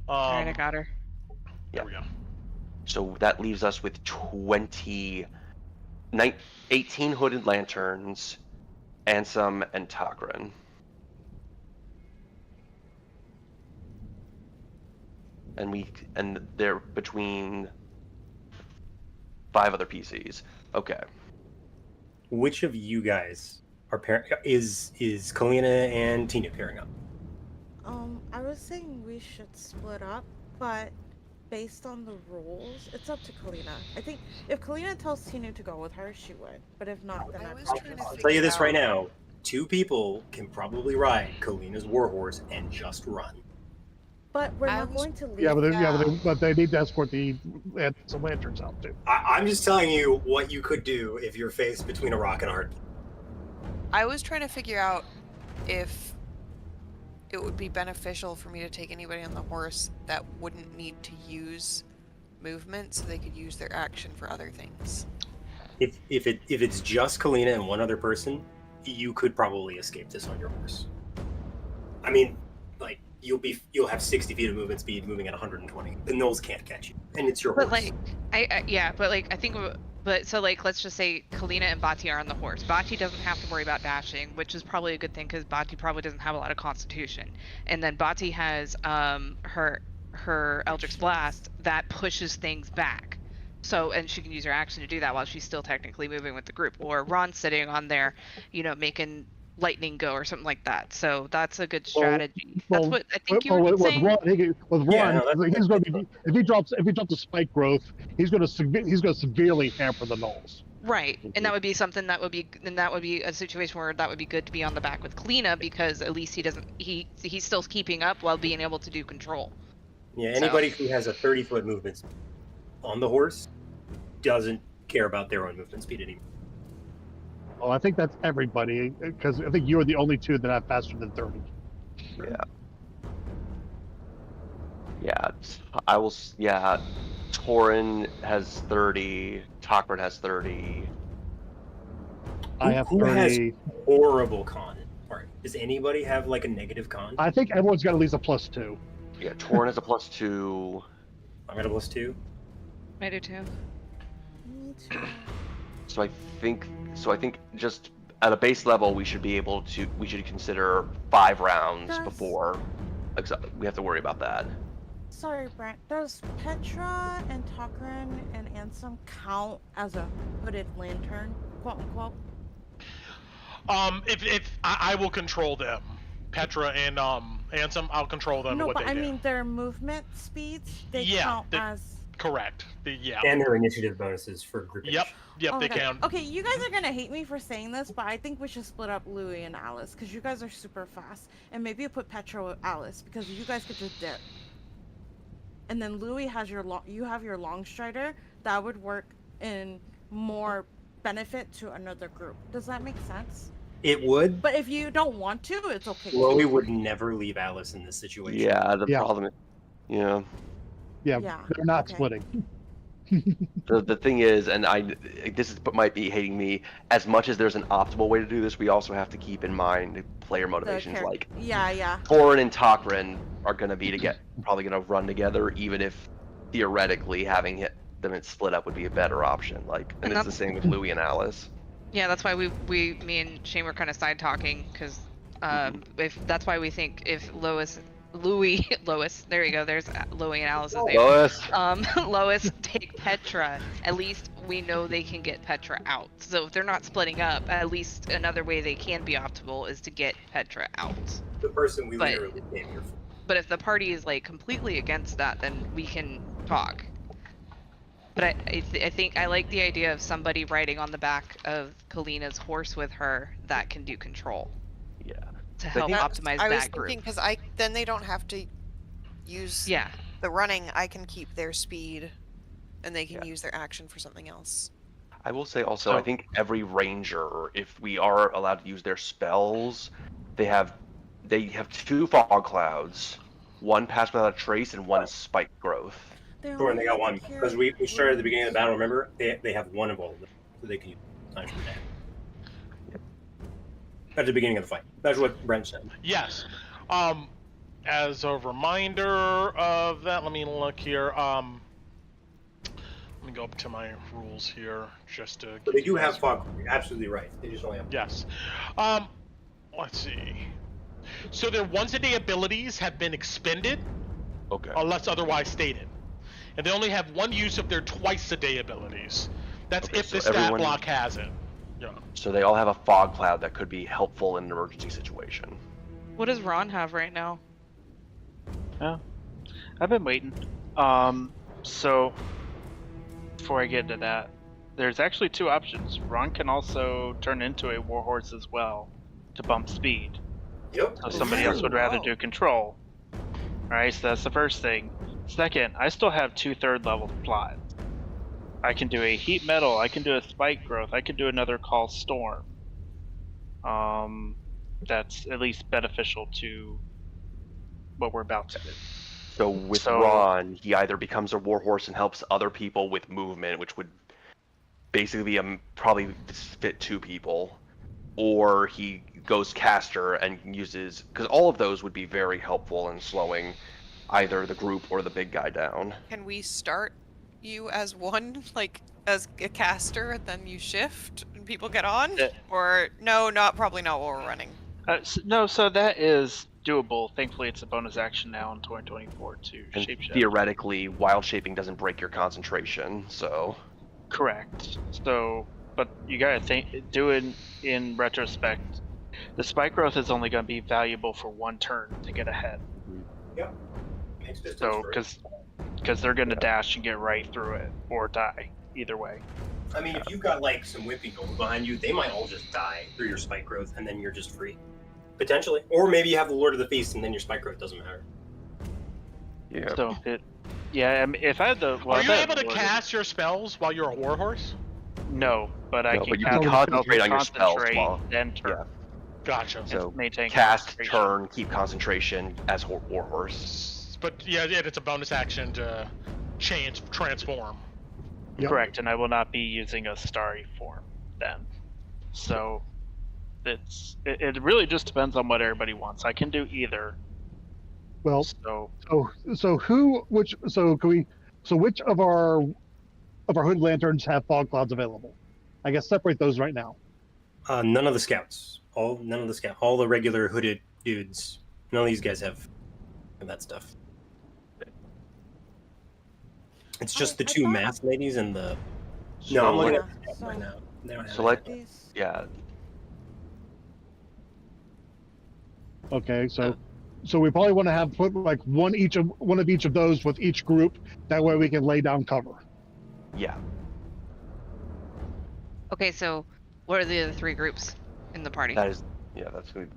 Alright, I got her.
There we go.
So that leaves us with 18 hooded lanterns, Ansem and Takran. And they're between 5 other PCs. Okay.
Which of you guys are pairing? Is Kalina and Tina pairing up?
I was saying we should split up, but based on the rules, it's up to Kalina. I think if Kalina tells Tinu to go with her, she would. But if not, then
I
I
was
probably
trying
just
to
I'll
stick
tell you
with
this right
her.
now: 2 people can probably ride Kalina's warhorse and just run.
But we're
I
not
was-
going to leave.
Yeah,
Yeah.
but they need to escort some lanterns out too.
I'm just telling you what you could do if you're faced between a rock and a hard place.
I was trying to figure out if it would be beneficial for me to take anybody on the horse that wouldn't need to use movement, so they could use their action for other things.
If it's just Kalina and one other person, you could probably escape this on your horse. I mean, like you'll have 60 feet of movement speed, moving at 120. The Gnolls can't catch you, and it's your
But
horse.
like, I think, but so like, let's just say Kalina and Bati are on the horse. Bati doesn't have to worry about dashing, which is probably a good thing because Bati probably doesn't have a lot of constitution. And then Bati has her Eldritch Blast that pushes things back. So, and she can use her action to do that while she's still technically moving with the group. Or Ron's sitting on there, making lightning go or something like that. So that's a good strategy. That's what I think you were saying.
With
Yeah,
Ron,
no,
he's going to be if he drops the spike growth, he's going to severely hamper the Gnolls.
Right, and that would be something that would be a situation where that would be good to be on the back with Kalina because at least he's still keeping up while being able to do control.
Yeah, anybody who has a 30-foot movement speed on the horse doesn't care about their own movement speed anymore.
Oh, I think that's everybody because I think you're the only 2 that have faster than 30.
Yeah. Yeah, I will. Yeah, Torin has 30. Tockbird has 30.
I have
Who has
30.
horrible con? All right. Does anybody have like a negative con?
I think everyone's got at least a +2.
Yeah, Torin has a +2.
I'm at a +2.
I do too.
Me too.
So I think just at a base level we should consider 5 rounds
Does-
before we have to worry about that.
Sorry, Brent. Does Petra and Tokrin and Ansem count as a hooded lantern, quote unquote?
If I will control them, Petra and Ansem, I'll control them.
No,
what
but
they
I
do.
mean their movement speeds. They
Yeah,
count
they-
as.
Correct. Yeah.
And their initiative bonuses for group.
Yep. Yep. They
Okay.
can.
Okay, you guys are gonna hate me for saying this, but I think we should split up Louis and Alice because you guys are super fast, and maybe you put Petra with Alice because you guys get to dip. And then Louis has you have your long strider that would work in more benefit to another group. Does that make sense?
It would.
But if you don't want to, it's okay.
Chloe would never leave Alice in this situation.
Yeah, the
Yeah.
problem is,
Yeah,
Yeah,
they're not
okay.
splitting.
the thing is, and might be hating me, as much as there's an optimal way to do this, we also have to keep in mind player
The
motivations.
char-
Like
yeah.
Thorin and Tokrin are going to probably going to run together, even if theoretically having them split up would be a better option. Like, and it's the same with Louis and Alice.
Yeah, that's why me and Shane were kind of side talking because if that's why we think if Lois, there you go. There's Louis and Alice's name.
Lois.
Lois take Petra. At least we know they can get Petra out. So if they're not splitting up, at least another way they can be optimal is to get Petra out.
The person we
But-
literally came here for.
But if the party is like completely against that, then we can talk. But I think I like the idea of somebody riding on the back of Kalina's horse with her that can do control
Yeah.
to help optimize
I was
that group.
thinking because then they don't have to use
Yeah.
the running. I can keep their speed, and they can
Yeah.
use their action for something else.
I will say also, I think every ranger, if we are allowed to use their spells, they have 2 fog clouds, 1 pass without a trace, and 1 is spike growth.
Sure, and they got 1 because we started at the beginning of the battle. Remember, they have 1 of all of them, so they can use times per day. At the beginning of the fight. That's what Brent said.
Yes. As a reminder of that, let me look here. Let me go up to my rules here just to.
But they do have fog. You're absolutely right. They just only have.
Yes. Let's see. So their once-a-day abilities have been expended,
Okay.
unless otherwise stated, and they only have 1 use of their twice-a-day abilities. That's
Okay,
if
so
the stat
everyone-
block has it. Yeah.
So they all have a fog cloud that could be helpful in an emergency situation.
What does Ron have right now?
I've been waiting. So before I get into that, there's actually two options. Ron can also turn into a warhorse as well to bump speed.
Yep.
So somebody else would rather
Wow.
do control. Alright, so that's the first thing. Second, I still have 2 third-level plots. I can do a heat metal, I can do a spike growth, I can do another call storm. That's at least beneficial to what we're about to do.
So with
So-
Ron, he either becomes a warhorse and helps other people with movement, which would basically be probably fit 2 people, or he goes caster and uses, because all of those would be very helpful in slowing either the group or the big guy down.
Can we start you as one, like as a caster, and then you shift and people get on?
Yeah.
Or no, probably not while we're running.
No, so that is doable. Thankfully, it's a bonus action now in 2024 to
And
shapeshift.
theoretically, wild shaping doesn't break your concentration, so
Correct. So, but you gotta think, doing in retrospect, the spike growth is only gonna be valuable for 1 turn to get ahead.
Makes distance
So,
for it.
because they're gonna dash and get right through it or die either way.
I mean, if you've got like some whippy gold behind you, they might all just die through your spike growth, and then you're just free. Potentially. Or maybe you have the Lord of the Feast, and then your spike growth doesn't matter.
yeah.
So yeah, I mean, if I had the, well,
Are
if
you
I had
able
the
to
Lord of-
cast your spells while you're a warhorse?
No, but I
No,
can
but you
cast
can concentrate on your spells
concentrate,
while-
then turn.
Yeah.
Gotcha.
So
maintain
cast,
concentration.
turn, keep concentration as warhorse.
But yeah, it's a bonus action to transform.
Yep.
Correct, and I will not be using a starry form then. So it really just depends on what everybody wants. I can do either.
Well,
So
which of our hood lanterns have fog clouds available? I guess separate those right now.
None of the scouts. None of the scouts. All the regular hooded dudes. None of these guys have that stuff. It's just the
I
2
thought-
masked ladies and the.
So
No, I'm looking
Yeah,
at the scouts
so-
right now. They don't have
Select-
it.
These.
Yeah.
Okay, so we probably want to have put like one of each of those with each group. That way we can lay down cover.
Yeah.
Okay, so what are the other 3 groups in the party?
That's good.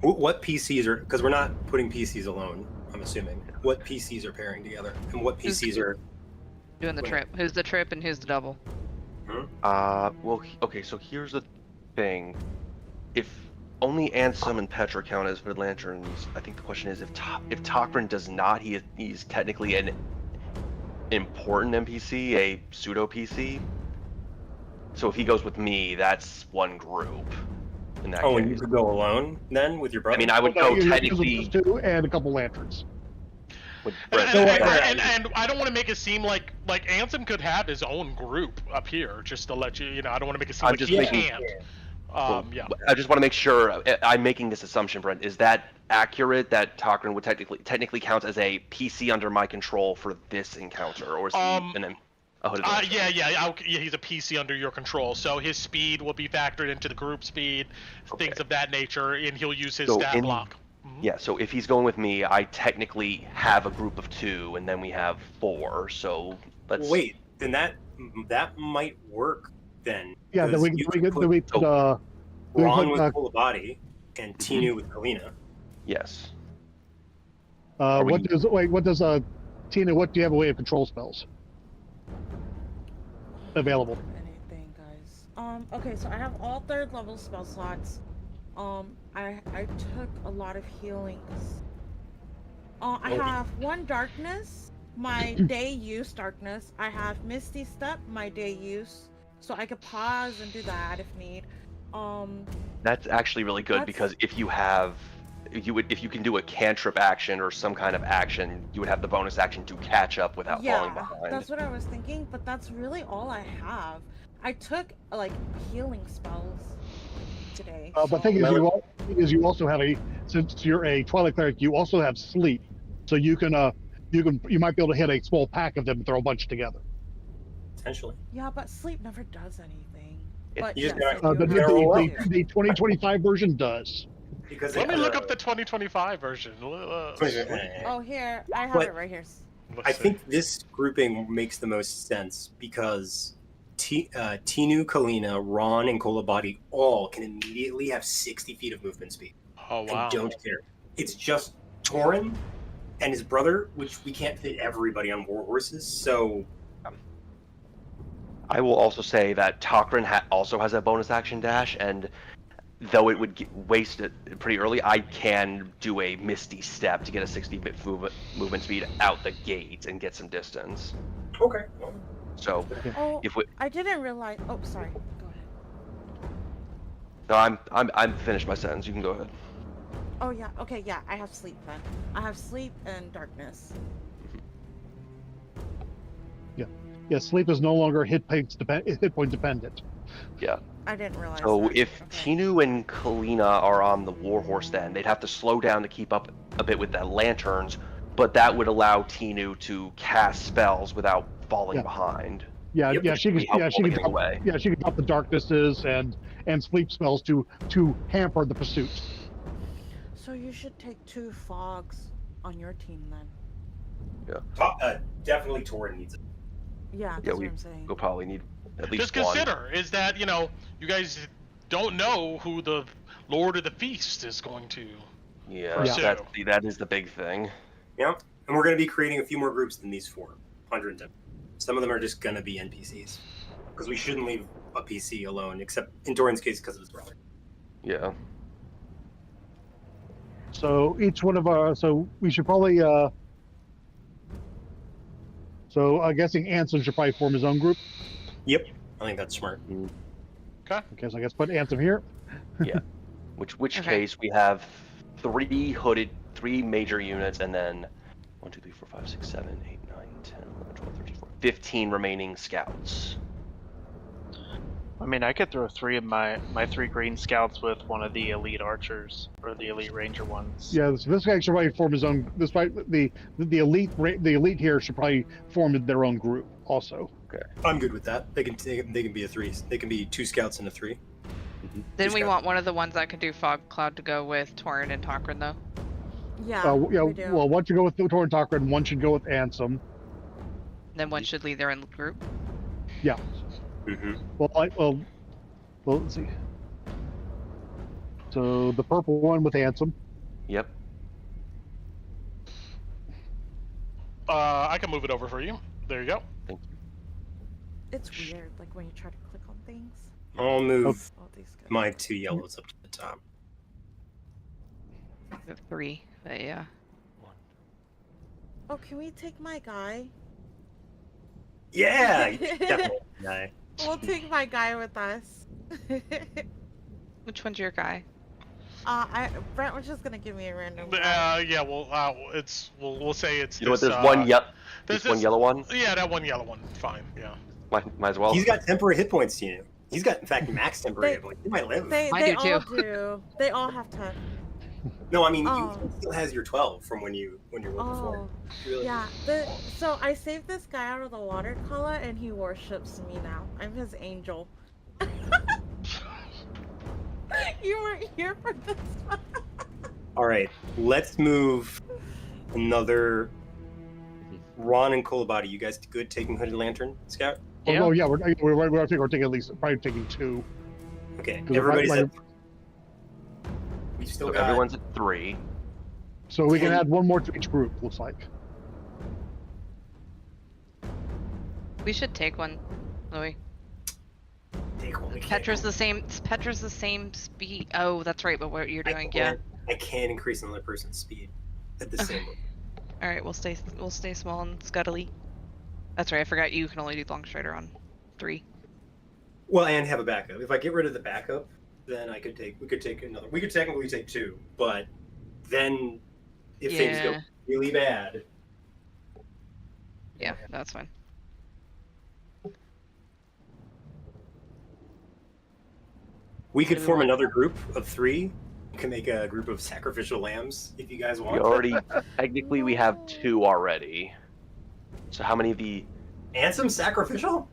What PCs are? Because we're not putting PCs alone. I'm assuming. What PCs are pairing together, and what PCs are?
Doing the trip. Who's the trip and who's the double?
Well, okay, so here's the thing. If only Ansem and Petra count as hood lanterns, I think the question is if Tokrin does not, he's technically an important NPC, a pseudo PC. So if he goes with me, that's 1 group. In that
Oh, and
case.
you could go alone then with your brother.
I mean, I would
Well,
go
you-
technically
those 2 and a couple lanterns.
with
And,
Brett.
and I don't want to make it seem like Ansem could have his own group up here, just to let you know. I don't want to make it seem
I'm
like
just
he
making-
can't. Yeah.
I just want to make sure I'm making this assumption, Brent. Is that accurate that Tokrin would technically count as a PC under my control for this encounter, or is he a hooded lantern?
Yeah, he's a PC under your control, so his speed will be factored into the group speed, things
Okay.
of that nature, and he'll use his
So
stat
in-
block. Mhm.
Yeah, so if he's going with me, I technically have a group of 2, and then we have 4. So let's
Wait, then that might work then.
Yeah, then
because
we
you
could
could
we
put
could
Ron
put,
with full body and Tinu with Kalina.
Yes.
what does Tina? What do you have a way of control spells available?
Anything, guys. Okay, so I have all 3rd level spell slots. I took a lot of healings. I have 1 darkness, my day use darkness. I have Misty Step, my day use, so I could pause and do that if need.
That's actually really good
That's-
because if you can do a cantrip action or some kind of action, you would have the bonus action to catch up without falling
Yeah,
behind.
that's what I was thinking, but that's really all I have. I took like healing spells today.
But the thing is, you also have since you're a Twilight Cleric, you also have sleep, so you might be able to hit a small pack of them and throw a bunch together.
Potentially.
Yeah, but sleep never does anything.
It-
But
You just
yes,
gotta-
I
The
do have
They're all
sleep.
2025 version does.
because
Let me look up the 2025 version.
Oh, here. I have
But-
it right here.
Let's
I
see.
think this grouping makes the most sense because Tinu, Kalina, Ron, and Kolabadi all can immediately have 60 feet of movement speed.
Oh wow.
And don't care. It's just Torin and his brother, which we can't fit everybody on war horses. So
I will also say that Tokrin also has a bonus action dash, and though it would waste it pretty early, I can do a Misty Step to get a 60-bit movement speed out the gate and get some distance.
okay.
So
Oh,
if we,
I didn't realize. Oh, sorry. Go ahead.
no, I'm finished my sentence. You can go ahead.
Oh, yeah. Okay, yeah. I have sleep then. I have sleep and darkness.
Yeah, sleep is no longer hit point dependent.
Yeah.
I didn't realize
So
that.
if
Okay.
Tinu and Kalina are on the warhorse, then they'd have to slow down to keep up a bit with the lanterns, but that would allow Tinu to cast spells without falling
Yeah.
behind.
Yeah,
Yep.
yeah, she can.
Be helpful
Yeah, she
to
can.
get
Drop,
away.
yeah, she can drop the darknesses and sleep spells to hamper the pursuit.
So you should take 2 fogs on your team then.
Definitely Torin needs it.
Yeah, that's
Yeah,
what I'm saying.
We'll probably need at least
Just
one.
consider is that you guys don't know who the Lord of the Feast is going to.
Yeah,
pursue.
that is the big thing.
Yeah. And we're going to be creating a few more groups than these 4. 110. Some of them are just going to be NPCs. Because we shouldn't leave a PC alone, except in Torin's case because of his brother.
Yeah.
So each one of our. So we should probably. So I'm guessing Ansem should probably form his own group.
Yep. I think that's smart.
Okay, so I guess put Ansem here.
Which
Okay.
case we have 3 major units, and then 1, 2, 3, 4, 5, 6, 7, 8, 9, 10, 11, 12, 13, 14, 15 remaining scouts.
I mean, I could throw 3 of my 3 green scouts with one of the elite archers or the elite ranger ones.
Yeah, so this guy should probably form his own. This the elite here should probably form their own group also.
I'm good with that. They can be a 3. They can be 2 scouts and a 3.
Then we
Scott.
want one of the ones that can do fog cloud to go with Torin and Tokrin, though.
Yeah,
Yeah,
we do.
well, one should go with Thor and Tokrin, one should go with Ansem.
Then one should lead their own group.
Yeah.
Mm-hmm.
Well, let's see. So the purple one with Ansem.
Yep.
I can move it over for you. There you go.
It's weird, like when you try to click on things.
I'll move
All these guys.
my 2 yellows up to the top.
We have 3, but yeah.
Oh, can we take my guy?
Yeah, definitely. Yeah.
We'll take my guy with us.
Which one's your guy?
Brent was just gonna give me a random.
Yeah. We'll say it's.
You know what?
this,
There's one
this
one
is-
yellow one.
Yeah, that one yellow one. Fine. Yeah.
Might as well.
He's got temporary hit points, you know. He's got, in fact, max temporary hit points. He might live.
They
I do
all
too.
do. They all have 10.
No, I mean,
Oh.
you still has your 12 from when you were before.
Oh,
Really?
yeah. So I saved this guy out of the watercolor, and he worships me now. I'm his angel. You weren't here for this one.
All right, let's move another. Ron and Kolabadi, you guys good taking Hooded Lantern Scout?
Yeah.
Oh yeah, we're taking at least probably taking 2.
Okay,
'Cause
everybody's
right-
at. We've still
So
got.
everyone's at 3.
So we can
10.
add one more to each group. Looks like.
We should take one, Louis.
Take one, we can't.
Petra's the same. Petra's the same speed. Oh, that's right. But what you're doing, yeah.
I can't increase another person's speed at the same level.
All right, we'll stay small and scuttly. That's right. I forgot you can only do long strider on 3.
Well, and have a backup. If I get rid of the backup, then we could take another. We could technically take 2, but then if things go
Yeah.
really bad,
Yeah, that's fine.
we could
Do we
form
want-
another group of 3. We can make a group of sacrificial lambs if you guys
We
want.
already technically we have 2 already. So how many of the?
And some sacrificial?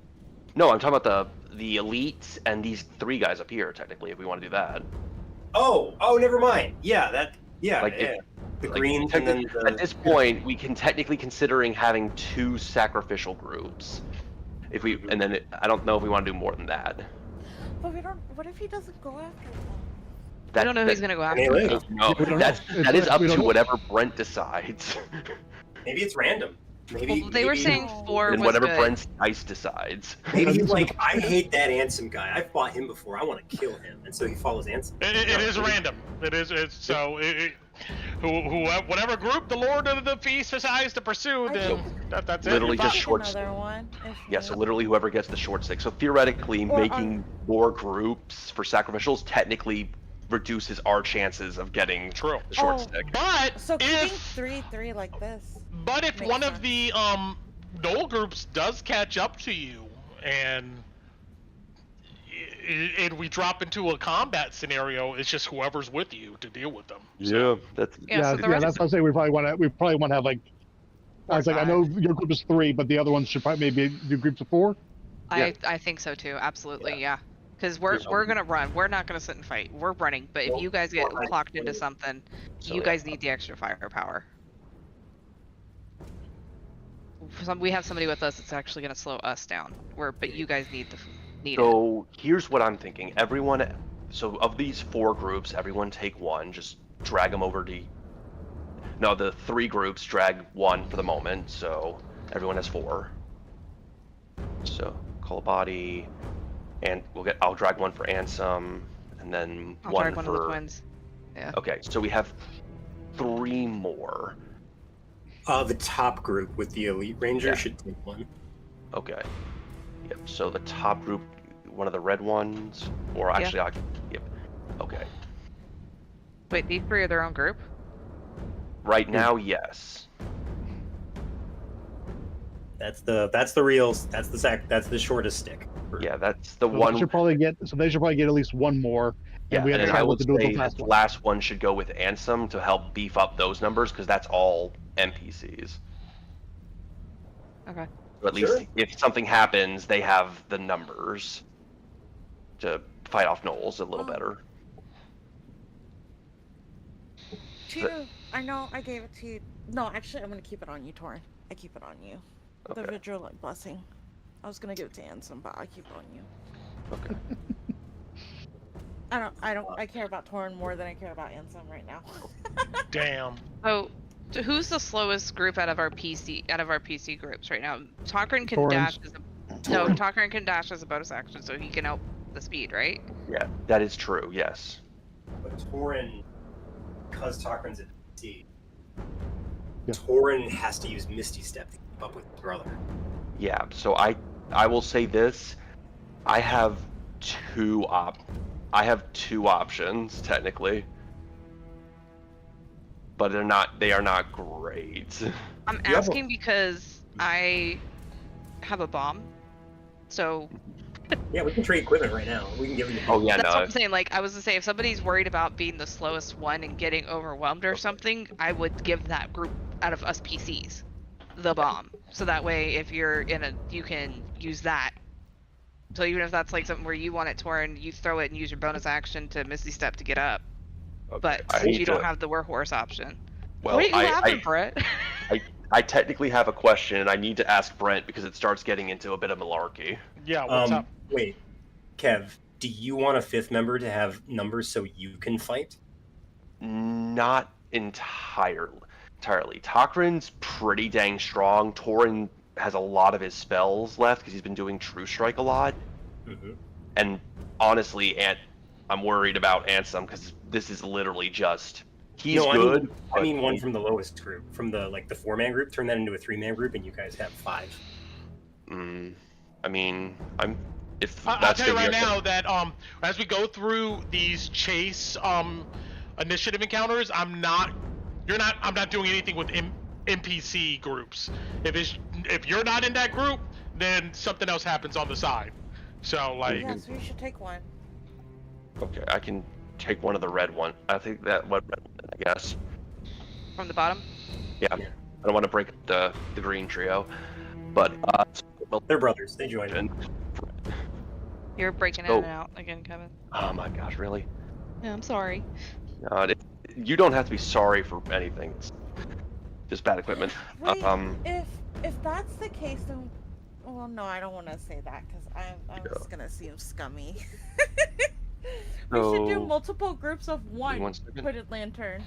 No, I'm talking about the elite and these 3 guys up here. Technically, if we want to do that.
Oh, never mind. Yeah,
Like,
yeah. The
Like,
greens and then
at this point, we can technically considering having 2 sacrificial groups. If we, and then I don't know if we want to do more than that.
But we don't. What if he doesn't go after them?
I don't know who he's gonna go after.
Maybe,
though.
No,
We don't
that
know.
is up
We don't
to
know.
whatever Brent decides.
maybe it's random. Maybe
Well, they were
maybe-
saying 4
And
was
whatever
good.
Brent's dice decides.
Maybe he's like, I hate that Ansem guy. I've fought him before. I want to kill him, and so he follows Ansem.
It is random. Whatever group the Lord of the Feast decides to pursue,
I
then
think-
that's
Literally
it.
just
Pick
short
another one. If
Yeah,
you-
so literally whoever gets the short stick. So theoretically,
Or
making more groups for sacrificials technically reduces our chances of getting
True.
the short
Oh.
stick.
But
So keeping
if
3-3 like this.
if
makes
one of
sense.
the Gnoll groups does catch up to you and we drop into a combat scenario, it's just whoever's with you to deal with them.
Yeah, that's
Yeah, so the rest
that's what I'm saying. We probably want to have like. I was like, I know your group is 3, but the other ones should probably maybe do groups of 4.
I think so too. Absolutely, yeah. Because we're gonna run. We're not gonna sit and fight. We're running. But if you guys get clocked into something,
So,
you
yeah.
guys need the extra firepower. We have somebody with us that's actually gonna slow us down. But you guys need it.
So here's what I'm thinking. So of these 4 groups, everyone take 1. Just drag them over to. No, the 3 groups drag 1 for the moment. So everyone has 4. So call a body, and I'll drag 1 for Ansem, and then
I'll
1
drag one
for.
of the twins. Yeah.
Okay, so we have 3 more.
The top group with the elite ranger
Yeah.
should take 1.
Okay. Yep. So the top group, one of the red ones, or actually, yep. Okay.
Wait, these 3 are their own group?
Right now, yes.
That's the reals. That's the shortest stick.
Yeah, that's the
So
one.
They should probably get. So they should probably get at least 1 more.
Yeah,
and we have
and
to
I
decide what
would
to do with
say
the last
the
one.
last one should go with Ansem to help beef up those numbers because that's all NPCs.
Okay.
So at least
Sure.
if something happens, they have the numbers to fight off Gnolls a little
Oh.
better.
I know I gave it to you. No, actually, I'm gonna keep it on you, Torin. I keep it on you. The
Okay.
Vigilant Blessing. I was gonna give it to Ansem, but I keep it on you.
Okay.
I care about Torin more than I care about Ansem right now.
Damn.
So, who's the slowest group out of our PC groups right now? Talkerin can
Torin's.
dash Talkerin can dash as a bonus action, so he can help the speed, right?
Yeah, that is true. Yes.
But Torin, because Talkrin's a DC,
Yeah.
Torin has to use Misty Step to keep up with his brother.
Yeah. So I will say this. I have 2 options technically, but they are not great.
I'm
You have a-
asking because I have a bomb, so
Yeah, we can trade equipment right now. We can give him the
Oh yeah,
that's what
no.
I'm saying. Like, I was to say, if somebody's worried about being the slowest one and getting overwhelmed or something, I would give that group out of us PCs the bomb, so that way if you're you can use that. So even if that's like something where you want it torn, you throw it and use your bonus action to Misty Step to get up. But
I
since
hate
you don't
to-
have the Warhorse option.
Well,
what are you laughing, Brett?
I technically have a question, and I need to ask Brent because it starts getting into a bit of malarkey.
Yeah, what's up?
Wait, Kev, do you want a 5th member to have numbers so you can fight?
Not entirely. Talkrin's pretty dang strong. Torin has a lot of his spells left because he's been doing True Strike a lot.
Mm-hmm.
And honestly, I'm worried about Ansem because this is literally just he's good.
I mean one from the lowest group, from the 4-man group. Turn that into a 3-man group, and you guys have 5.
I mean, if
I'll
that's
tell you
gonna
right
be
now that as we go through these chase initiative encounters, I'm not doing anything with NPC groups. If you're not in that group, then something else happens on the side. So like,
Yeah, so you should take 1.
Okay, I can take one of the red one. I think that red one, I guess.
From the bottom?
Yeah, I don't want to break up the green trio, but
They're brothers. They joined in.
You're breaking in
So-
and out again, Kevin.
Oh my gosh, really?
Yeah, I'm sorry.
You don't have to be sorry for anything. It's just bad equipment.
Wait, if that's the case, then well, no, I don't want to say that because I'm just gonna seem scummy. We should do
So-
multiple groups of
one
one
second.
hooded lantern.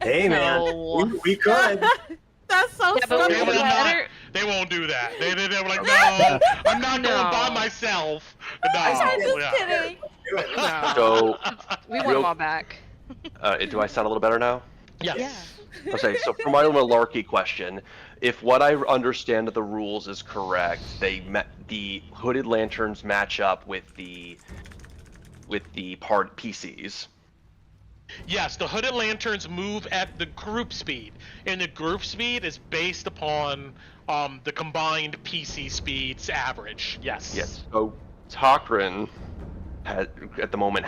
Hey, man.
No.
We could.
That's so
Yeah, but
scummy.
They
we
will not.
better-
They won't do that. They were like, no, I'm not going by
No.
myself. No.
I'm just
yeah.
kidding.
Do it.
No.
So,
We want
real-
them all back.
do I sound a little better now?
Yes.
Okay, so for my malarkey question, if what I understand of the rules is correct, the hooded lanterns match up with the part PCs.
Yes, the hooded lanterns move at the group speed, and the group speed is based upon the combined PC speeds average. Yes.
Yes. So Tokrin at the moment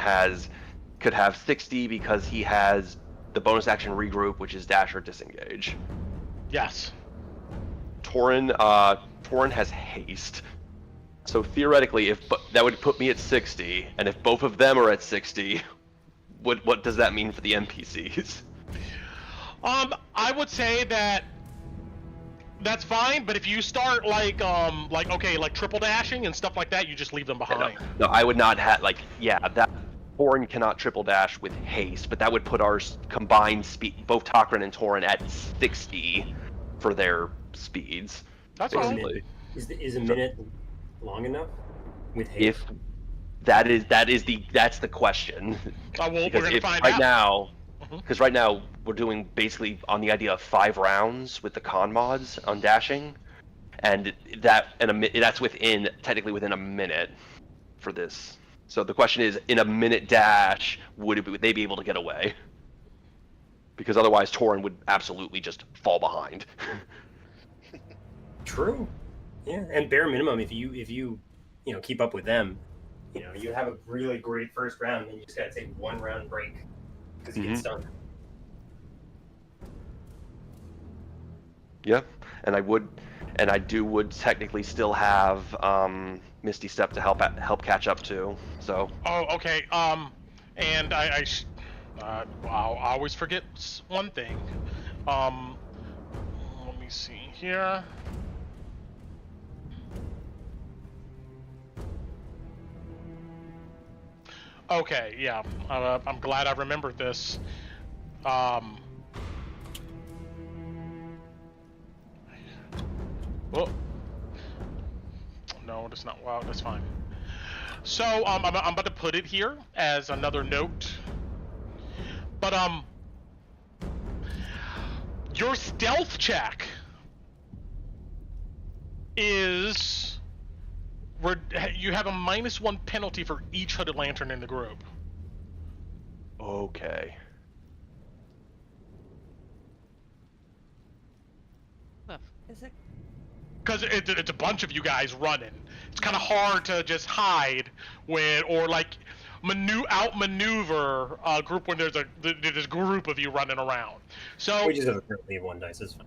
could have 60 because he has the bonus action regroup, which is dash or disengage.
Yes.
Torin has haste. So theoretically, that would put me at 60, and if both of them are at 60, what does that mean for the NPCs?
I would say that's fine, but if you start like triple dashing and stuff like that, you just leave them behind.
No, I would not have that. Torin cannot triple dash with haste, but that would put our combined speed, both Tokrin and Torin, at 60 for their speeds.
That's fine.
basically.
Is a minute long enough? With haste?
If that's the question.
We're
Because
gonna
if
find
right
out.
now,
Mhm.
because right now we're doing basically on the idea of 5 rounds with the con mods on dashing, and that's technically within a minute for this. So the question is, in a minute dash, would they be able to get away? Because otherwise, Torin would absolutely just fall behind.
True. Yeah, and bare minimum, if you keep up with them, you have a really great first round, and you just gotta take 1 round break because you get stunned.
Yeah, and I would technically still have Misty Step to help catch up to. So
Oh, okay. And I always forget one thing. Let me see here. Okay, yeah. I'm glad I remembered this. Oh. No, that's not. Wow, that's fine. So, I'm about to put it here as another note. But, your stealth check is... You have a -1 penalty for each hooded lantern in the group.
okay.
Is it?
Because it's a bunch of you guys running. It's kind of hard to just hide outmaneuver a group when there's a group of you running around. So
We just have to leave 1 dice. It's fine.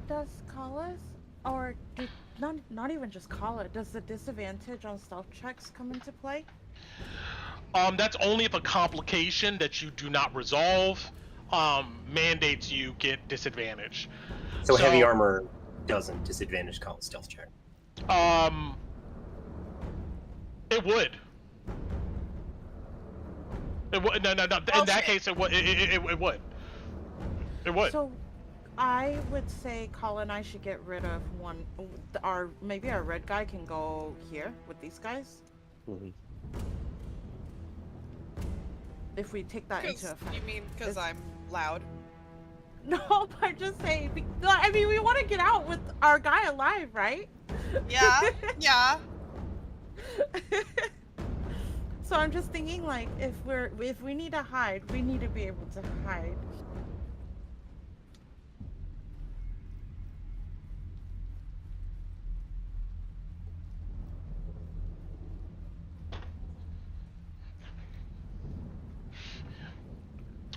Does Collis, or not even just Collis, does the disadvantage on stealth checks come into play?
that's only if a complication that you do not resolve mandates you get disadvantage.
So heavy armor doesn't disadvantage call it stealth check.
It would. It would. No. In that case, it would. It would. It would.
So, I would say Colin and I should get rid of one. Maybe our red guy can go here with these guys.
Mhm.
If we take that into effect.
You mean because I'm loud?
No, I'm just saying. I mean, we want to get out with our guy alive, right?
Yeah, yeah.
So I'm just thinking, like, if we need to hide, we need to be able to hide.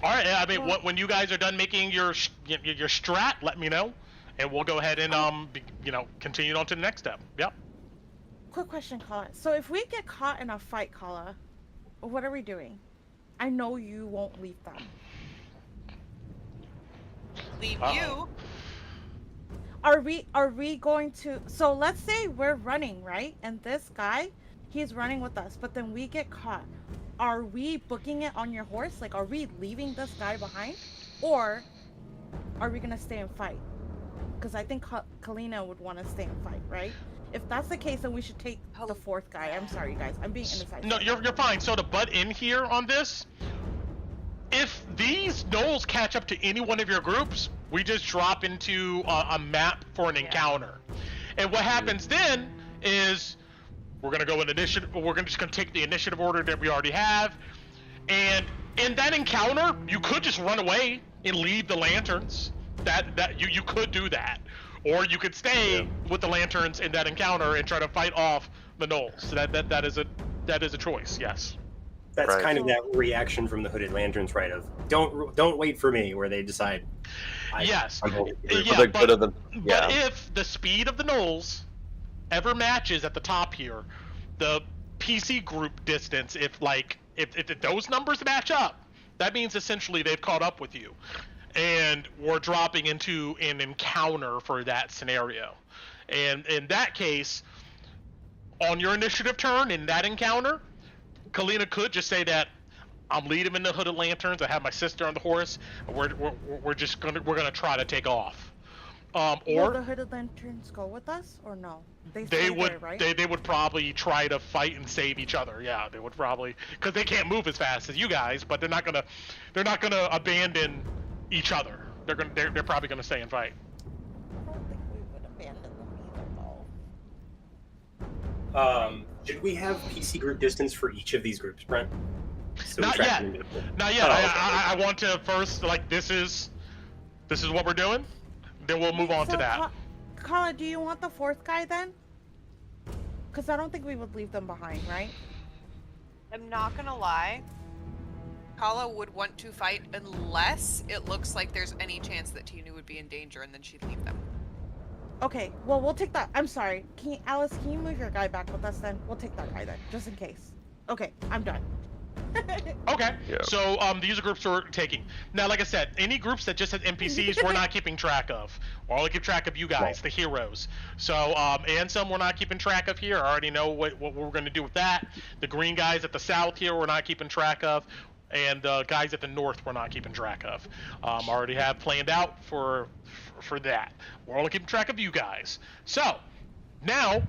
All right. I mean, when you guys are done making your strat, let me know, and we'll go ahead and continue on to the next step. Yep.
Quick question, Colin. So if we get caught in a fight, Kala, what are we doing? I know you won't leave them.
Leave
Uh-oh.
you.
Are we going to, so let's say we're running, right? And this guy, he's running with us, but then we get caught. Are we booking it on your horse? Like, are we leaving this guy behind? Or are we gonna stay and fight? Because I think Kalina would want to stay and fight, right? If that's the case, then we should take the fourth guy. I'm sorry, you guys. I'm being indecisive.
No, you're fine. So to butt in here on this, if these Gnolls catch up to any one of your groups, we just drop into a map for an encounter. And what happens then is we're gonna go in initiative. We're just gonna take the initiative order that we already have, and in that encounter, you could just run away and leave the lanterns. That you could do that, or you could stay with the lanterns in that encounter and try to fight off the Gnolls. So that is a choice. Yes.
That's
Right.
kind of that reaction from the Hooded Lanterns, right? Of don't wait for me, where they decide.
Yes.
I'm holding the group.
Yeah,
the good of the,
But if the speed of the Gnolls ever matches at the top here, the PC group distance, if those numbers match up, that means essentially they've caught up with you. And we're dropping into an encounter for that scenario. And in that case, on your initiative turn in that encounter, Kalina could just say that I'm leading in the Hooded Lanterns. I have my sister on the horse. We're gonna try to take off.
Will
Or
the Hooded Lanterns go with us or no?
they
stay
would
there, right?
they would probably try to fight and save each other. Yeah, they would probably, because they can't move as fast as you guys, but they're not gonna abandon each other. They're probably gonna stay and fight.
I don't think we would abandon them either, though.
Should we have PC group distance for each of these groups, Brent? So we
Not
track
yet.
them individually.
Not yet.
Oh, okay.
I want to first, this is what we're doing. Then we'll move on to that.
Kala, do you want the fourth guy then? Because I don't think we would leave them behind, right?
I'm not gonna lie. Kala would want to fight unless it looks like there's any chance that Tinu would be in danger, and then she'd leave them.
Okay, well, we'll take that. I'm sorry. Alice, can you move your guy back with us then? We'll take that guy then, just in case. Okay, I'm done.
Okay.
Yeah.
So these are groups we're taking. Now, like I said, any groups that just have NPCs, we're not keeping track of. We'll only keep track of you guys,
Right.
the heroes. So and some we're not keeping track of here. I already know what we're going to do with that. The green guys at the south here, we're not keeping track of. And the guys at the north, we're not keeping track of. Already have planned out for that. We're only keeping track of you guys. So now,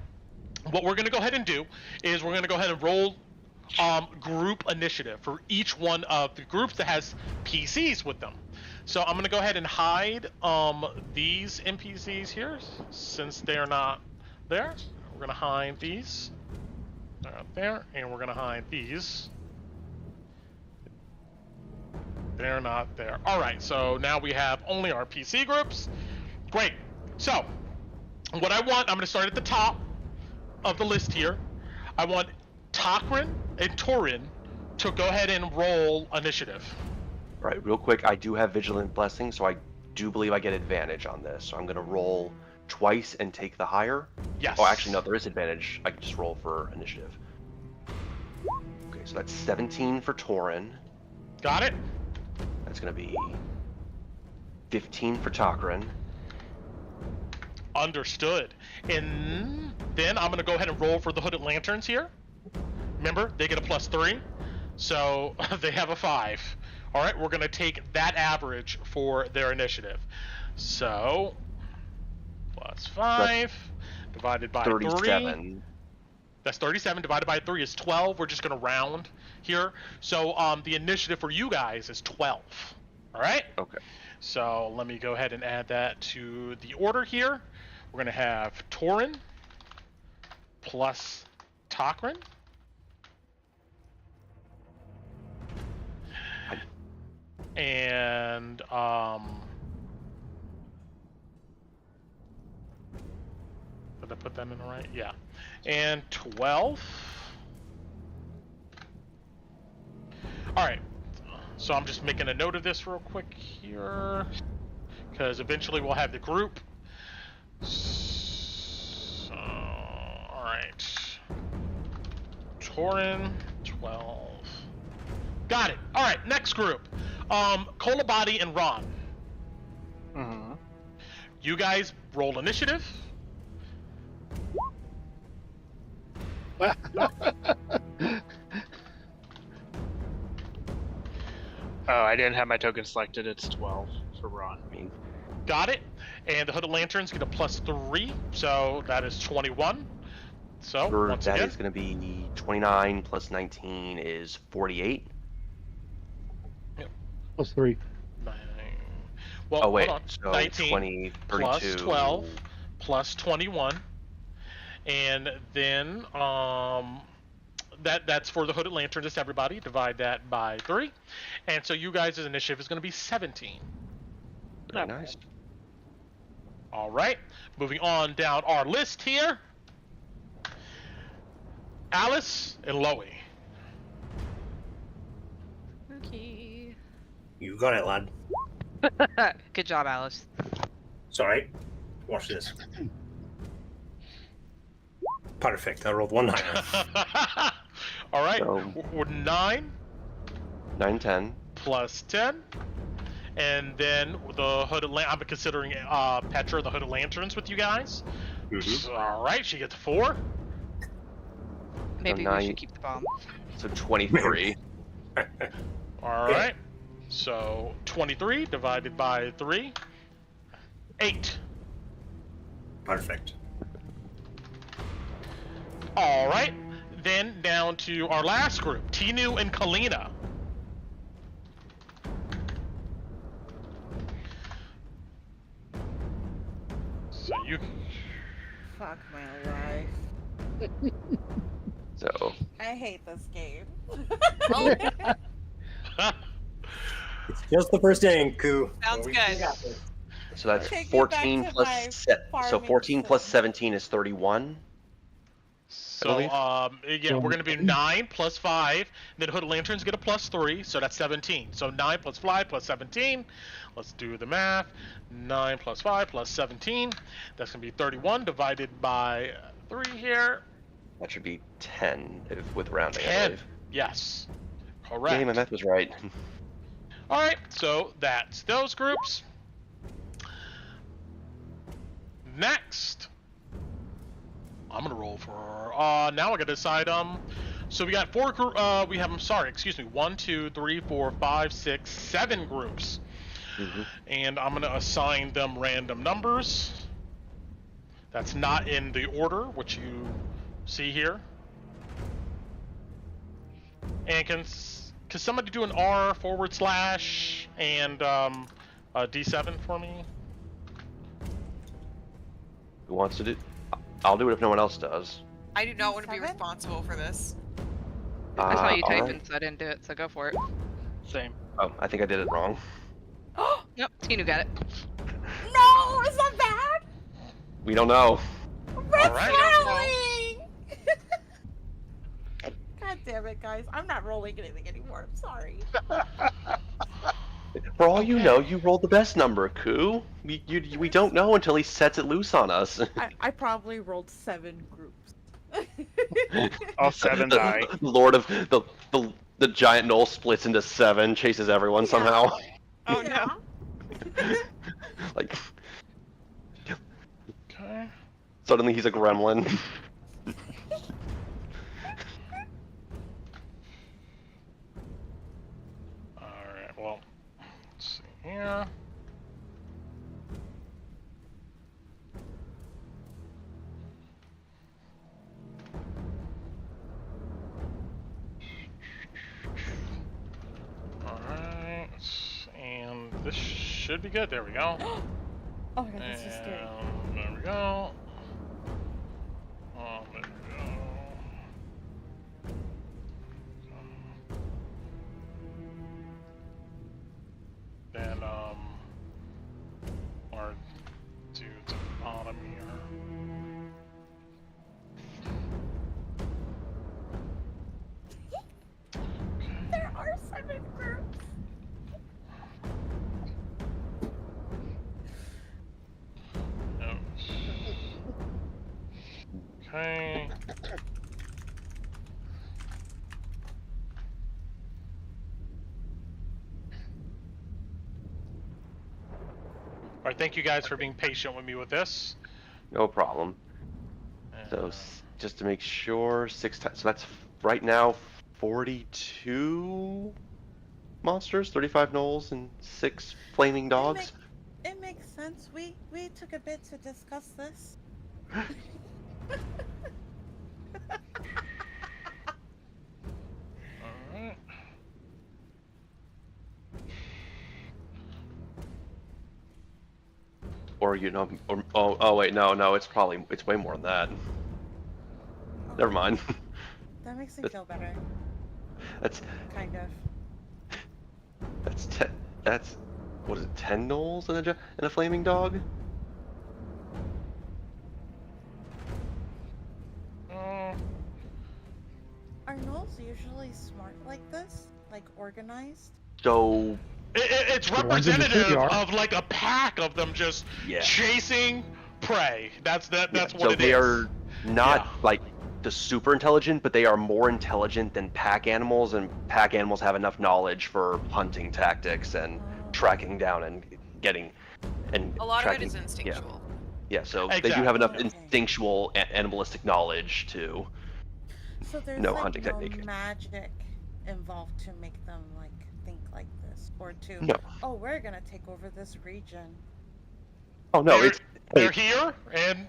what we're going to go ahead and do is we're going to go ahead and roll group initiative for each one of the groups that has PCs with them. So I'm going to go ahead and hide these NPCs here since they're not there. We're going to hide these. They're not there, and we're going to hide these. They're not there. All right, so now we have only our PC groups. Great. So what I want, I'm going to start at the top of the list here. I want Takrin and Torin to go ahead and roll initiative.
All right, real quick, I do have Vigilant Blessing, so I do believe I get advantage on this. So I'm going to roll twice and take the higher.
Yes.
Oh, actually, no, there is advantage. I can just roll for initiative. Okay, so that's 17 for Torin.
Got it?
That's going to be 15 for Takrin.
Understood. And then I'm going to go ahead and roll for the Hooded Lanterns here. Remember, they get a +3, so they have a 5. All right, we're going to take that average for their initiative. So, +5 divided by 3.
37.
That's 37 divided by 3 is 12. We're just going to round here. So the initiative for you guys is 12. All right?
Okay.
So let me go ahead and add that to the order here. We're going to have Torin plus Takrin. And did I put that in the right? Yeah. And 12. All right. So I'm just making a note of this real quick here, because eventually we'll have the group. So, all right. Torin, 12. Got it. All right, next group. Kolabadi and Ron.
Mm-hmm.
You guys roll initiative.
Oh, I didn't have my token selected. It's 12 for Ron.
Got it. And the Hooded Lanterns get a +3, so that is 21. So, once
That
again,
is going to be 29 plus 19 is 48.
+3.
9. Well,
Oh wait,
hold on.
so
19
20, 32.
plus 12 plus 21. And then that's for the Hooded Lantern, just everybody. Divide that by 3. And so you guys' initiative is going to be 17.
Very nice.
All right. Moving on down our list here. Alice and Loey.
Okay.
You got it, lad.
Good job, Alice.
It's alright. Watch this. Perfect. I rolled 1 9.
All right.
So-
We're 9
9, 10.
plus 10. And then the Hooded I'm considering Petra the Hooded Lanterns with you guys.
Mhm.
All right. She gets 4.
Maybe we
9.
should keep the bomb.
So 23.
All right. So 23 divided by 3. 8.
Perfect.
All right. Then down to our last group, Tinu and Kalina. So you.
Fuck my life.
So
I hate this game.
It's just the first inning, Koo.
Sounds
We
good.
got this.
so that's
Take me
14
back to
plus
my
so
farming
14 plus
sim.
17 is 31.
So
believe.
yeah, we're gonna be 9 plus 5. Then Hooded Lanterns get a +3, so that's 17. So 9 plus 5 plus 17. Let's do the math. 9 plus 5 plus 17. That's gonna be 31 divided by 3 here.
That should be 10 with rounding, I
10.
believe.
Yes.
Yay,
Correct.
my math was right.
All right, so that's those groups. Next, I'm gonna roll for. Now I gotta decide. So we got 4 group. We have. I'm sorry. Excuse me. 1, 2, 3, 4, 5, 6, 7 groups, and I'm gonna assign them random numbers. That's not in the order which you see here. And can somebody do an R / and a D7 for me?
Who wants to do? I'll do it if no one else does.
I do not want to be
7?
responsible for this.
I saw you typing,
alright.
so I didn't do it, so go for it.
Same.
Oh, I think I did it wrong.
Yep, Tinu got it.
No, is that bad?
We don't know.
Red
Alright.
swirling! God damn it, guys. I'm not rolling anything anymore. I'm sorry.
For all you know, you rolled the best number, Koo. We don't know until he sets it loose on us.
I probably rolled 7 groups.
All 7 die.
The Lord of the giant Gnoll splits into 7, chases everyone
Yeah.
somehow.
Oh no.
Like
Okay.
suddenly he's a gremlin.
Alright, well, let's see here. Alright, and this should be good. There we go.
Oh my god, that's so scary.
And there we go. There we go. Then, our dude to the bottom here.
There are 7 groups.
Okay. right, thank you guys for being patient with me with this.
No problem. So just to make sure, 6 times. So that's right now 42 monsters, 35 gnolls, and 6 flaming dogs.
It makes sense. We took a bit to discuss this.
Alright.
Or oh wait, no, it's way more than that. Never mind.
That makes me feel better.
That's
Kind of.
that's what is it? 10 gnolls and a flaming dog?
Are gnolls usually smart like this? Like organized?
So
It's
The ones in the city
representative
are.
of like a pack of them just chasing prey. That's what
so
it
they
is.
are not
Yeah.
like the super intelligent, but they are more intelligent than pack animals, and pack animals have enough knowledge for hunting tactics and tracking down and getting and
A lot
tracking,
of it is instinctual.
Yeah, so they do have
Exactly.
enough
Okay.
instinctual animalistic knowledge to
So there's
no
like
hunting
no
technique.
magic involved to make them like think like this, or to
No.
oh, we're gonna take over this region.
Oh no,
They're here and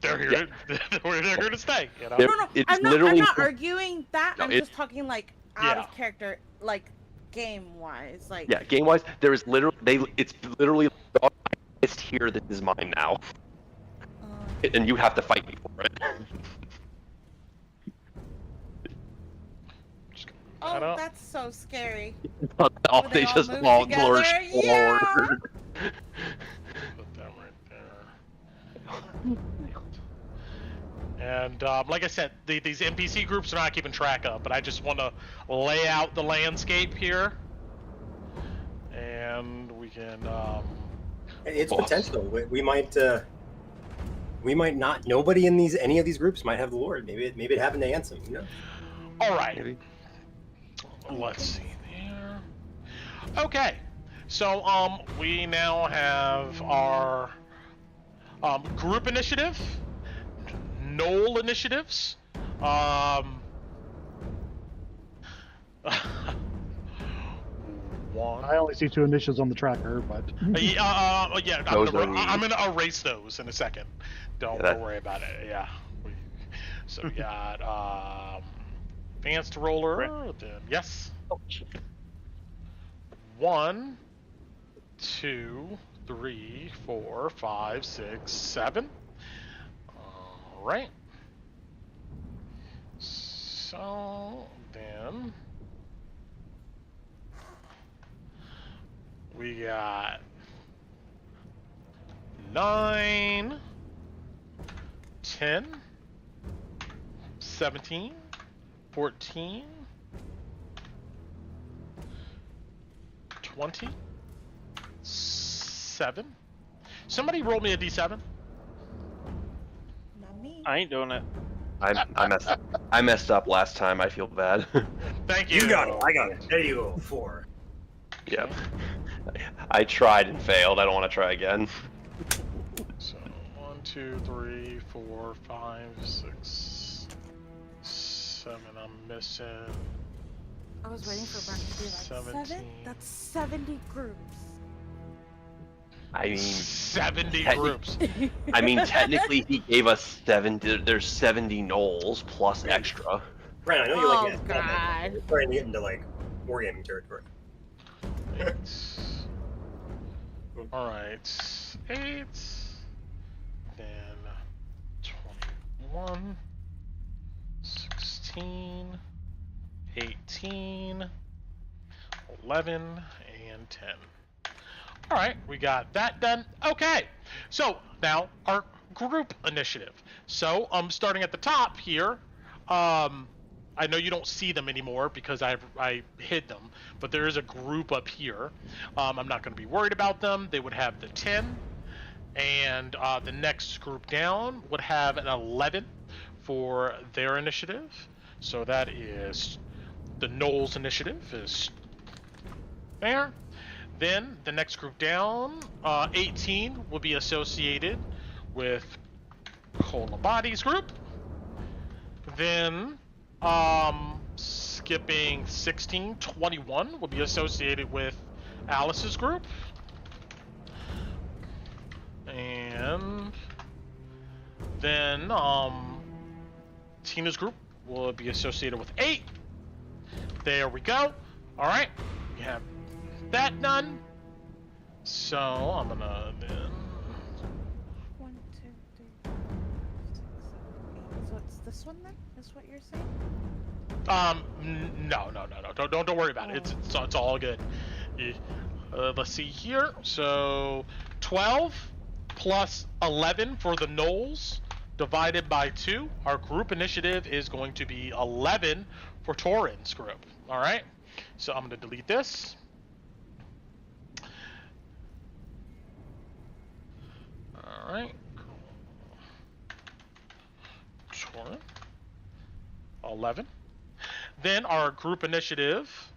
they're here. They're here to stay. You know.
They're-
No,
it's
I'm
literally
not arguing that.
No,
I'm
it-
just talking like out
Yeah.
of character, like game wise. Like
yeah, game wise, there is it's literally it's here. This is mine now, and you have to fight me for it.
oh,
I don't-
that's so scary.
Oh,
Would
they
they all
just
move
all
together?
lurch
Yeah.
forward.
Put that right there. And like I said, these NPC groups are not keeping track of, but I just want to lay out the landscape here, and we can.
It's
Oh.
potential. We might not. Nobody in any of these groups might have the Lord. Maybe it happened to Ansem. You know.
All right.
Maybe.
Let's see there. Okay, so we now have our group initiative, Gnoll initiatives. One.
I only see 2 initials on the tracker, but
Yeah,
Those are
I'm gonna erase those in a second. Don't
Yeah, that-
worry about it. Yeah. So we got advanced roller. Then yes. 1, 2, 3, 4, 5, 6, 7. All right. So then we got 9, 10, 17, 14, 20, 7. Somebody roll me a d7.
Not me.
I ain't doing it.
I messed up last time. I feel bad.
Thank you.
You got it. I got it. There you go. 4.
Yep. I tried and failed. I don't want to try again.
So 1, 2, 3, 4, 5, 6, 7. I'm missing.
I was waiting for Brent to be like 7.
17.
That's 70 groups.
I mean,
70
Technic-
groups.
technically he gave us 70. There's 70 gnolls plus extra.
Brian, I know you
Oh,
like it.
God.
We're trying to get into like wargaming territory.
All right, 8, then 21, 16, 18, 11, and 10. All right, we got that done. Okay, so now our group initiative. So starting at the top here, I know you don't see them anymore because I hid them, but there is a group up here. I'm not going to be worried about them. They would have the 10, and the next group down would have an 11 for their initiative. So that is the Gnolls initiative is there. Then the next group down, 18 will be associated with Cola Body's group. Then skipping 16, 21 will be associated with Alice's group. And then Tina's group will be associated with 8. There we go. All right, we have that done. So I'm gonna then.
1, 2, 3, 4, 5, 6, 7, 8. So it's this one then? Is what you're saying?
No. Don't worry about it. It's all good. Let's see here. So 12 plus 11 for the Gnolls divided by 2. Our group initiative is going to be 11 for Torin's group. All right. So I'm going to delete this. All right. Torin. 11. Then our group initiative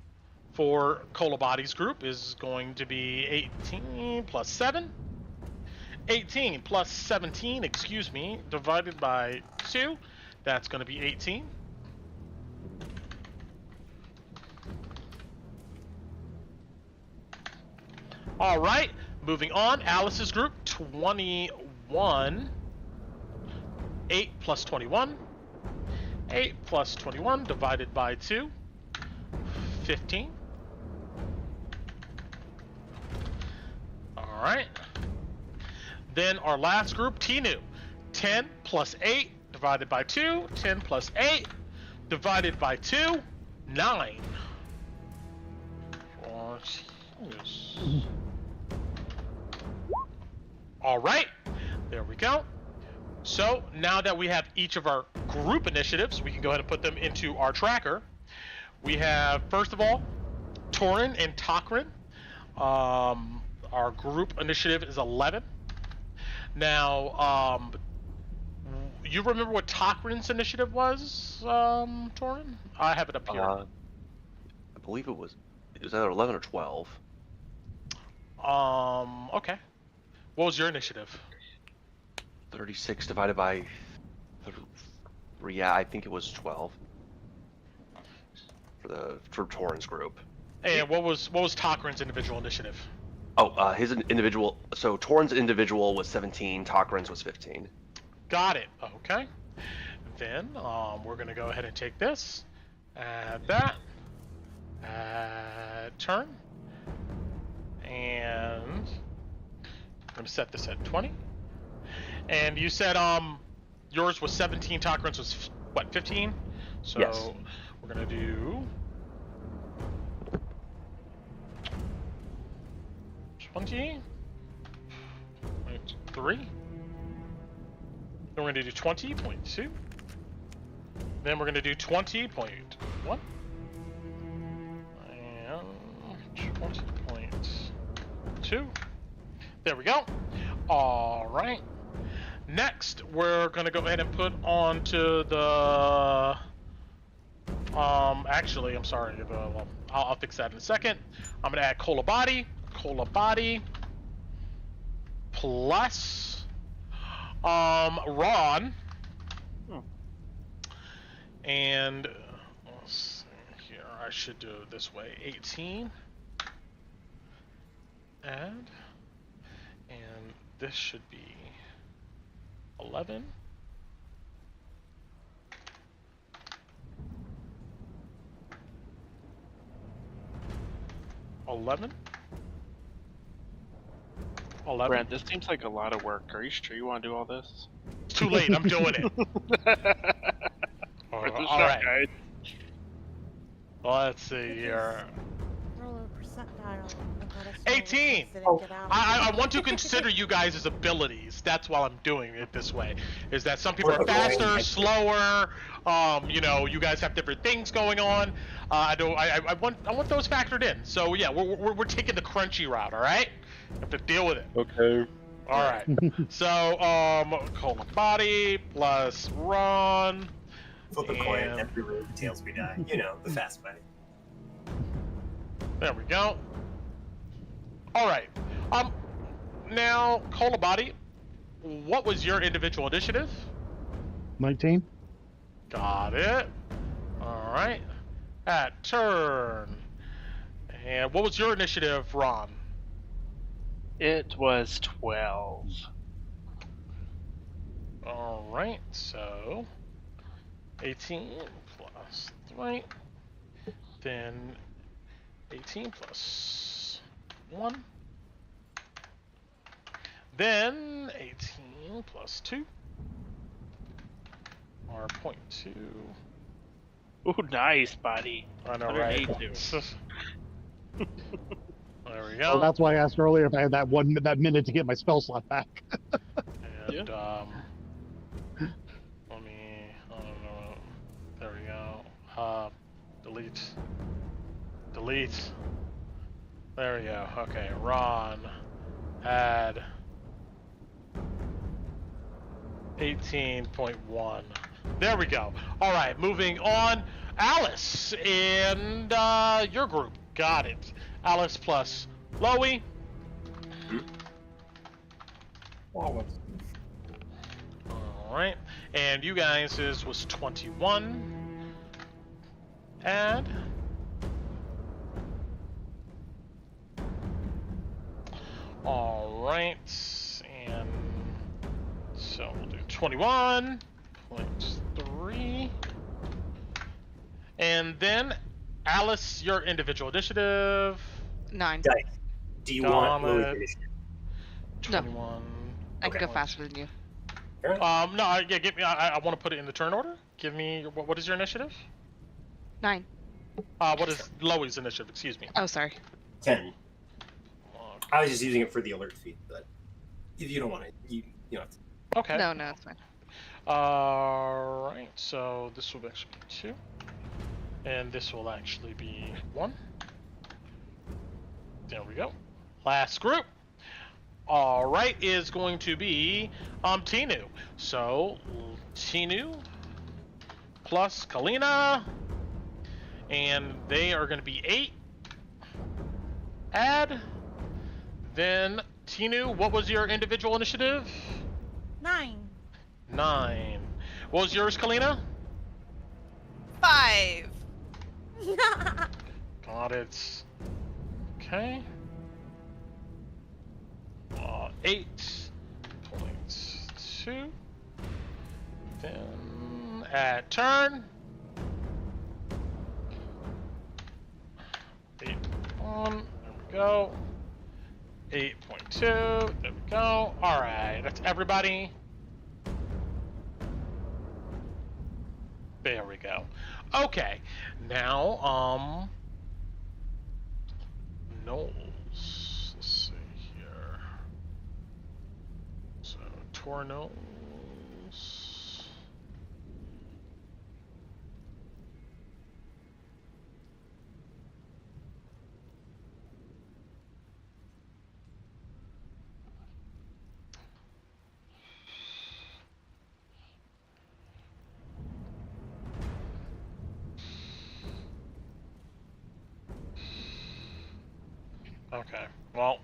for Cola Body's group is going to be 18 plus 7. 18 plus 17, excuse me, divided by 2. That's going to be 18. All right, moving on. Alice's group, 21. 8 plus 21. 8 plus 21 divided by 2. 15. All right. Then our last group, Tinu. 10 plus 8 divided by 2. 10 plus 8 divided by 2. 9. All right. There we go. So now that we have each of our group initiatives, we can go ahead and put them into our tracker. We have, first of all, Torin and Takrin. Our group initiative is 11. Now, you remember what Takrin's initiative was, Torin? I have it up here.
I believe it was either 11 or 12.
Okay. What was your initiative?
36 divided by 3. Yeah, I think it was 12 for Torin's group.
And what was Takrin's individual initiative?
Oh, his individual. So Torin's individual was 17. Takrin's was 15.
Got it. Okay. Then we're gonna go ahead and take this, add that, add turn, and I'm gonna set this at 20. And you said yours was 17. Takrin's was what, 15? So
yes.
We're gonna do 20.3. Then we're going to do 20.2. Then we're going to do 20.1. And 20.2. There we go. All right. Next, we're going to go ahead and put onto the... actually, I'm sorry. I'll fix that in a second. I'm going to add Cola Body plus Ron. And let's see here, I should do it this way. 18. Add. And this should be 11.
Brent, this seems like a lot of work. Are you sure you want to do all this?
It's too late. I'm doing it. All right. Let's see here.
Roll a percentile.
18. I want to consider you guys' abilities. That's why I'm doing it this way. Is that some people are faster, slower. You guys have different things going on. I want those factored in. So yeah, we're taking the crunchy route. All right. Have to deal with it.
Okay.
All right. So Cola Body plus Ron.
Flip a coin. Every road tails we die. You know, the fast way.
There we go. All right. Now, Kolabadi, what was your individual initiative?
19.
Got it. All right. At turn. And what was your initiative, Ron?
It was 12.
All right. So 18 plus 3. Then 18 plus 1. Then 18 plus 2. Or 0.2.
Ooh, nice, buddy.
I know, right?
182.
There we
Well,
go.
that's why I asked earlier if I had that minute to get my spell slot back.
And,
Yeah.
let me, I don't know. There we go. Delete. Delete. There we go. Okay, Ron. Add 18.1. There we go. All right, moving on. Alice and your group. Got it. Alice plus Loey.
Well,
All right, and you guys was 21. Add. All right, and so we'll do 21.3. And then, Alice, your individual initiative.
9.
Dice. Do you want
Got
Louis'
it.
initiative?
21.
I can go
Okay.
faster than you.
Fair enough.
No, yeah, give me. I want to put it in the turn order. Give me. What is your initiative?
9.
What is Loey's initiative? Excuse me.
Oh, sorry.
10. I was just using it for the alert feed, but if you don't want it, you don't have to.
Okay.
No, it's fine.
Alright, so this will actually be 2. And this will actually be 1. There we go. Last group. Alright, is going to be Tinu. So Tinu plus Kalina. And they are going to be 8. Add. Then Tinu, what was your individual initiative?
9.
9. What was yours, Kalina?
5.
Got it. Okay. 8.2. Then at turn. 8.1. There we go. 8.2. There we go. All right. That's everybody. There we go. Okay. Now, Gnolls. Let's see here. So, Tornos. Okay, well.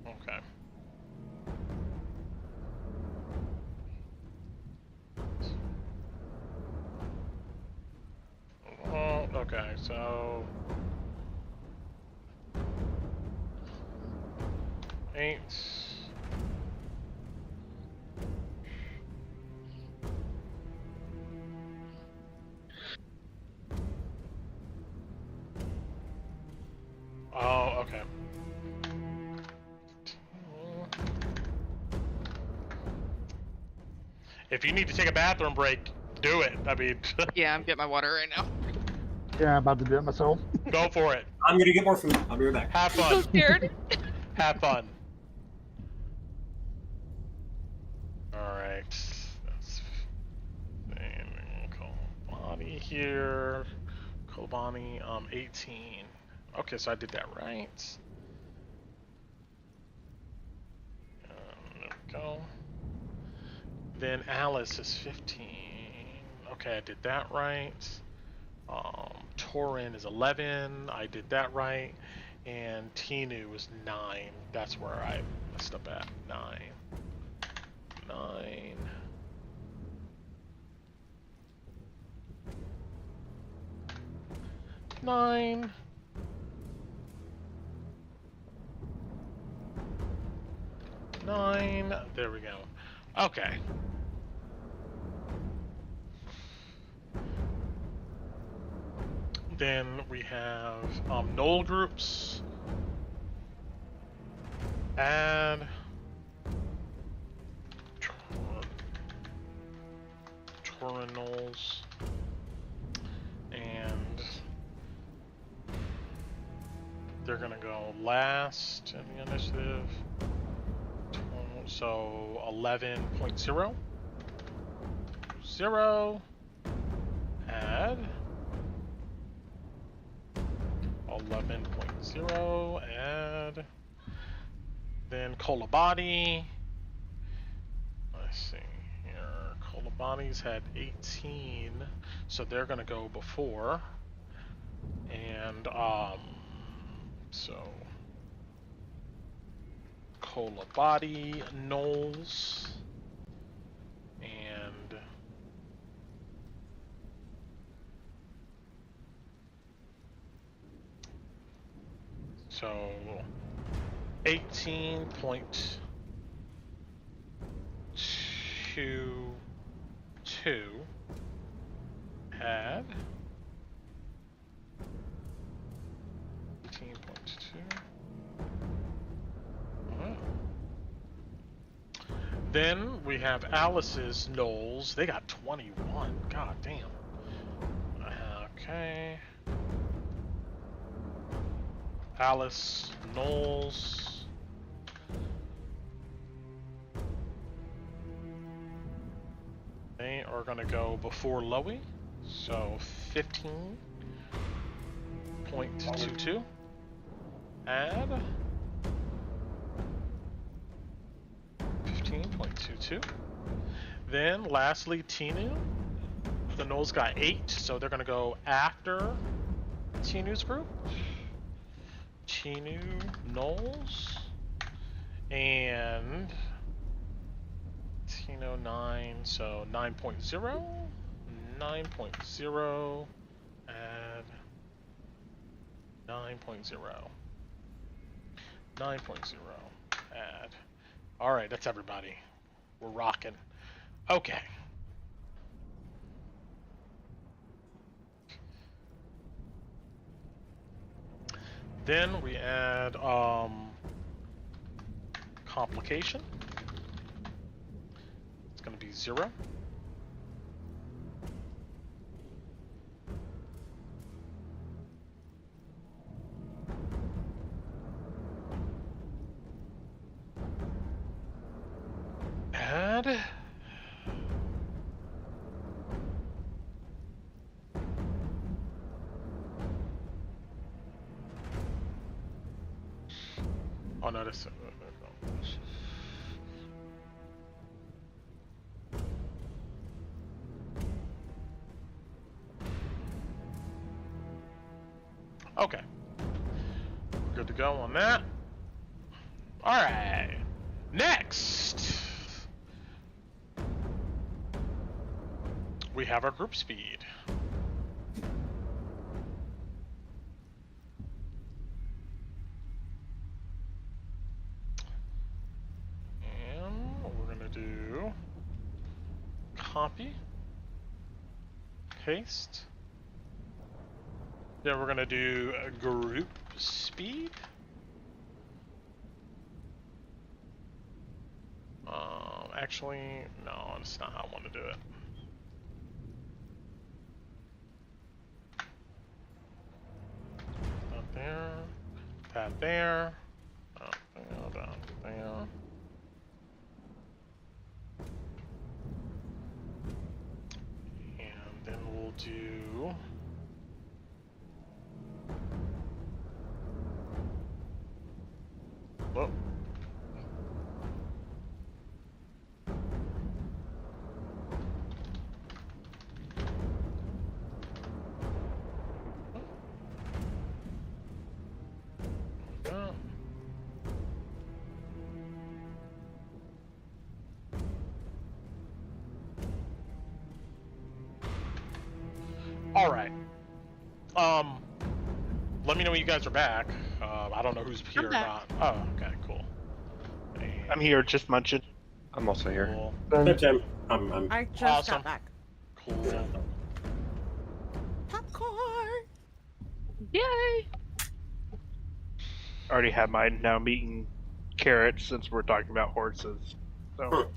Okay. Okay, so. 8. Oh, okay. If you need to take a bathroom break, do it. I mean,
Yeah, I'm getting my water right now.
Yeah, I'm about to do it myself.
go for it.
I'm gonna get more food. I'll be right back.
Have
I'm so
fun.
scared.
Have fun. Alright. That's Kolbani here. Kolbani, 18. Okay, so I did that right. There we go. Then Alice is 15. Okay, I did that right. Torin is 11. I did that right. And Tinu is 9. That's where I messed up at. 9. 9. Nine. There we go. Okay. Then we have Gnoll groups. Add Gnolls. And they're gonna go last in the initiative. So 11.0. 0. Add 11.0. Add. Then Kolabadi. Let's see here. Kolabadi's had 18, so they're gonna go before. And so Kolabadi, Gnolls, and so 18.22 add 18.22. Then we have Alice's Gnolls. They got 21. God damn. Okay. Alice Gnolls. They are gonna go before Loey. So 15.22. Add 15.22. Then lastly, Tinu. The Gnolls got 8, so they're gonna go after Tinu's group. Tinu, Gnolls, and Tino 9, so 9.0. 9.0. Add 9.0. 9.0. Add. Alright, that's everybody. We're rocking. Okay. Then we add complication. It's going to be 0. Add oh no, this okay. Good to go on that. Alright. Next we have our group speed. And we're gonna do copy, paste. Then we're gonna do a group speed. Actually, no, that's not how I want to do it. Not there. That there. Up there, down there. And then we'll do whoa. All right. Let me know when you guys are back. I don't know who's here or
back.
not. Oh, okay, cool. And
I'm here, just munching.
I'm also here.
cool.
Hey, Tim. I'm
I just
Awesome.
got back.
Cool.
Popcorn!
Yay!
Already had mine. Now I'm eating carrots since we're talking about horses. So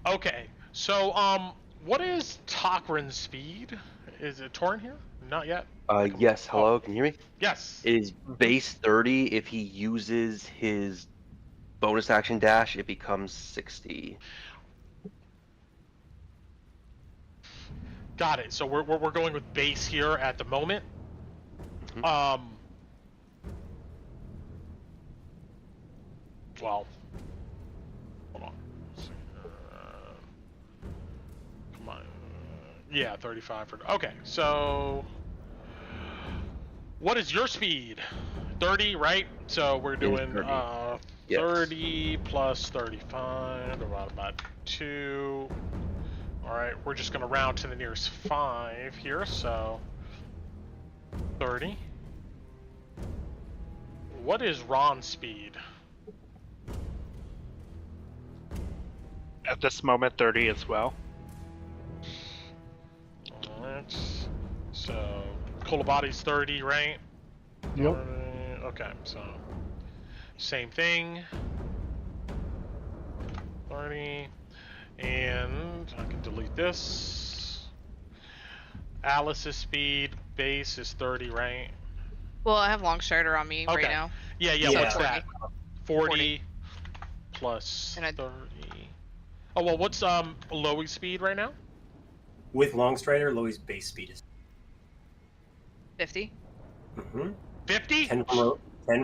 Okay, so what is Tokrin's speed? Is it Torin here? Not yet.
Yes. Hello. Can you hear me?
Yes.
It is base 30. If he uses his bonus action dash, it becomes 60.
Got it. So we're going with base here at the moment.
Mhm.
Well, hold on. Come on. Yeah, 35 for. Okay, so what is your speed? 30, right? So we're doing
30. Yes.
30 plus 35 divided by 2. All right, we're just gonna round to the nearest 5 here. So 30. What is Ron's speed?
at this moment, 30 as well.
Alright. So, Kolabody's 30, right?
Yep.
Okay, so same thing. 30. And I can delete this. Alice's speed base is 30, right?
Well, I have long strider on me
Okay.
right now.
Yeah,
Yeah.
what's
So
that? 40 plus
And I-
30. Oh, well, what's Loey's speed right now?
with Long Strider. Loey's base speed is
50.
50?
10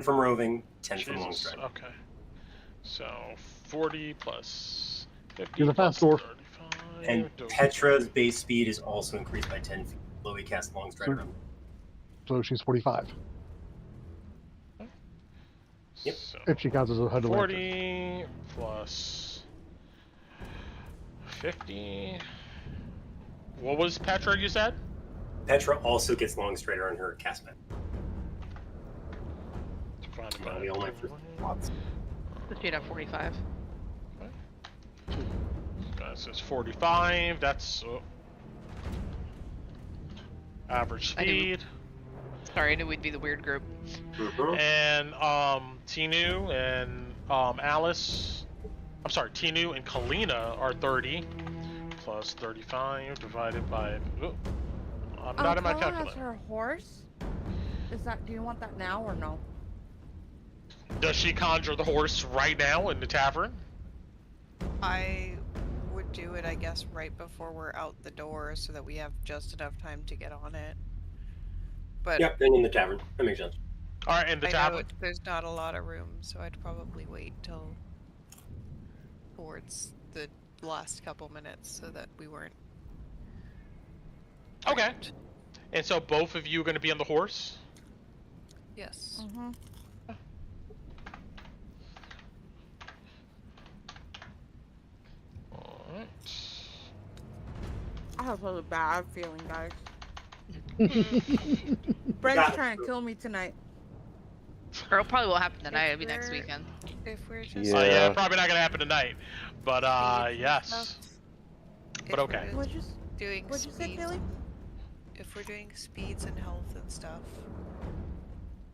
from roving, 10 from Long
Jesus,
Strider.
okay. So 40 plus 50
You're the
plus
fast dwarf.
35.
And Petra's base speed is also increased by 10 feet. Loey casts Long Strider on.
So she's 45.
Yep.
So
If she counts as a HUD lantern.
40 plus 50. What was Petra you said?
Petra also gets Long Strider on her cast map.
Divided
Well,
by
we all went for lots.
The speed at 45.
That says 45. That's average
I knew-
speed.
Sorry, I knew we'd be the weird group.
And Tinu and Alice, I'm sorry, Tinu and Kalina are 30 plus 35 divided by. I'm not in my
Kala has
calculator.
her horse. Is that? Do you want that now or no?
Does she conjure the horse right now in the tavern?
I would do it, I guess, right before we're out the door so that we have just enough time to get on it. But
Yep, then in the tavern. That makes sense.
All right, in the
I know
tavern.
there's not a lot of room, so I'd probably wait till towards the last couple minutes so that we weren't.
Okay.
cramped.
And so both of you are going to be on the horse.
Yes.
Mm-hmm.
All right.
I have a bad feeling, guys. Brent's
Got it.
trying to kill me tonight.
Or it probably won't happen tonight.
If
It'll be next
we're-
weekend.
If we're just
Yeah.
Yeah, probably not going to happen tonight. But yes. But
If we're
okay.
just
What'd you,
doing
what'd you say,
speeds,
Kaylee?
if we're doing speeds and health and stuff,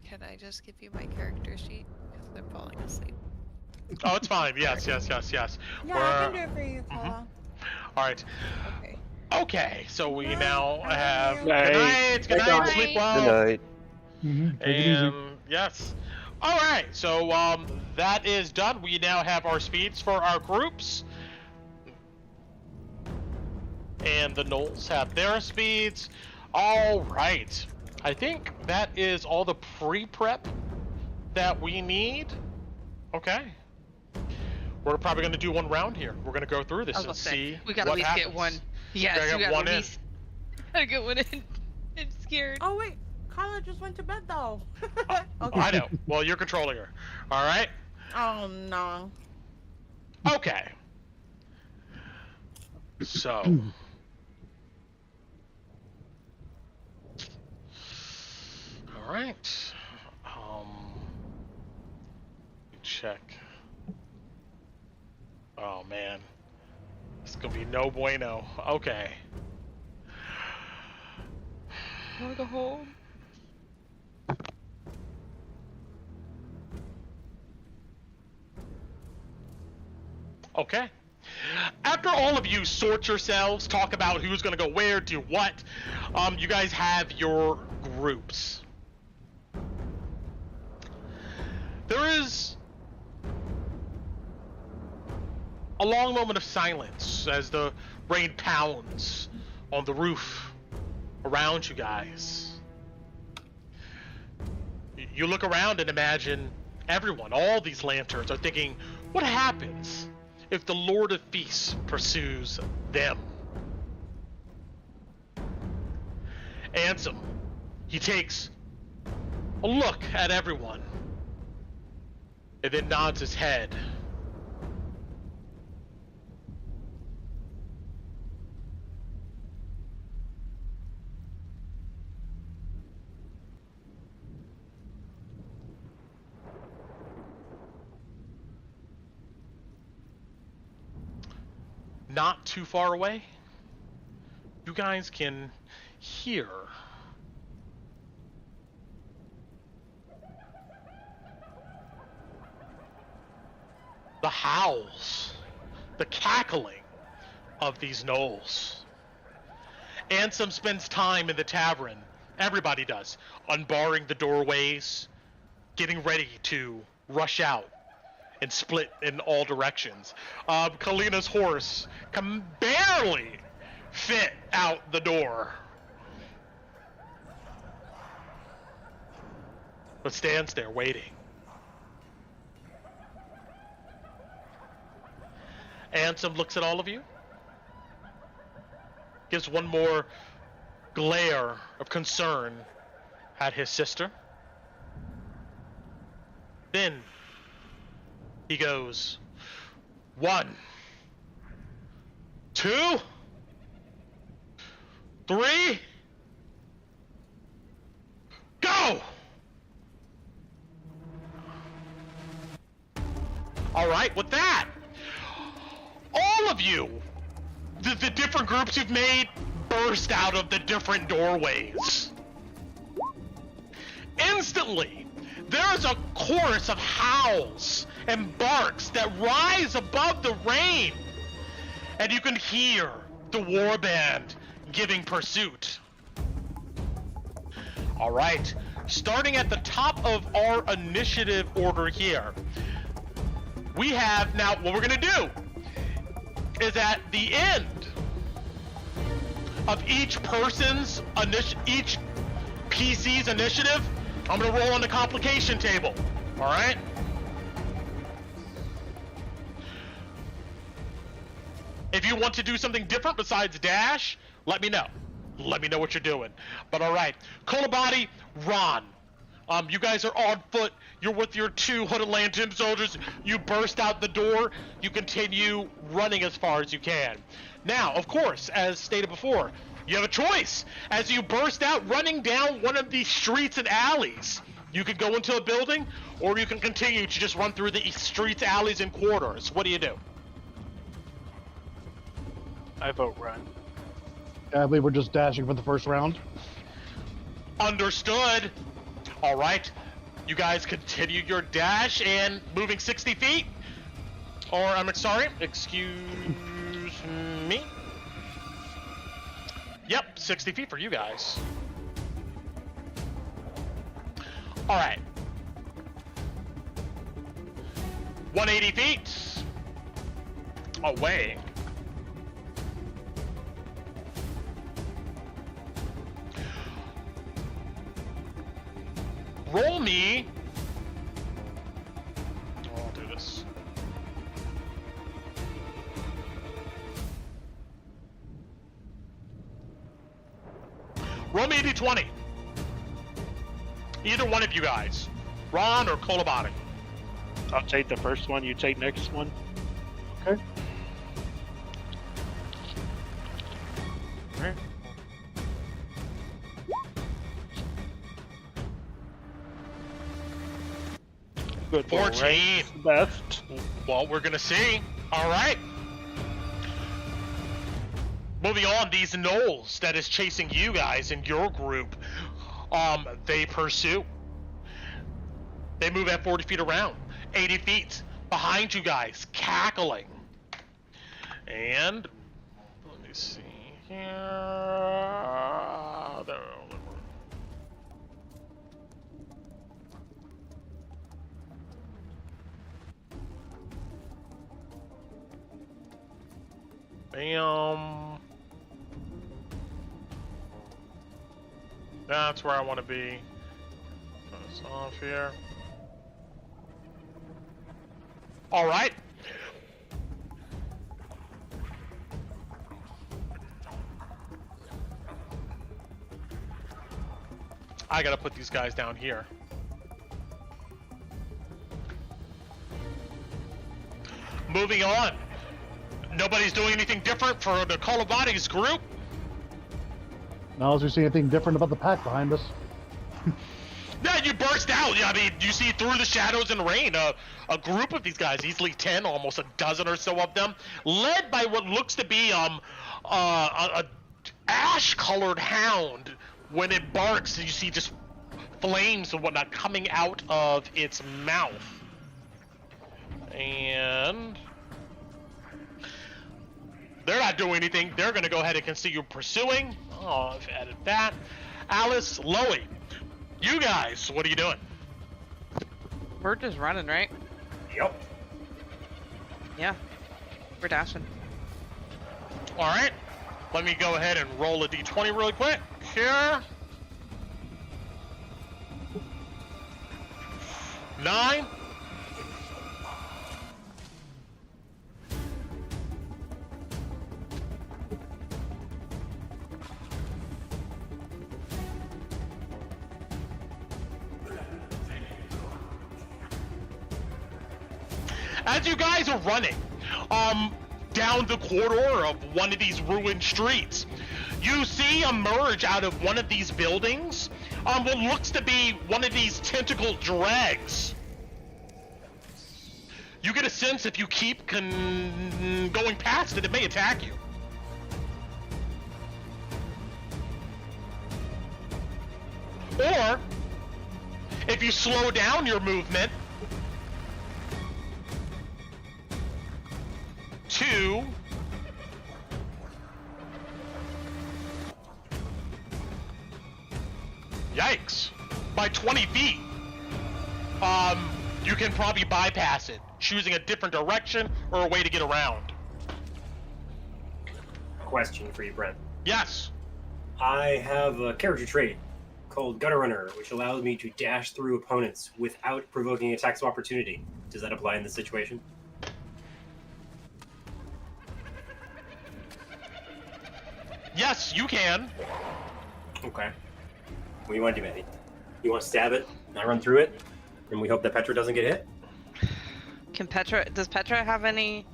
can I just give you my character sheet? Because I'm falling asleep.
Oh, it's fine. Yes.
Yeah, I can do it for you, Kala.
All right.
Okay.
Okay, so we
Night.
now
I love
have
you.
good
Night.
night, good
Night,
night,
night.
sleep
Good
well,
night.
Mhm. Take it easy.
and yes. All right, so that is done. We now have our speeds for our groups, and the Gnolls have their speeds. All right, I think that is all the pre-prep that we need. Okay. We're probably going to do one round here. We're going to go through this
I was
and
gonna say,
see
we gotta
what
at least
happens.
get one. Yes,
Gotta
we
get
gotta
one
at
in.
least gotta get one in. I'm scared.
Oh wait, Kala just went to bed though. Okay.
I know. Well, you're controlling her. All right.
Oh no.
Okay. So, All right. Check. Oh man, it's gonna be no bueno. Okay.
Or the hole.
Okay. After all of you sort yourselves, talk about who's gonna go where, do what, you guys have your groups. There is a long moment of silence as the rain pounds on the roof around you guys. You look around and imagine everyone, all these lanterns, are thinking, what happens if the Lord of Feasts pursues them? Ansem, he takes a look at everyone and then nods his head. Not too far away, you guys can hear the howls, the cackling of these gnolls. Ansem spends time in the tavern, everybody does, unbarring the doorways, getting ready to rush out and split in all directions. Kalina's horse can barely fit out the door, but stands there waiting. Ansem looks at all of you, gives one more glare of concern at his sister. Then he goes, 1, 2, 3, go! All right, with that, all of you, the different groups you've made, burst out of the different doorways. Instantly, there's a chorus of howls and barks that rise above the rain, and you can hear the warband giving pursuit. All right, starting at the top of our initiative order here, we have now, what we're gonna do is at the end of each person's each PC's initiative, I'm gonna roll on the complication table. All right. If you want to do something different besides dash, let me know. Let me know what you're doing. But all right, Kolabadi, Ron, you guys are on foot. You're with your 2 hooded lantern soldiers. You burst out the door. You continue running as far as you can. Now, of course, as stated before, you have a choice. As you burst out running down one of these streets and alleys, you can go into a building, or you can continue to just run through the streets, alleys, and corridors. What do you do?
I vote run.
I believe we're just dashing for the first round.
Understood. All right. You guys continue your dash and moving 60 feet. Or, I'm sorry, excuse me. Yep, 60 feet for you guys. All right. 180 feet away. Roll me. I'll do this. Roll me a d20. Either one of you guys, Ron or Kolabani.
I'll take the first one. You take next one.
Okay.
All right.
Good roll,
14.
right? Best.
Well, we're gonna see. All right. Moving on, these gnolls that is chasing you guys in your group, they pursue. They move at 40 feet around, 80 feet behind you guys, cackling. And let me see here. Bam. That's where I want to be. Turn this off here. All right. I gotta put these guys down here. Moving on. Nobody's doing anything different for the Kolobadi's group.
Now, as we see anything different about the pack behind us?
Yeah, you burst out. Yeah, I mean, you see through the shadows and rain a group of these guys, easily 10, almost a dozen or so of them, led by what looks to be a ash-colored hound. When it barks, you see just flames and whatnot coming out of its mouth. And they're not doing anything. They're going to go ahead and continue pursuing. Oh, I've added that. Alice, Loey, you guys, what are you doing?
We're just running, right?
Yep.
Yeah. We're dashing.
All right. Let me go ahead and roll a d20 really quick. Here. 9. As you guys are running, down the corridor of one of these ruined streets, you see emerge out of one of these buildings, what looks to be one of these tentacle dregs. You get a sense if you keep going past it, it may attack you. Or, if you slow down your movement, to yikes, by 20 feet, you can probably bypass it, choosing a different direction or a way to get around.
Question for you, Brent.
Yes.
I have a character trait called Gutter Runner, which allows me to dash through opponents without provoking attacks of opportunity. Does that apply in this situation?
Yes, you can.
Okay. What do you want to do, Matty? You want to stab it, and I run through it, and we hope that Petra doesn't get hit?
Does Petra have any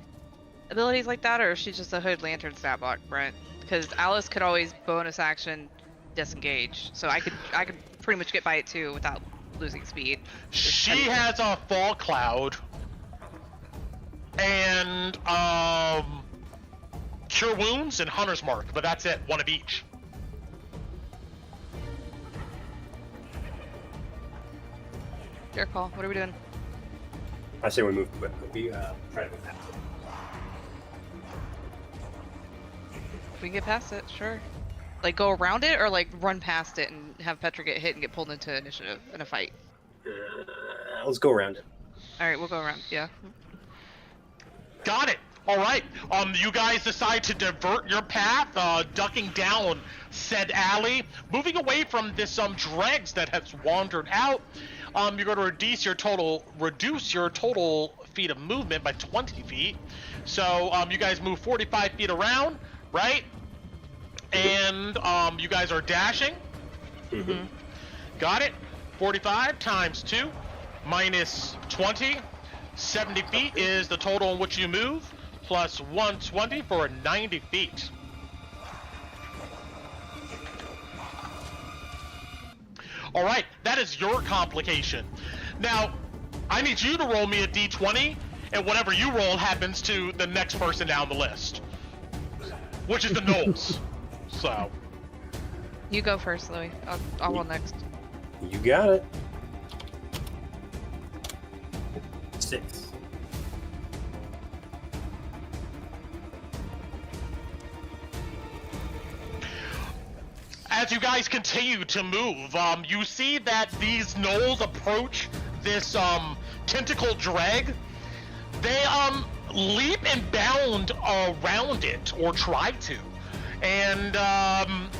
abilities like that, or is she just a Hood Lantern stat block, Brent? Because Alice could always bonus action disengage, so I could pretty much get by it too without losing speed.
She has a Fall Cloud and Cure Wounds and Hunter's Mark, but that's it, one of each.
Your call. What are we doing?
I say we move. We try to move past it.
If we can get past it, sure. Like go around it, or like run past it and have Petra get hit and get pulled into initiative in a fight.
Let's go around it.
All right, we'll go around. Yeah.
Got it. All right. You guys decide to divert your path, ducking down said alley, moving away from this dregs that has wandered out. You're going to reduce your total feet of movement by 20 feet. So you guys move 45 feet around, right? And you guys are dashing.
Mm-hmm.
Got it. 45 times 2 minus 20. 70 feet is the total in which you move, plus 120 for 90 feet. All right, that is your complication. Now, I need you to roll me a d20, and whatever you roll happens to the next person down the list, which is the Gnolls. So.
You go first, Louis. I'll roll next.
You got it. 6.
As you guys continue to move, you see that these Gnolls approach this tentacle drag. They leap and bound around it, or try to, and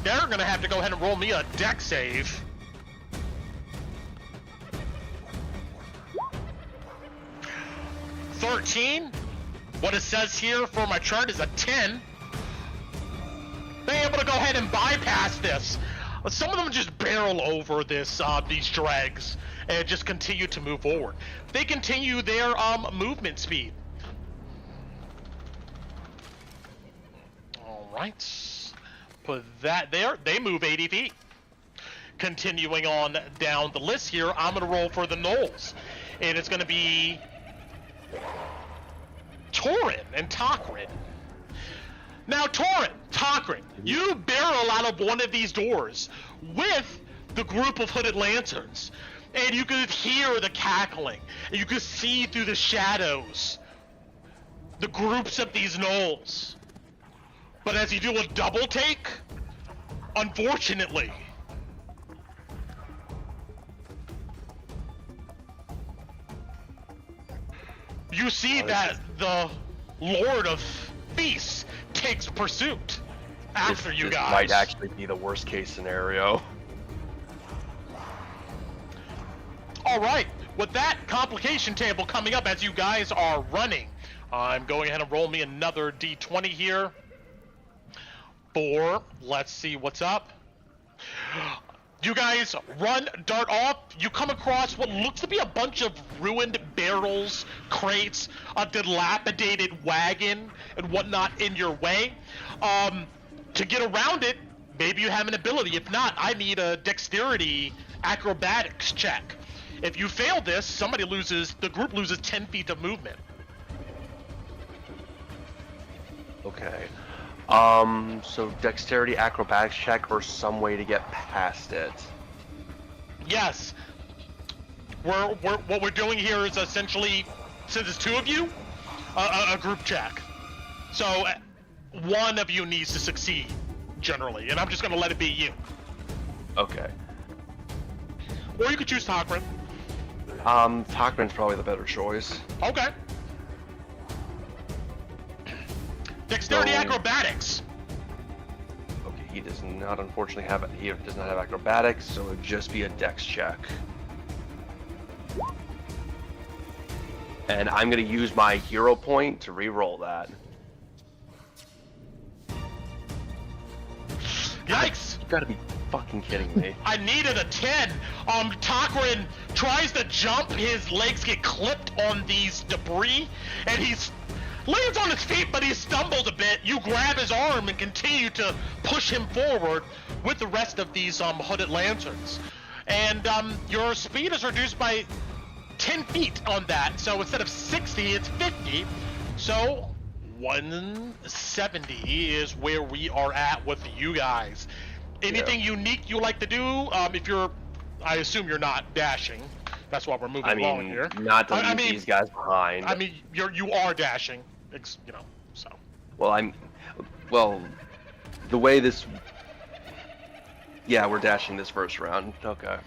they're gonna have to go ahead and roll me a dex save. (13). What it says here for my chart is a 10. They're able to go ahead and bypass this. Some of them just barrel over this these dregs and just continue to move forward. They continue their movement speed. All right, put that there. They move 80 feet. Continuing on down the list here, I'm gonna roll for the Gnolls, and it's gonna be Torin and Tokrin. Now, Torin, Tokrin, you barrel out of one of these doors with the group of hooded lanterns, and you could hear the cackling, and you could see through the shadows the groups of these Gnolls. But as you do a double take, unfortunately, you see that the Lord of Feasts takes pursuit after you guys.
This might actually be the worst case scenario.
All right, with that complication table coming up as you guys are running, I'm going ahead and roll me another d20 here. 4. Let's see what's up. You guys run, dart off. You come across what looks to be a bunch of ruined barrels, crates, a dilapidated wagon, and whatnot in your way. To get around it, maybe you have an ability. If not, I need a dexterity acrobatics check. If you fail this, the group loses 10 feet of movement.
Okay. So dexterity acrobatics check or some way to get past it.
Yes. What we're doing here is essentially, since it's 2 of you, a group check. So one of you needs to succeed, generally, and I'm just gonna let it be you.
Okay.
Or you could choose Tokrin.
Tokrin's probably the better choice.
Okay. Dexterity
So-
acrobatics.
Okay, he does not unfortunately have it. He does not have acrobatics, so it would just be a dex check. And I'm gonna use my hero point to re-roll that.
Yikes!
You gotta be fucking kidding me.
I needed a 10. Tokrin tries to jump, his legs get clipped on these debris, and he's lands on his feet, but he stumbled a bit. You grab his arm and continue to push him forward with the rest of these hooded lanterns. And your speed is reduced by 10 feet on that, so instead of 60, it's 50. So 170 is where we are at with you guys. Anything unique you like to do? I assume you're not dashing. That's why we're moving along here.
Not to leave these guys behind.
I mean, you are dashing, so.
Well, the way this... Yeah, we're dashing this first round. Okay.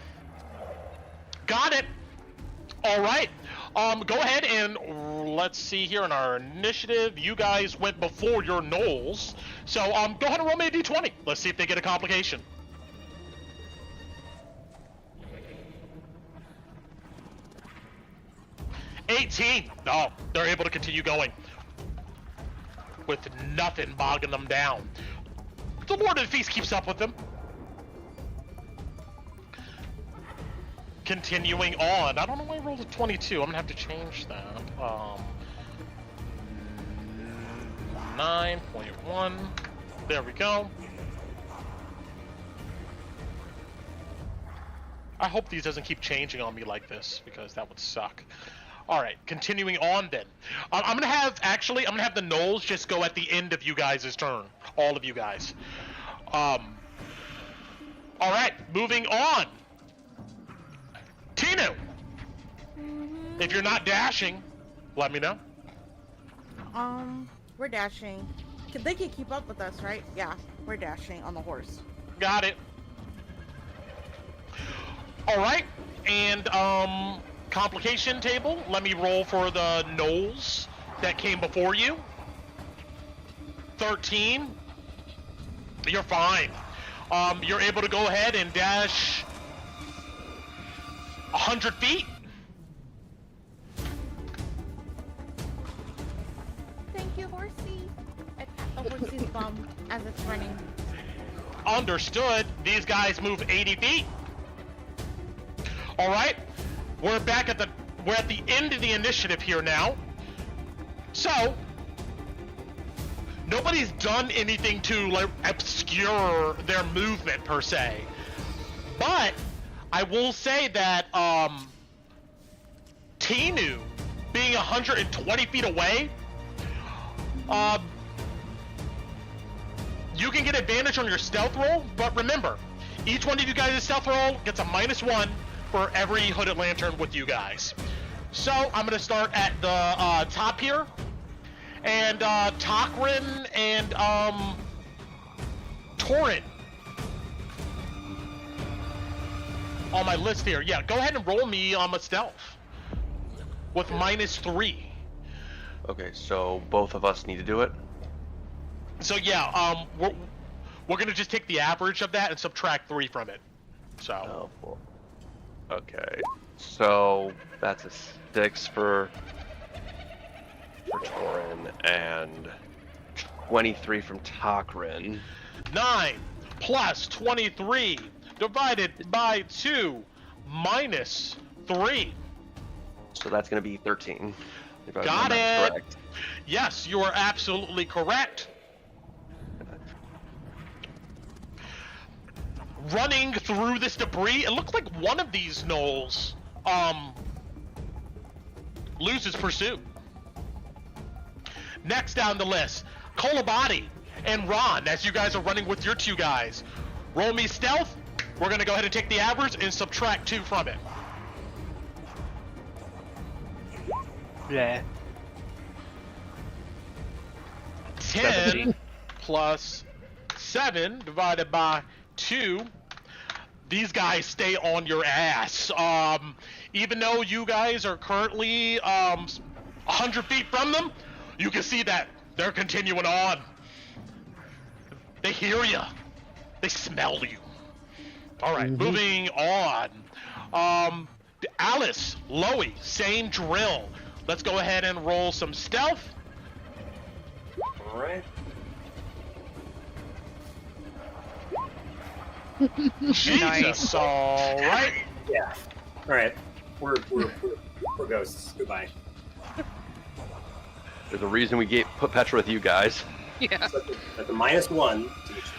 Got it. All right. Go ahead and let's see here in our initiative. You guys went before your Gnolls, so go ahead and roll me a d20. Let's see if they get a complication. $18. Oh, they're able to continue going with nothing bogging them down. The Lord of the Feast keeps up with them. Continuing on. I don't know why I rolled a 22. I'm gonna have to change that. 9.1. There we go. I hope these doesn't keep changing on me like this, because that would suck. All right, continuing on then. I'm gonna have the Gnolls just go at the end of you guys' turn, all of you guys. All right, moving on. Tinu, if you're not dashing, let me know.
We're dashing. They can keep up with us, right? Yeah, we're dashing on the horse.
Got it. All right, and complication table. Let me roll for the Gnolls that came before you. 13. You're fine. You're able to go ahead and dash 100 feet.
Thank you, horsey. I pat the horsey's bum as it's running.
Understood. These guys move 80 feet. All right. We're at the end of the initiative here now. So, nobody's done anything to like obscure their movement per se. But I will say that Tinu being 120 feet away, you can get advantage on your stealth roll, but remember, each one of you guys' stealth roll gets a -1 for every hooded lantern with you guys. So I'm gonna start at the top here, and Tokrin and Torrent on my list here. Yeah, go ahead and roll me on a stealth with -3.
Okay, so both of us need to do it.
So yeah, we're gonna just take the average of that and subtract 3 from it. So.
Oh, well. Okay, so that's a 6 for Torin and 23 from Tokrin.
9 plus 23 divided by 2 minus 3.
So that's going to be 13. If I
Got
remember
it.
correct.
Yes, you are absolutely correct. Running through this debris, it looks like one of these Gnolls loses pursuit. Next down the list, Kolabadi and Ron, as you guys are running with your 2 guys. Roll me stealth. We're gonna go ahead and take the average and subtract 2 from it.
Yeah.
10
17.
plus 7 divided by 2. These guys stay on your ass. Even though you guys are currently 100 feet from them, you can see that they're continuing on. They hear you. They smell you. All right, moving on. Alice, Loey, same drill. Let's go ahead and roll some stealth.
All right.
Jesus,
Nice.
all right.
Yeah. All right. We're ghosts. Goodbye.
There's a reason we put Petra with you guys.
Yeah.
So at the -1 to each.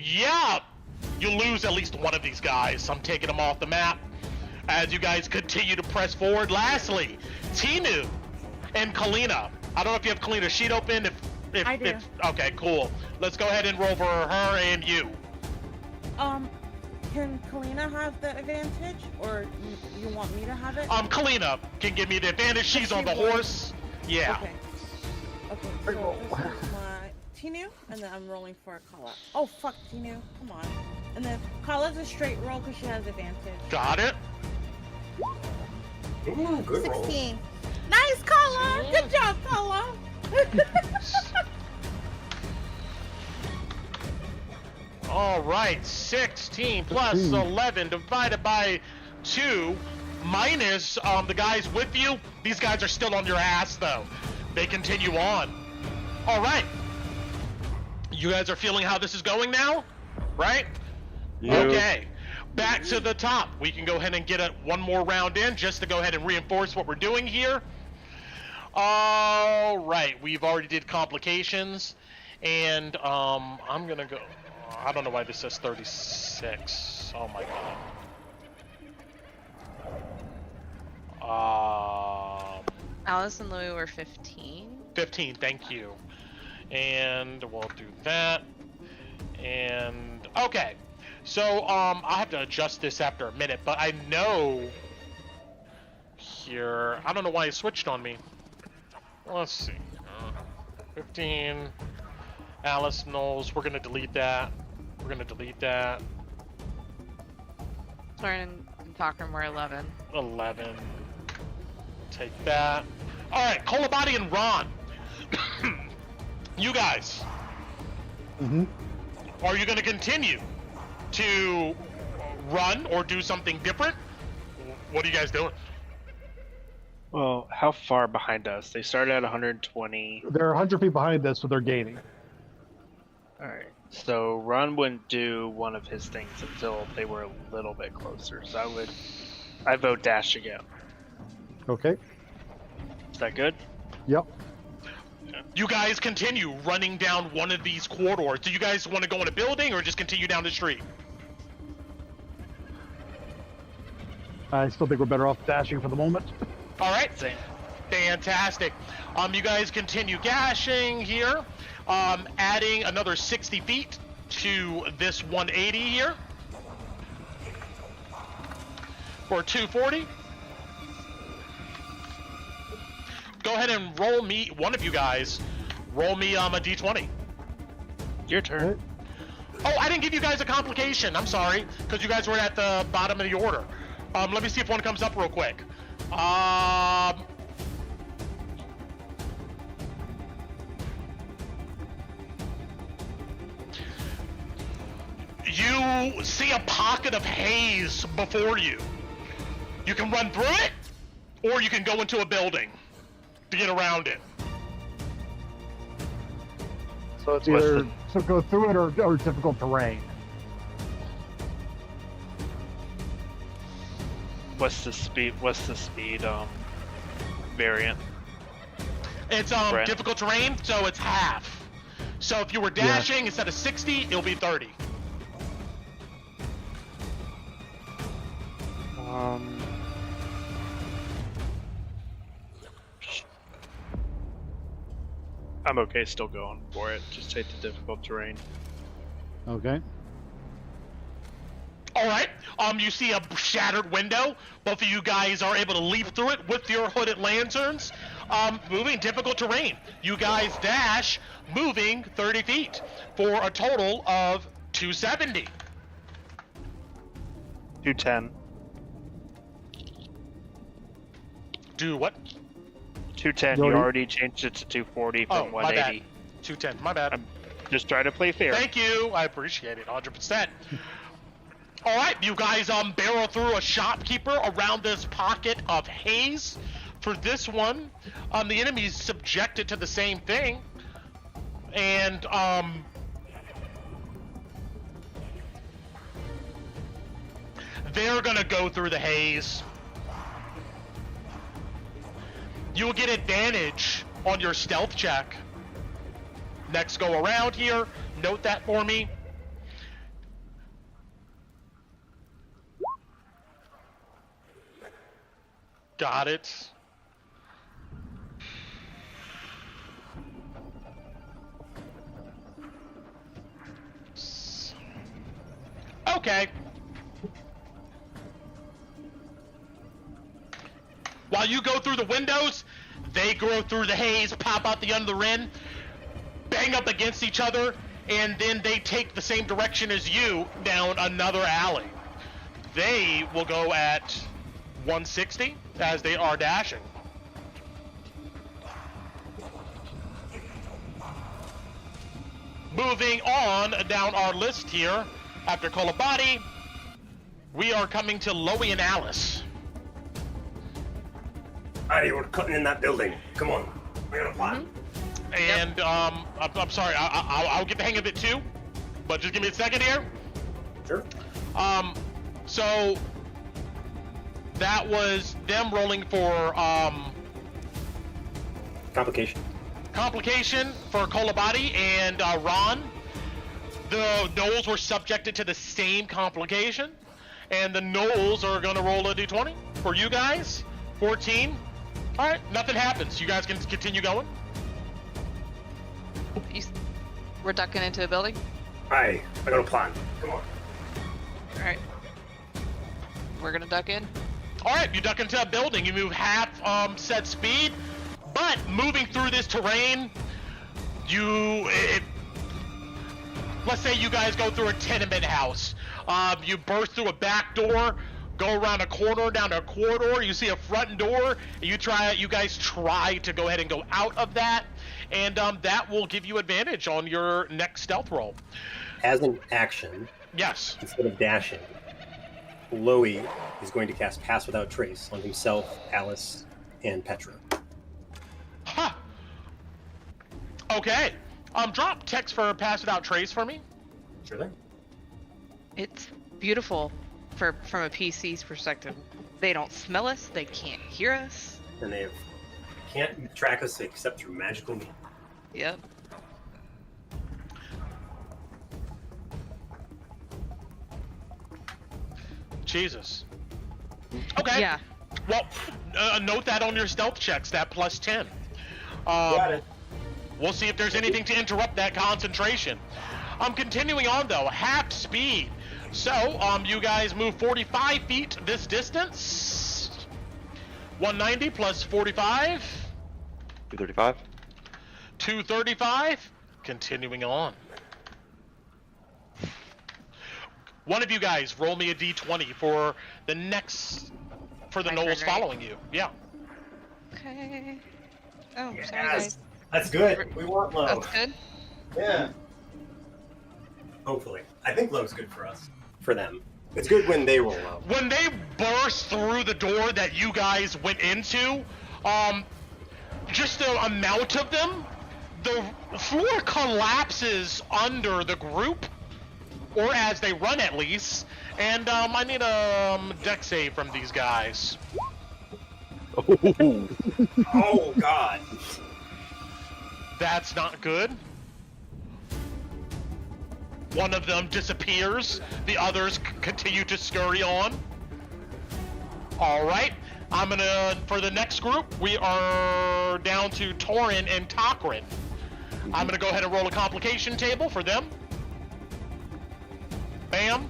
Yeah, you lose at least one of these guys. I'm taking them off the map as you guys continue to press forward. Lastly, Tinu and Kalina. I don't know if you have Kalina's sheet open. If
I do.
Okay, cool. Let's go ahead and roll for her and you.
Can Kalina have the advantage, or you want me to have it?
Kalina can give me the advantage. She's on the horse. Yeah.
Okay. Okay. So this is my Tinu, and then I'm rolling for a Kala. Oh fuck, Tinu, come on. And then Kala's a straight roll because she has advantage.
Got it.
Ooh, good roll.
16. Nice, Kala. Good job, Kala.
All right, 16 plus 11 divided by 2 minus the guys with you. These guys are still on your ass, though. They continue on. All right. You guys are feeling how this is going now, right?
Yep.
Okay. Back to the top. We can go ahead and get one more round in just to go ahead and reinforce what we're doing here. All right. We've already did complications, and I'm gonna go. I don't know why this says 36. Oh my god.
Alice and Louie were 15.
15, thank you. And we'll do that. And okay. So I'll have to adjust this after a minute, but I know here, I don't know why it switched on me. Let's see. 15. Alice, Gnolls, we're gonna delete that. We're gonna delete that.
Lauren and Talker were 11.
11. Take that. Alright, Kolabadi and Ron. You guys.
Mm-hmm.
Are you gonna continue to run or do something different? What are you guys doing?
Well, how far behind us? They started at 120.
They're 100 feet behind us, so they're gaining.
Alright. So Ron wouldn't do one of his things until they were a little bit closer. So I vote dash again.
Okay.
Is that good?
Yep.
You guys continue running down one of these corridors. Do you guys want to go in a building or just continue down the street?
I still think we're better off dashing for the moment.
All right.
Same.
Fantastic. You guys continue gashing here, adding another 60 feet to this 180 here for 240. Go ahead and roll me, one of you guys, roll me a d20.
Your turn.
Oh, I didn't give you guys a complication. I'm sorry, because you guys were at the bottom of the order. Let me see if one comes up real quick. You see a pocket of haze before you. You can run through it, or you can go into a building to get around it.
So it's either to go through it or difficult terrain.
What's the speed variant?
It's
Brett?
difficult terrain, so it's half. So if you were dashing, instead of 60, it'll be 30.
I'm okay still going for it. Just take the difficult terrain.
Okay.
All right. You see a shattered window. Both of you guys are able to leap through it with your hooded lanterns. Moving difficult terrain. You guys dash, moving 30 feet for a total of 270.
210.
Do what?
210. You already changed it to 240 from 180.
My bad. 210. My bad.
I'm just trying to play fair.
Thank you. I appreciate it. 100%. All right, you guys barrel through a shopkeeper around this pocket of haze. For this one, the enemy's subjected to the same thing, and they're gonna go through the haze. You will get advantage on your stealth check. Next go around here. Note that for me. Got it. Okay. While you go through the windows, they go through the haze, pop out the end of the rim, bang up against each other, and then they take the same direction as you down another alley. They will go at 160 as they are dashing. Moving on down our list here, after Kolabadi, we are coming to Loey and Alice.
Alrighty, we're cutting in that building. Come on, we got a plan.
And I'm sorry, I'll get the hang of it too, but just give me a second here.
Sure.
So that was them rolling for complication for Kolabadi and Ron. The Gnolls were subjected to the same complication, and the Gnolls are going to roll a d20 for you guys 14. All right, nothing happens. You guys can continue going.
We're ducking into a building?
I got a plan. Come on.
Alright. We're gonna duck in?
All right, you duck into a building. You move half set speed, but moving through this terrain, let's say you guys go through a tenement house. You burst through a back door, go around a corner, down a corridor. You see a front door. You guys try to go ahead and go out of that, and that will give you advantage on your next stealth roll.
As an action,
Yes.
instead of dashing, Loey is going to cast Pass Without Trace on himself, Alice, and Petra.
Huh. Okay. Drop text for Pass Without Trace for me.
Sure thing.
It's beautiful from a PC's perspective. They don't smell us, they can't hear us.
And they can't track us except through magical means.
Yep.
Jesus. Okay.
Yeah.
Well, note that on your stealth checks, that plus 10.
Got it.
We'll see if there's anything to interrupt that concentration. Continuing on though, half speed. So, you guys move 45 feet this distance. 190 plus 45.
235.
235. Continuing on. One of you guys roll me a d20 for the Gnolls
My turn, right?
following you. Yeah.
Okay. Oh, sorry
Yes.
guys.
That's good. We want low.
That's good.
Yeah. Hopefully. I think low's good for us. For them. It's good when they roll low.
When they burst through the door that you guys went into, just the amount of them, the floor collapses under the group, or as they run at least, and I need a dex save from these guys.
Oh, God.
That's not good. One of them disappears. The others continue to scurry on. All right. For the next group, we are down to Torin and Takrin. I'm gonna go ahead and roll a complication table for them. Bam.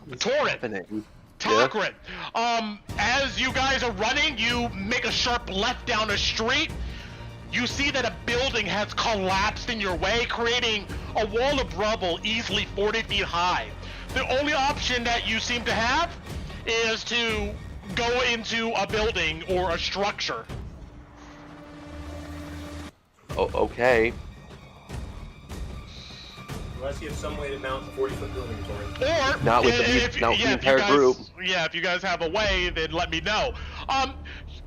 Torin. Takrin, as you guys are running, you make a sharp left down a street. You see that a building has collapsed in your way, creating a wall of rubble easily 40 feet high. The only option that you seem to have is to go into a building or a structure.
Oh, okay.
Unless you have some way to mount a 40-foot building, Torin.
Or
Not with the entire group.
Yeah, if you guys have a way, then let me know.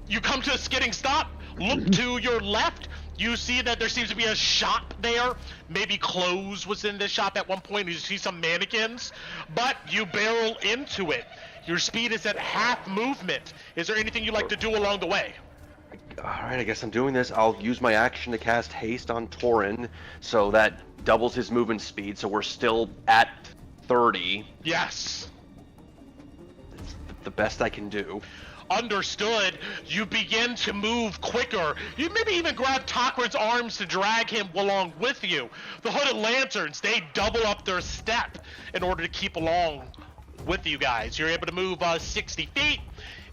You come to a skidding stop. Look to your left. You see that there seems to be a shop there. Maybe clothes was in this shop at one point. You see some mannequins, but you barrel into it. Your speed is at half movement. Is there anything you'd like to do along the way?
Alright, I guess I'm doing this. I'll use my action to cast haste on Torin, so that doubles his movement speed, so we're still at 30.
Yes.
It's the best I can do.
Understood. You begin to move quicker. You maybe even grab Takrin's arms to drag him along with you. The hooded lanterns, they double up their step in order to keep along with you guys. You're able to move 60 feet.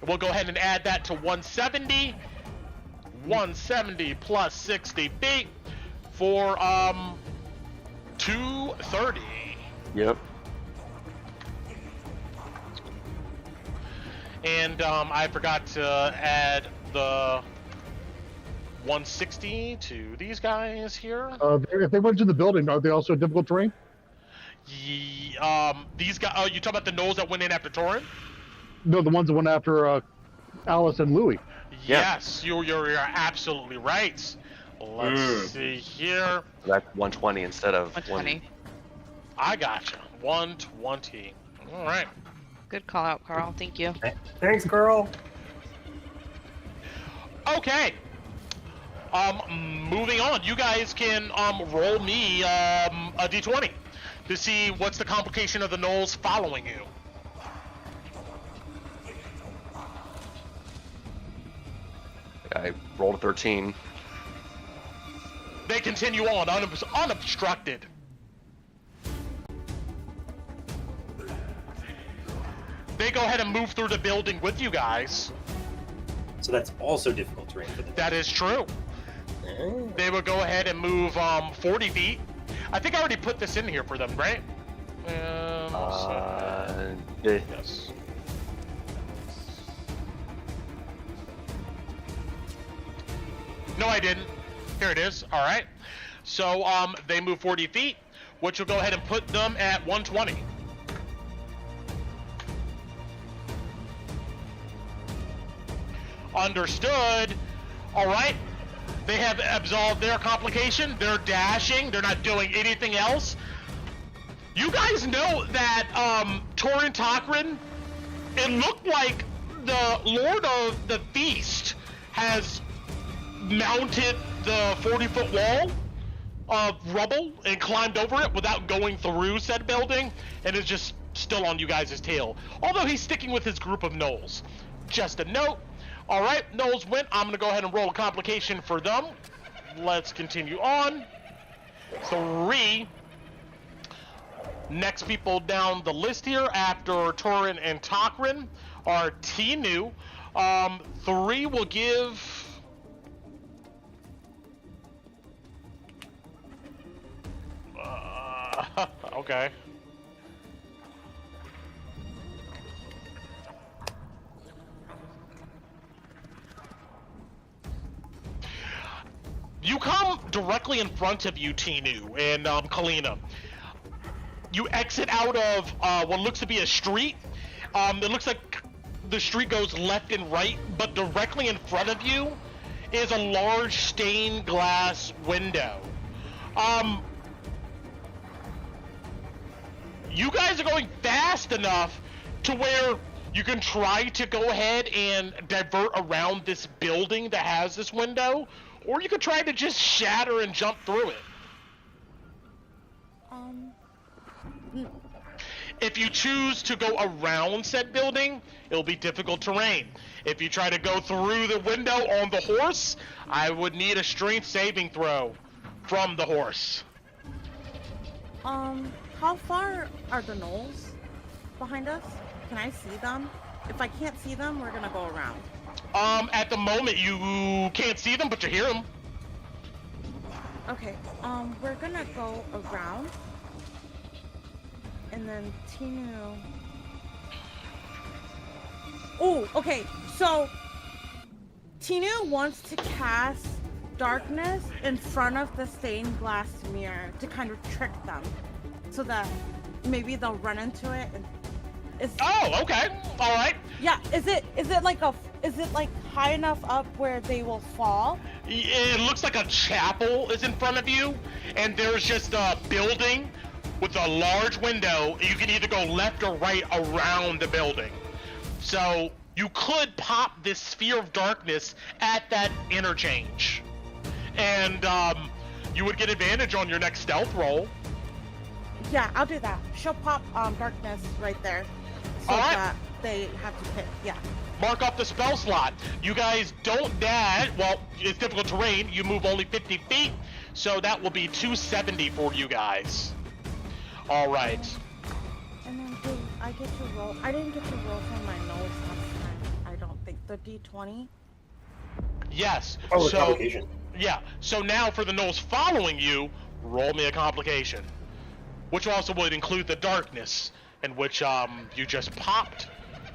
We'll go ahead and add that to 170. 170 plus 60 feet for 230.
Yep.
And I forgot to add the 160 to these guys here.
If they went to the building, are they also difficult terrain?
These guys. Oh, you talking about the Gnolls that went in after Torin?
No, the ones that went after Alice and Louis.
Yeah.
Yes, you're absolutely right. Let's see here.
That's 120 instead of
120.
I gotcha. 120. All right.
Good call out, Carl. Thank you.
Thanks, girl.
Okay. Moving on. You guys can roll me a d20. to see what's the complication of the Gnolls following you.
I rolled a 13.
They continue on unobstructed. They go ahead and move through the building with you guys.
So that's also difficult terrain for them.
That is true.
Oh.
They would go ahead and move 40 feet. I think I already put this in here for them, right? Yes. No, I didn't. Here it is. All right. So they move 40 feet, which will go ahead and put them at 120. Understood. All right. They have absolved their complication. They're dashing. They're not doing anything else. You guys know that Torin Tokrin, it looked like the Lord of the Feast has mounted the 40-foot wall of rubble and climbed over it without going through said building, and is just still on you guys' tail. Although he's sticking with his group of Gnolls. Just a note. All right, Gnolls went. I'm going to go ahead and roll a complication for them. Let's continue on. 3. Next people down the list here after Torin and Tokrin are Tinu. 3 will give... okay. You come directly in front of you, Tinu and Kalina. You exit out of what looks to be a street. It looks like the street goes left and right, but directly in front of you is a large stained glass window. You guys are going fast enough to where you can try to go ahead and divert around this building that has this window, or you could try to just shatter and jump through it. If you choose to go around said building, it'll be difficult terrain. If you try to go through the window on the horse, I would need a strength saving throw from the horse.
How far are the Gnolls behind us? Can I see them? If I can't see them, we're gonna go around.
At the moment you can't see them, but you hear them.
Okay, we're gonna go around. And then Tinu... Oh, okay, so... Tinu wants to cast darkness in front of the stained glass mirror to kind of trick them. So that maybe they'll run into it and...
Oh, okay. All right.
Yeah, is it like high enough up where they will fall?
It looks like a chapel is in front of you, and there's just a building with a large window. You can either go left or right around the building. So you could pop this sphere of darkness at that interchange. And you would get advantage on your next stealth roll.
Yeah, I'll do that. She'll pop darkness right there. So that they have to pick, yeah.
Mark off the spell slot. You guys don't dash. Well, it's difficult terrain. You move only 50 feet. So that will be 270 for you guys. All right.
And then do I get to roll? I didn't get to roll for my nose last time. I don't think. The D20?
Yes.
Oh,
so,
complication.
Yeah. So now for the Gnolls following you, roll me a complication. Which also would include the darkness, in which you just popped.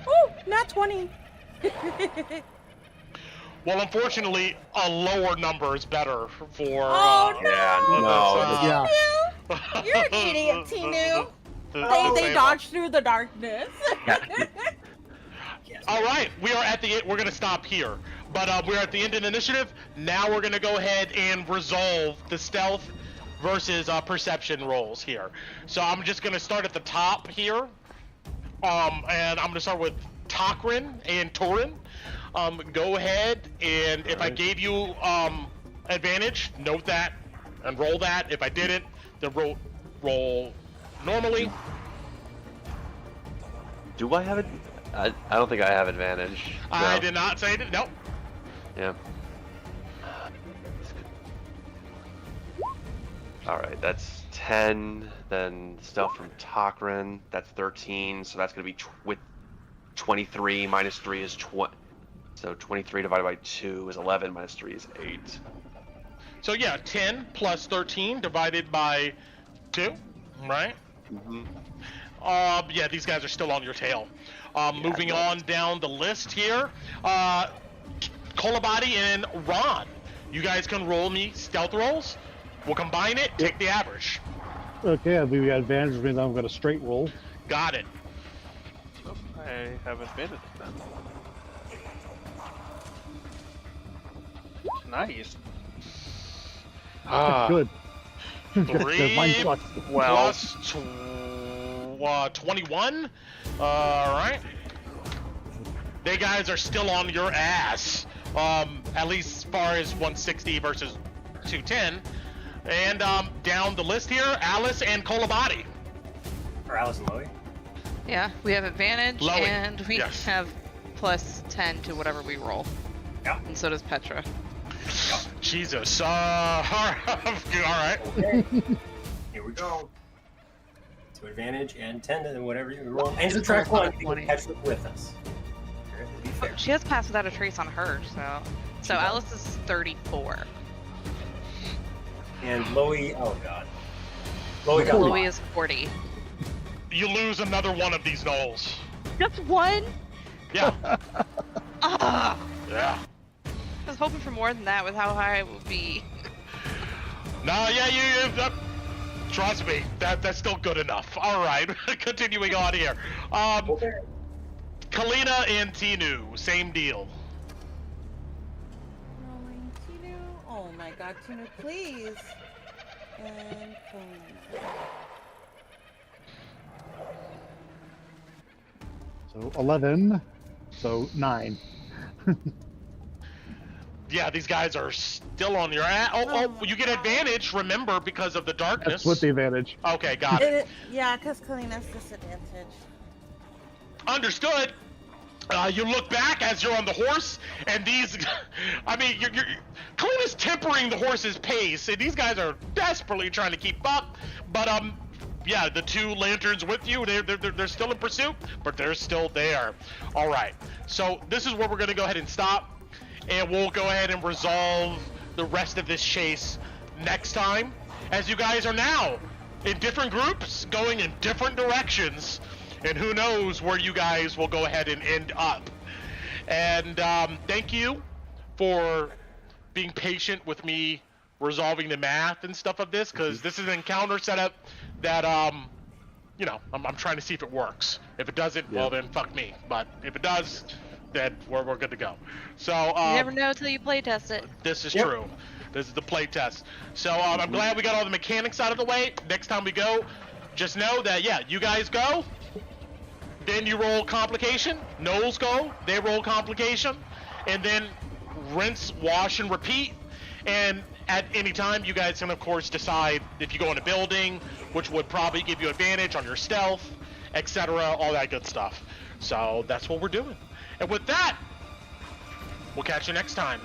Oh, not 20.
Well, unfortunately, a lower number is better for.
Oh no!
Yeah,
no.
Tinu! You're an idiot, Tinu. They dodged through the darkness.
All right, we are at the. We're gonna stop here, but we're at the end of the initiative. Now we're gonna go ahead and resolve the stealth versus perception rolls here. So I'm just gonna start at the top here, and I'm gonna start with Tokrin and Torin. Go ahead, and if I gave you advantage, note that and roll that. If I didn't, then roll normally.
Do I have it? I don't think I have advantage.
I
No.
did not say it. Nope.
Yeah. All right, that's 10. Then stuff from Tokrin, that's 13. So that's gonna be with 23 minus 3 is 20. So 23 divided by 2 is 11. Minus 3 is 8.
So yeah, 10 plus 13 divided by 2, right?
Mm-hmm.
Yeah, these guys are still on your tail. Moving
I
on down the list here, Kolabadi and Ron. You guys can roll me stealth rolls. We'll combine it, take the average.
Okay, I believe we got advantage, which means I'm going to straight roll.
Got it.
I have advantage then. Nice.
Good.
3
Mine sucks.
Well,
plus 21. Alright. They guys are still on your ass. At least as far as 160 versus 210. And down the list here, Alice and Kolabadi.
Or Alice and Loey.
Yeah, we have advantage,
Loey,
and we
yes.
have plus 10 to whatever we roll.
Yeah.
And so does Petra.
Jesus. Alright.
Okay. Here we go. To advantage and 10 and whatever you roll. And subtract 1 to
20.
catch up with us. Okay, to be fair.
She has passed without a trace on her, so Alice is 34.
And Loey, oh god. Loey got
Chloe is 40.
You lose another one of these Gnolls.
Just one?
Yeah.
Ah!
Yeah.
I was hoping for more than that with how high it would be.
No, yeah, you trust me, that's still good enough. All right, continuing on here.
Okay.
Kalina and Tinu, same deal.
Rolling Tinu. Oh my god, Tinu, please. And
So 11. So 9.
Yeah, these guys are still on your ass. Oh, you get advantage, remember, because of the darkness.
That's with the advantage.
Okay, got it.
yeah, because Kalina's disadvantage.
Understood. You look back as you're on the horse, and these, I mean, Kalina's tempering the horse's pace, and these guys are desperately trying to keep up. But yeah, the two lanterns with you, they're still in pursuit, but they're still there. All right, so this is where we're gonna go ahead and stop, and we'll go ahead and resolve the rest of this chase next time, as you guys are now in different groups, going in different directions. And who knows where you guys will go ahead and end up. And thank you for being patient with me resolving the math and stuff of this, because this is an encounter setup that, you know, I'm trying to see if it works. If it doesn't, well then fuck me. But if it does, then we're good to go. So
You never know till you play test it.
this is true. This is the play test. So I'm glad we got all the mechanics out of the way. Next time we go, just know that, yeah, you guys go. Then you roll complication. Gnolls go. They roll complication. And then rinse, wash, and repeat. And at any time, you guys can, of course, decide if you go in a building, which would probably give you advantage on your stealth, etc., all that good stuff. So that's what we're doing. And with that, we'll catch you next time.